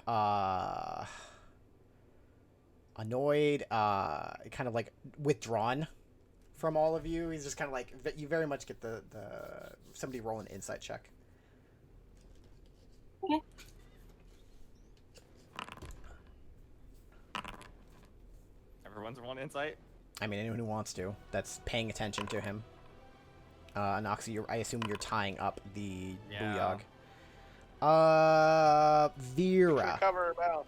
Annoyed, kind of like withdrawn from all of you. He's just kind of like, you very much get the somebody roll an insight check. Okay. Everyone's on insight. I mean, anyone who wants to, that's paying attention to him. Anoxy, I assume you're tying up the Yeah. Booyog. Vera. Cover her mouth.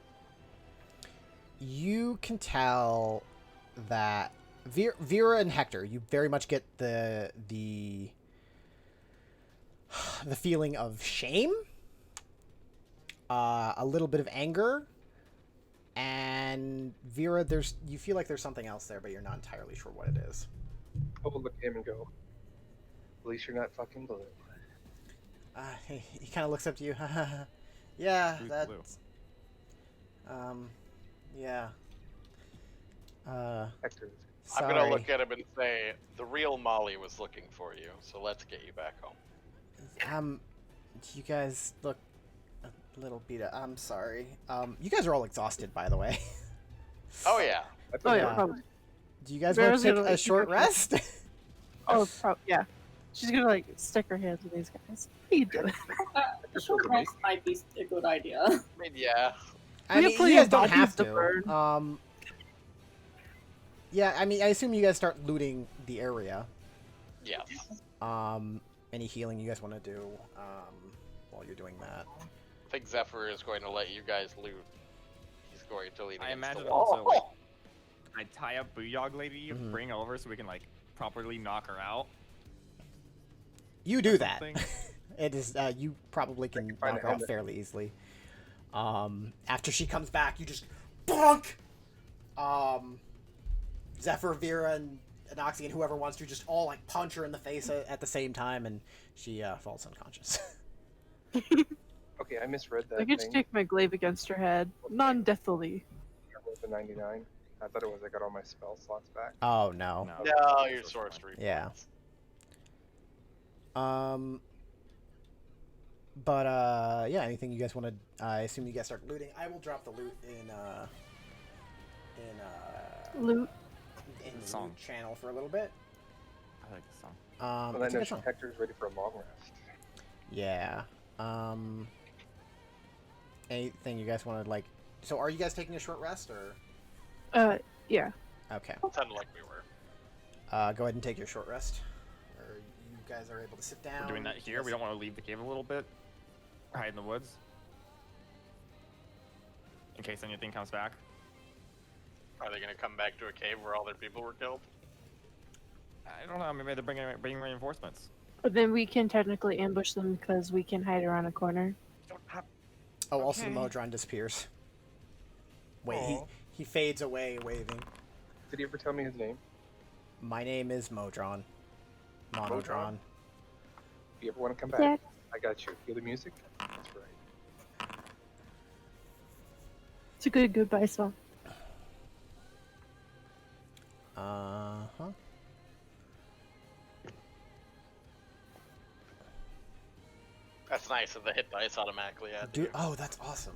You can tell that Vera and Hector, you very much get the feeling of shame, a little bit of anger, and Vera, you feel like there's something else there, but you're not entirely sure what it is. I will look at him and go, at least you're not fucking blue. He kind of looks up to you. Yeah, Who's that's blue? yeah. Hector. Sorry. I'm gonna look at him and say, the real Molly was looking for you, so let's get you back home. You guys look a little beat up. I'm sorry. You guys are all exhausted, by the way. Oh yeah. That's Oh yeah, Yeah. probably. Do you guys Vera's want to gonna, take a like, short keep her- rest? Oh, yeah. She's gonna like stick her hands with these guys. What are you doing? A short rest might be a good idea. I mean, yeah. I We have mean, plenty you guys of don't bodies have to to. burn. Yeah, I mean, I assume you guys start looting the area. Yeah. Any healing you guys want to do while you're doing that? I think Zephyr is going to let you guys loot. He's going to lean I against imagine the wall. also like I tie up Booyog lady, Mhm. bring her over so we can like properly knock her out. You do that. Something. It is. You probably can find knock a her out helmet. fairly easily. After she comes back, you just bonk. Zephyr, Vera, and Anoxy, and whoever wants to just all like punch her in the face at the same time, and she falls unconscious. Okay, I misread that I could thing. stick my glaive against her head, non-deathly. I rolled a 99. I thought it was I got all my spell slots back. Oh no. No. No, your sorcery. Yeah. points. But yeah. Anything you guys want to? I assume you guys start looting. I will drop the loot in Loot. the Song. loot channel for a little bit. like this song. It's Well, a I know good song. Hector's ready for a long rest. Yeah. Anything you guys want to like? So, are you guys taking a short rest or? Yeah. Okay. Sounded like we were. Go ahead and take your short rest. Or you guys are able to sit down. We're doing that here. We don't want to leave the cave a little bit. Hide in the woods. In case anything comes back. Are they gonna come back to a cave where all their people were killed? I don't know. Maybe they're bringing reinforcements. But then we can technically ambush them because we can hide around a corner. Oh, also the Okay. Modron disappears. Wait, Aw. he fades away, waving. Did he ever tell me his name? My name is Modron. Monodron. Modron? If you ever want to come back, Dad. I got you. Hear the music? That's right. It's a good goodbye song. Uh-huh. That's nice that the hit dice automatically add. Dude, oh, that's awesome.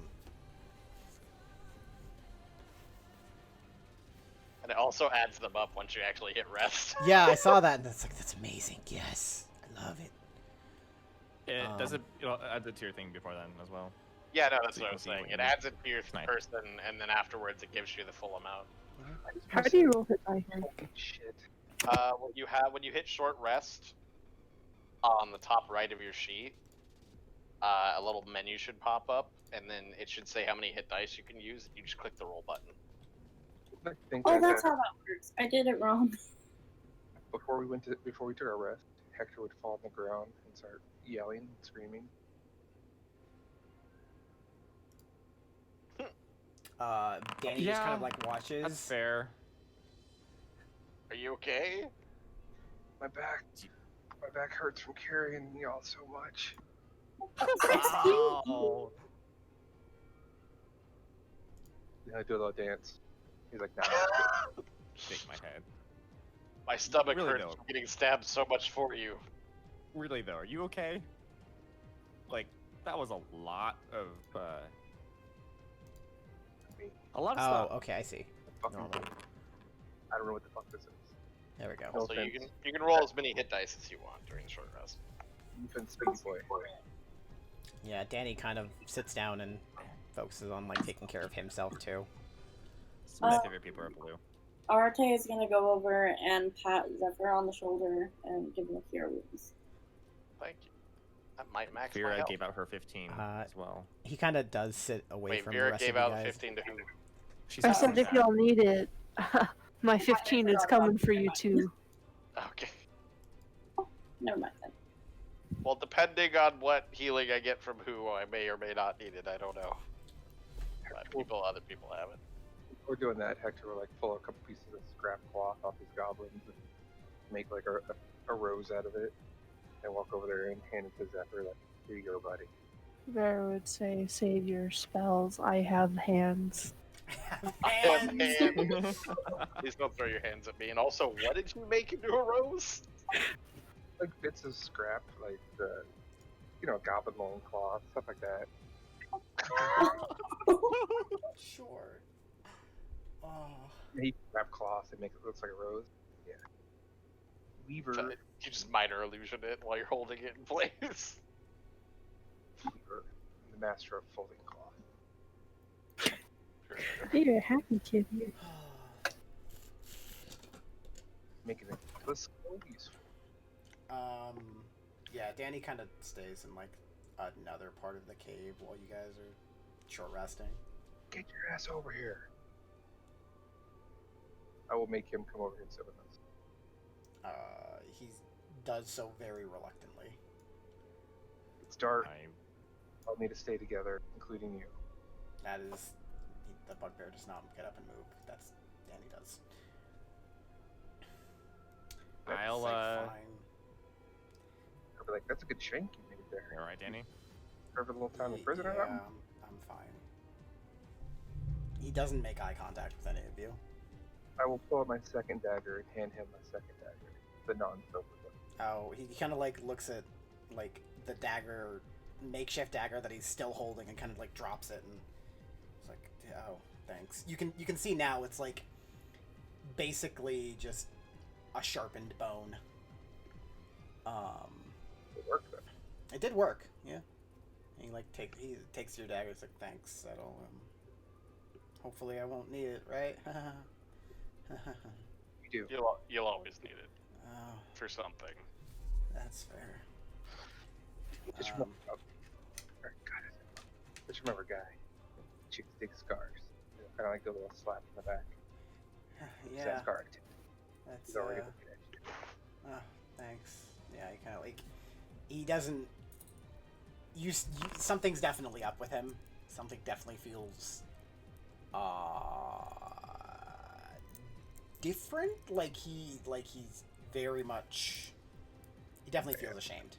And it also adds them up once you actually hit rest. Yeah, I saw that, and that's amazing. Yes, I love it. It does Um, it add it to your thing before then as well. Yeah, no, that's So you what I can was see saying. what It you- adds it to your Nice. person, and then afterwards it gives you the full amount. How do you roll hit die here? Shit. When you hit short rest, on the top right of your sheet, a little menu should pop up, and then it should say how many hit dice you can use. You just click the roll button. I think Oh, that, that's how that works. I did it wrong. before we took our rest, Hector would fall on the ground and start yelling and screaming. Danny just kind of Yeah, like watches. That's fair. Are you okay? My back hurts from carrying y'all so much. Wow. Then I do a little dance. He's like, nah. Shake my head. My stomach Really, hurts though. from getting stabbed so much for you. Really though, are you okay? Like that was a lot of Oh, stuff. okay, I see. Fucking Normal. I don't know what the fuck this is. There we go. No Also, you offense. can roll as many hit dice as you want during the short rest. Ethan Speedy Boy. Yeah, Danny kind of sits down and focuses on like taking care of himself too. Some of my favorite people are blue. Arte is gonna go over and pat Zephyr on the shoulder and give him a cure wounds. Thank you. That might max my Vera health. gave out her 15 as well. He kind of does sit away Wait, from the Vera rest gave of you out guys. 15 to who? She's I not said doing if that. y'all need it, my 15 is coming for you too. Okay. Never mind then. Well, depending on what healing I get from who, I may or may not need it. I don't know. But other people have it. We're doing that. Hector will like pull a couple pieces of scrap cloth off his goblins and make like a rose out of it, and walk over there and hand it to Zephyr. Like, here you go, buddy. Vera would say, save your spells, I have hands. And- Please don't throw your hands at me. And also, what did you make into a rose? Like bits of scrap, like the, goblin loin cloth, stuff like that. Sure. Oh. And he grab cloth and make it look like a rose. Yeah. Weaver. You just minor illusion it while you're holding it in place. Weaver, the master of folding cloth. You're a happy kid here. Making it useful. Yeah, Danny kind of stays in like another part of the cave while you guys are short resting. Get your ass over here. I will make him come over here and sit with us. He does so very reluctantly. It's dark. I- I'll need to stay together, including you. That is, the bugbear does not get up and move. That's Danny does. I'll It's like, fine. I'll be like, that's a good shank you made there. You all right, Danny? Serve a little time in prison or Yeah, something? I'm fine. He doesn't make eye contact with any of you. I will pull out my second dagger and hand him my second dagger. The non-silver one. Oh, he kind of like looks at like the dagger, makeshift dagger that he's still holding, and kind of like drops it, and it's like, oh, thanks. You can see now it's like basically just a sharpened bone. It did work. Yeah. And he takes your dagger. It's like, thanks. That'll hopefully I won't need it, right? You do. You'll always need it Oh, for something. that's fair. Just remember, just remember, guy. Chicks dig scars. Kind of like a little slap in the back. Yeah. That scar too. That's He's already looking at you. oh, thanks. Yeah, he kind of like he doesn't. Something's definitely up with him. Something definitely feels different. Like he's very much. He definitely feels ashamed.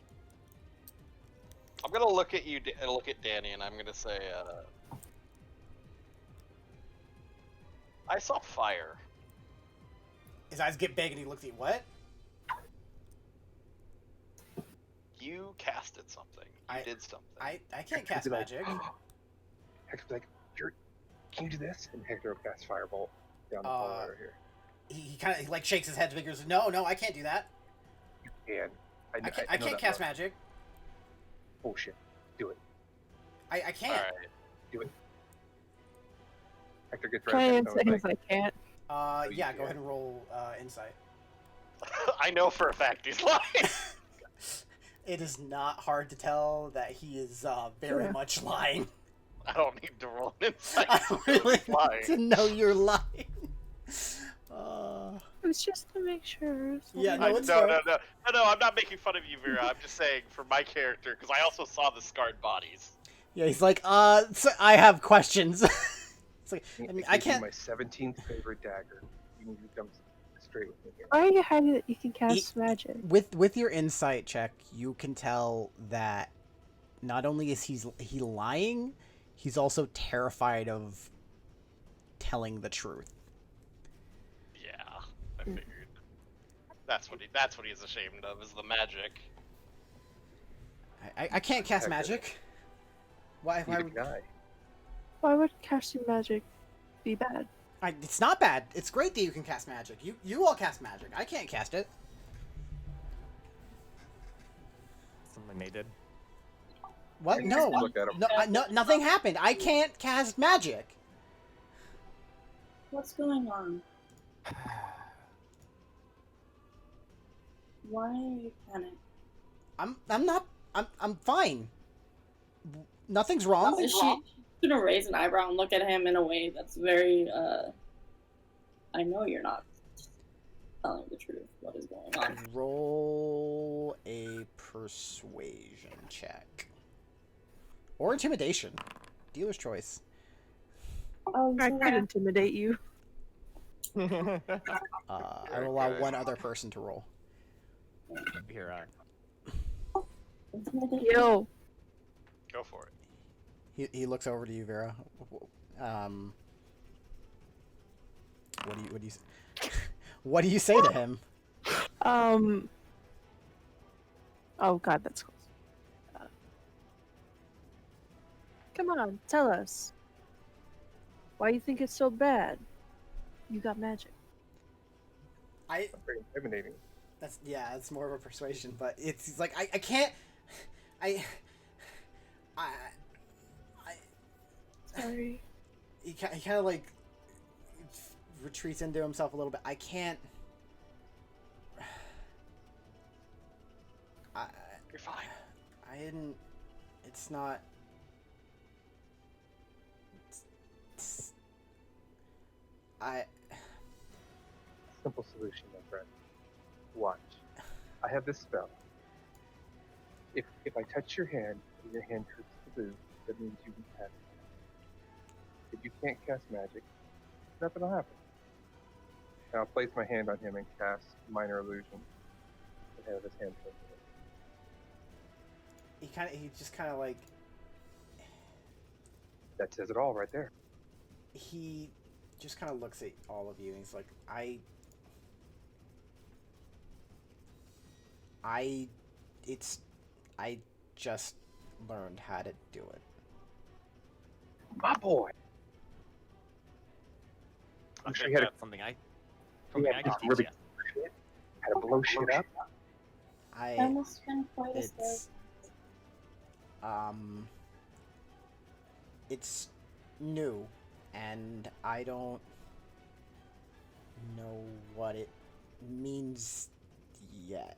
I'm gonna look at you and look at Danny, and I'm gonna say, I saw fire. His eyes get big and he looks at you. What? You casted something. You did something. I can't cast magic. Hector's like, can you do this? And Hector will cast Firebolt down the hall over here. He kind of like shakes his head vigorously. No, I can't do that. You can. I can't cast magic. Bullshit. Do it. I can't. All right. Do it. Hector gets Can I right even say if I can't? Yeah, you go ahead can. and roll insight. I know for a fact he's lying. It is not hard to tell that he is very much lying. I don't need to roll an insight. I to really know he's lying. need to know you're lying. It was just to make sure. so Yeah, that- no, it's No, fair. no, I'm not making fun of you, Vera. I'm just saying for my character, because I also saw the scarred bodies. Yeah, he's like, so I have questions. It's like, I mean, I give you can't. my 17th favorite dagger. You need to come straight with me here. Why are you hiding that you can cast magic? With your insight check, you can tell that not only is he lying, he's also terrified of telling the truth. Yeah, I figured. That's what he's ashamed of, is the magic. I can't cast magic. Why? He's a guy. Why would casting magic be bad? It's not bad. It's great that you can cast magic. You all cast magic. I can't cast it. Something they did. What? And No. look at him. No, nothing happened. I can't cast magic. What's going on? Why are you panicking? I'm fine. Nothing's wrong. She's gonna raise an eyebrow and look at him in a way that's very, I know you're not telling the truth. What is going on? Roll a persuasion check. Or intimidation. Dealer's choice. Oh, I so could intimidate you. I will allow one other person to roll. Here, intimidate- Yo, Go for it. He looks over to you, Vera. What do you say to him? Oh god, that's close. Come on, tell us. Why you think it's so bad? You got magic. I Very intimidating. that's more of a persuasion, but it's like I can't I Sorry. he kind of like retreats into himself a little bit. I can't. You're fine. I didn't. It's not. I. Simple solution, my friend. Watch. I have this spell. If I touch your hand and your hand hurts the booze, that means you can cast magic. If you can't cast magic, nothing will happen. And I'll place my hand on him and cast minor illusion. And have his hand touch it. He just kind of like. That says it all right there. He just kind of looks at all of you and he's like, I just learned how to do it. My boy. I'm sure sure you had a- that's something I Yeah, can just teach really ya. how to blow shit up. That must have been quite a story. It's It's new, and I don't know what it means yet.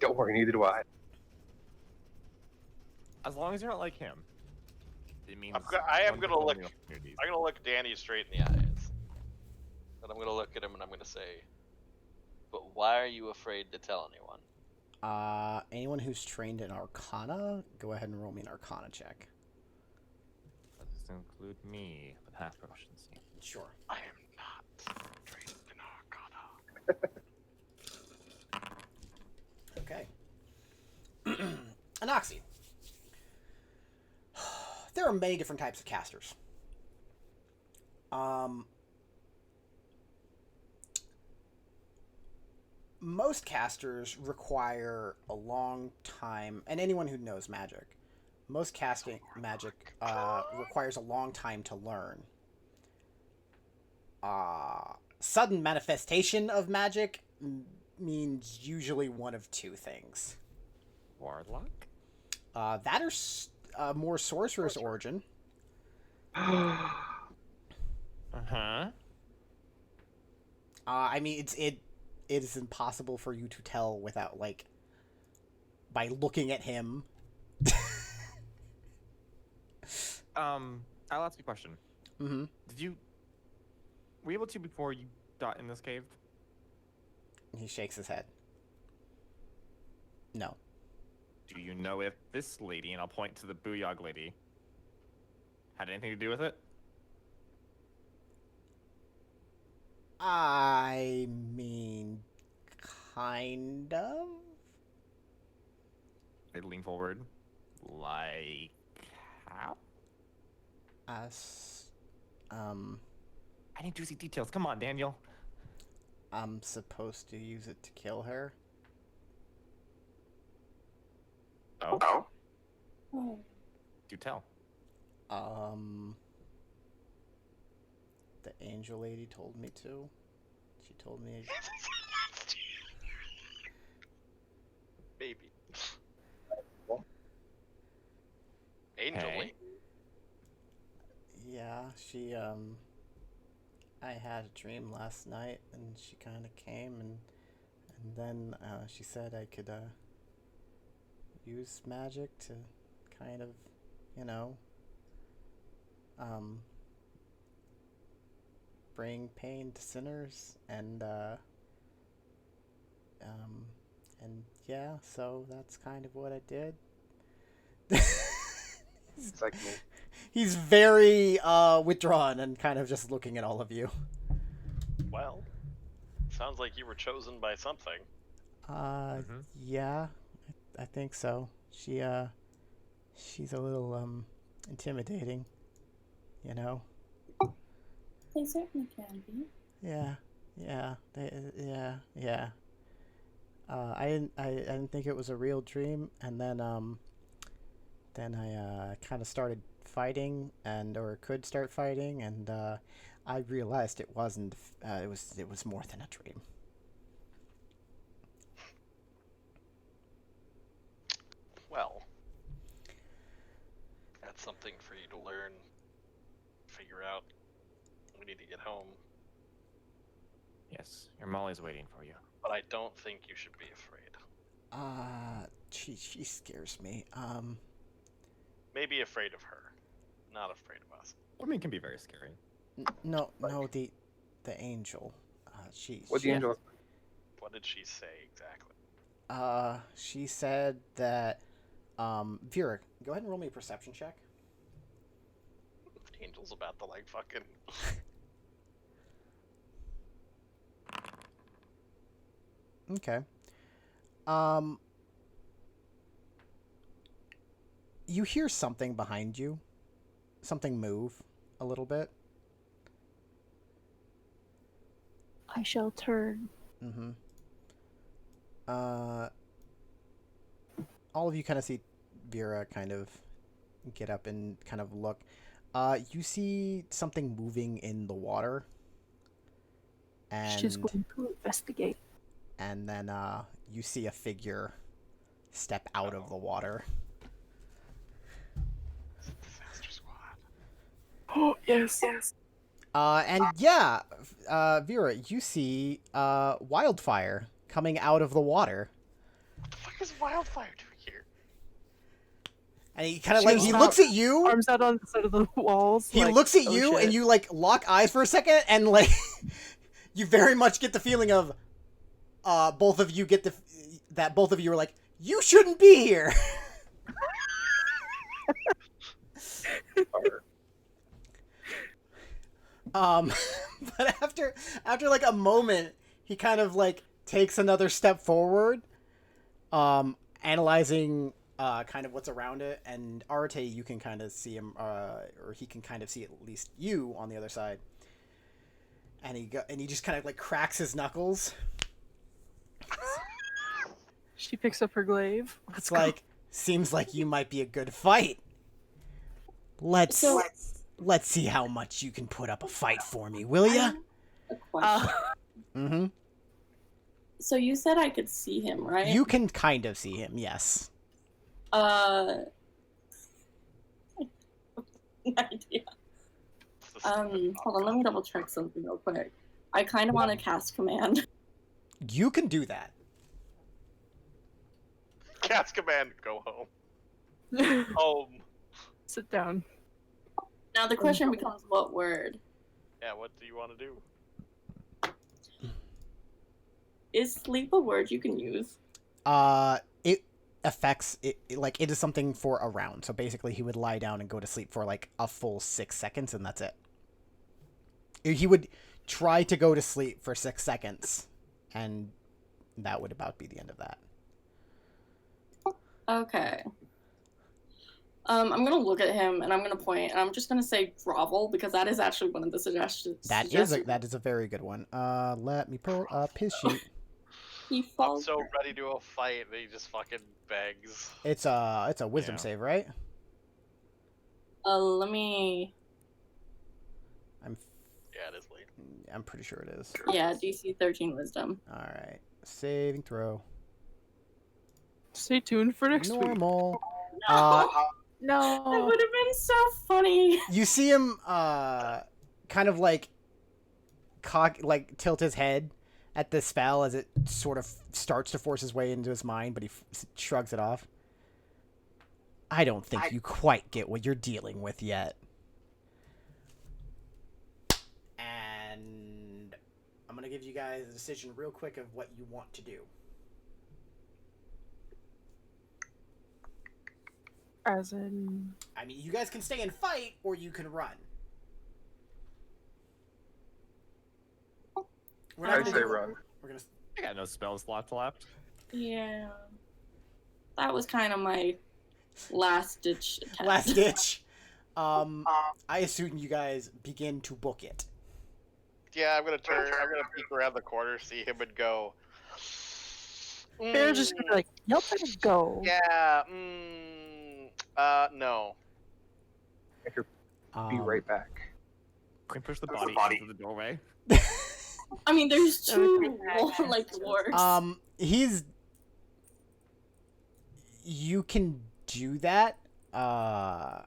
Don't worry, neither do I. As long as you're not like him, it means. I am wonderful gonna look. new opportunities. I'm gonna look Danny straight in the eyes, and I'm gonna look at him and I'm gonna say, "But why are you afraid to tell anyone?" Anyone who's trained in Arcana, go ahead and roll me an Arcana check. Does this include me with half proficiency? Sure. I am not trained in Arcana. Okay. Anoxie. There are many different types of casters. Most casters require a long time, and anyone who knows magic, most casting magic requires a long time to learn. Sudden manifestation of magic means usually one of two things. Warlock? That or more sorcerer's origin. Uh-huh. I mean, it is impossible for you to tell without, like, by looking at him. I'll ask you a question. Mm-hmm. Were you able to before you got in this cave? He shakes his head. No. Do you know if this lady, and I'll point to the Booyog lady, had anything to do with it? I mean, kind of. They lean forward. Like how? I I need juicy details. Come on, Daniel. I'm supposed to use it to kill her. Oh? Oh. Do tell. The angel lady told me to. She told me. Maybe. Angel Hey. Lady. Yeah, she, I had a dream last night, and she kind of came, and then, she said I could, use magic to kind of, you know, bring pain to sinners, and yeah, so that's kind of what I did. It's like me. He's very withdrawn and kind of just looking at all of you. Well, sounds like you were chosen by something. Yeah, I think so. She's a little intimidating, you know. They certainly can be. Yeah. I didn't think it was a real dream, and then I kind of started fighting, or could start fighting, and I realized it wasn't. It was more than a dream. Well, that's something for you to learn, figure out. We need to get home, Yes, your Molly's waiting for you. but I don't think you should be afraid. She scares me. Maybe afraid of her, not afraid of us. Women can be very scary. No, the angel. What the she- angel? What did she say exactly? She said that, Vera, go ahead and roll me a perception check. The angel's about to, like, fucking... Okay. You hear something behind you. Something move a little bit. I shall turn. Mm-hmm. All of you kind of see Vera kind of get up and kind of look. You see something moving in the water. And She's going to investigate. and then you see a figure step out of the water. Disaster Squad. Oh yes. And Vera, you see Wildfire coming out of the water. What the fuck is Wildfire doing here? And he kind of She like, was he not- looks at you. Arms out on the side of the walls. He like, looks at oh, you, shit. and you like lock eyes for a second, and like you very much get the feeling of both of you that both of you are like, you shouldn't be here. But after like a moment, he kind of like takes another step forward, analyzing kind of what's around it, and Arte, you can kind of see him, or he can kind of see at least you on the other side, and he just kind of like cracks his knuckles. She picks up her glaive. It's like, seems like you might be a good fight. Let's see how much you can put up a fight for me, will ya? A question. Mm-hmm. So you said I could see him, right? You can kind of see him, yes. No idea. Hold on, let me double check something real quick. I kind of want to cast command. You can do that. Cast command, go home. Home. Sit down. Now the question becomes, what word? Yeah, what do you want to do? Is sleep a word you can use? It affects it like it is something for a round. So basically, he would lie down and go to sleep for like a full 6 seconds, and that's it. He would try to go to sleep for 6 seconds, and that would about be the end of that. Okay. I'm gonna look at him and I'm gonna point and I'm just gonna say grovel because that is actually one of the suggestions. That is a very good one. Let me pull up his sheet. He I'm falls. so ready to a fight that he just fucking begs. It's a wisdom Yeah. save, right? Let me. Yeah, it is late. I'm pretty sure it is. Yeah, DC 13 wisdom. All right, saving throw. Stay tuned for next week. Normal. That No. would have been so funny. You see him kind of like tilt his head at the spell as it sort of starts to force his way into his mind, but he shrugs it off. I don't think you quite get what you're dealing with yet. And I'm going to give you guys a decision real quick of what you want to do. As in. I mean, you guys can stay and fight, or you can run. We're I'd gonna say do- run. We're gonna. I got no spell slots left. Yeah. That was kind of my last ditch attempt. Last ditch. I assume you guys begin to book it. Yeah, I'm gonna peek around the corner, see him, and go. They're just gonna be like, yep, and go. Yeah. No. Be right back. Can we push the body into the doorway? I mean, there's two Okay. like dwarves. He's. You can do that. I'm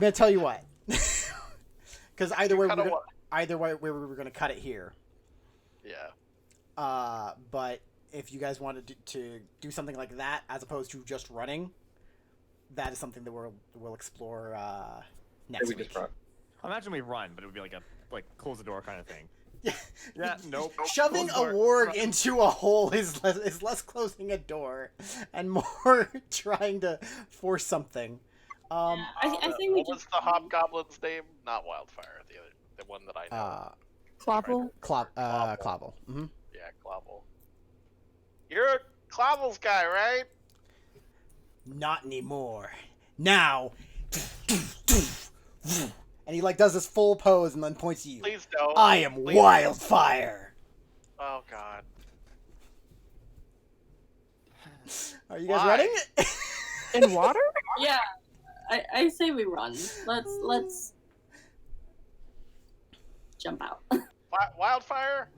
gonna tell you what, because either way, we were gonna cut it here. Yeah. But if you guys wanted to do something like that as opposed to just running, that is something that we'll explore next Maybe week. just run. Imagine we run, but it would be like a close the door kind of thing. Yeah. Yeah, nope. Shoving Close the a door. warg into a hole is less closing a door and more trying to force something. I think we What was just the hobgoblin's name? Not Wildfire. The one that I know. Clopple? Clobble. Mm-hmm. Yeah, Clobble. You're a Clobble's guy, right? Not anymore. Now. And he like does this full pose and then points to you. Please don't. I am Please. Wildfire. Oh God. Are you guys Why? running? In water? yeah. I say we run. Let's jump out. Wildfire?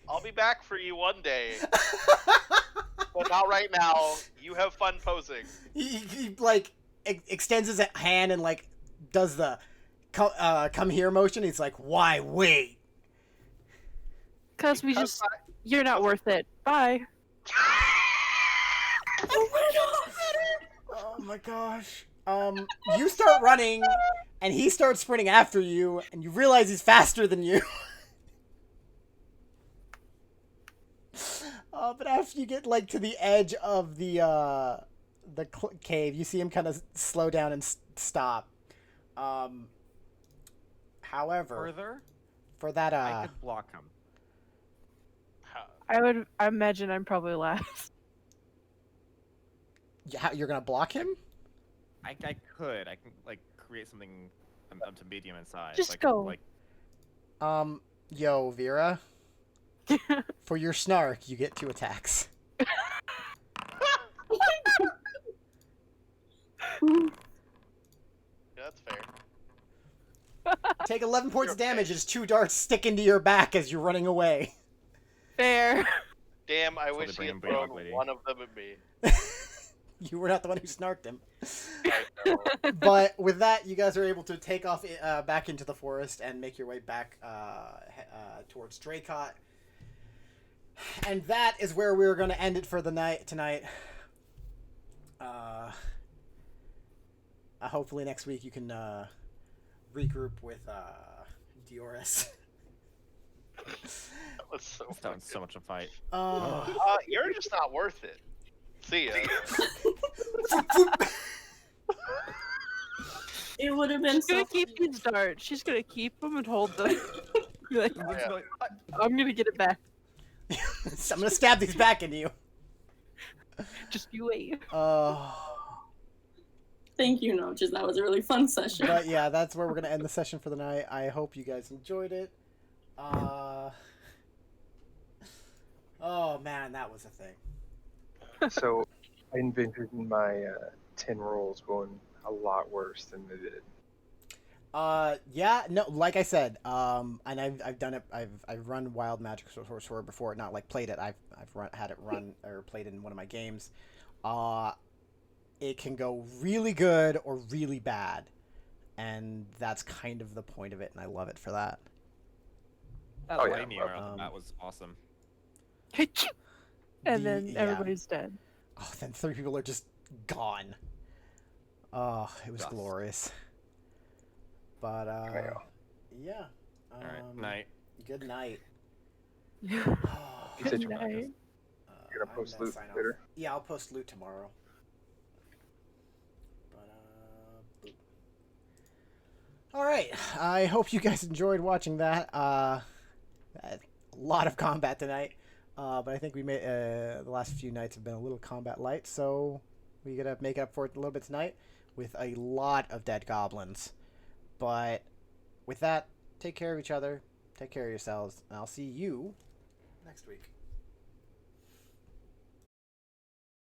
I'll be back for you one day, but not right now. You have fun posing. He like extends his hand and like does the come here motion. He's like, why wait? Because Because you're not worth it. Bye. Oh my gosh. You start running, and he starts sprinting after you, and you realize he's faster than you. But after you get like to the edge of the cave, you see him kind of slow down and stop. However, Further, for that I could block him. I imagine I'm probably last. you're gonna block him? I could. I can like create something to medium in size. Just like, go. Like Yo, Vera. For your snark, you get 2 attacks. That's fair. Take 11 points You're of damage okay. as 2 darts stick into your back as you're running away. Fair. Damn, I That's why wish they he bring had him thrown Dog Lady. one of them at me. You were not the one who snarked him. I know. But with that, you guys are able to take off back into the forest and make your way back towards Dracot. And that is where we're going to end it for the night tonight. Hopefully next week you can regroup with Dioris. That was so that was so much a fight. You're just not worth it. See ya. It would have been She's so gonna keep funny. these darts. She's gonna keep them and hold them. Be like, Oh, yeah. I'm gonna get it back. So I'm going to stab these back into you. Just you wait. Thank you, Notches. That was a really fun session. But yeah, that's where we're going to end the session for the night. I hope you guys enjoyed it. Oh man, that was a thing. So I envisioned my 10 rolls going a lot worse than they did. Yeah, no, like I said, and I've done it. I've run Wild Magic Sorcerer before, not like played it. I've had it run or played it in one of my games. It can go really good or really bad, and that's kind of the point of it, and I love it for that. That Oh, yeah. lightning arrow that was awesome. And then Yeah. everybody's dead. Oh, then 3 people are just gone. Oh, it was Dust. glorious. But yeah. All right, night. Good night. You said you're Good night. You're gonna I'm post gonna loot sign off. later? Yeah, I'll post loot tomorrow. But boop. All right. I hope you guys enjoyed watching that. A lot of combat tonight. But I think we made the last few nights have been a little combat light, so we gotta make up for it a little bit tonight with a lot of dead goblins. But with that, take care of each other, take care of yourselves, and I'll see you next week.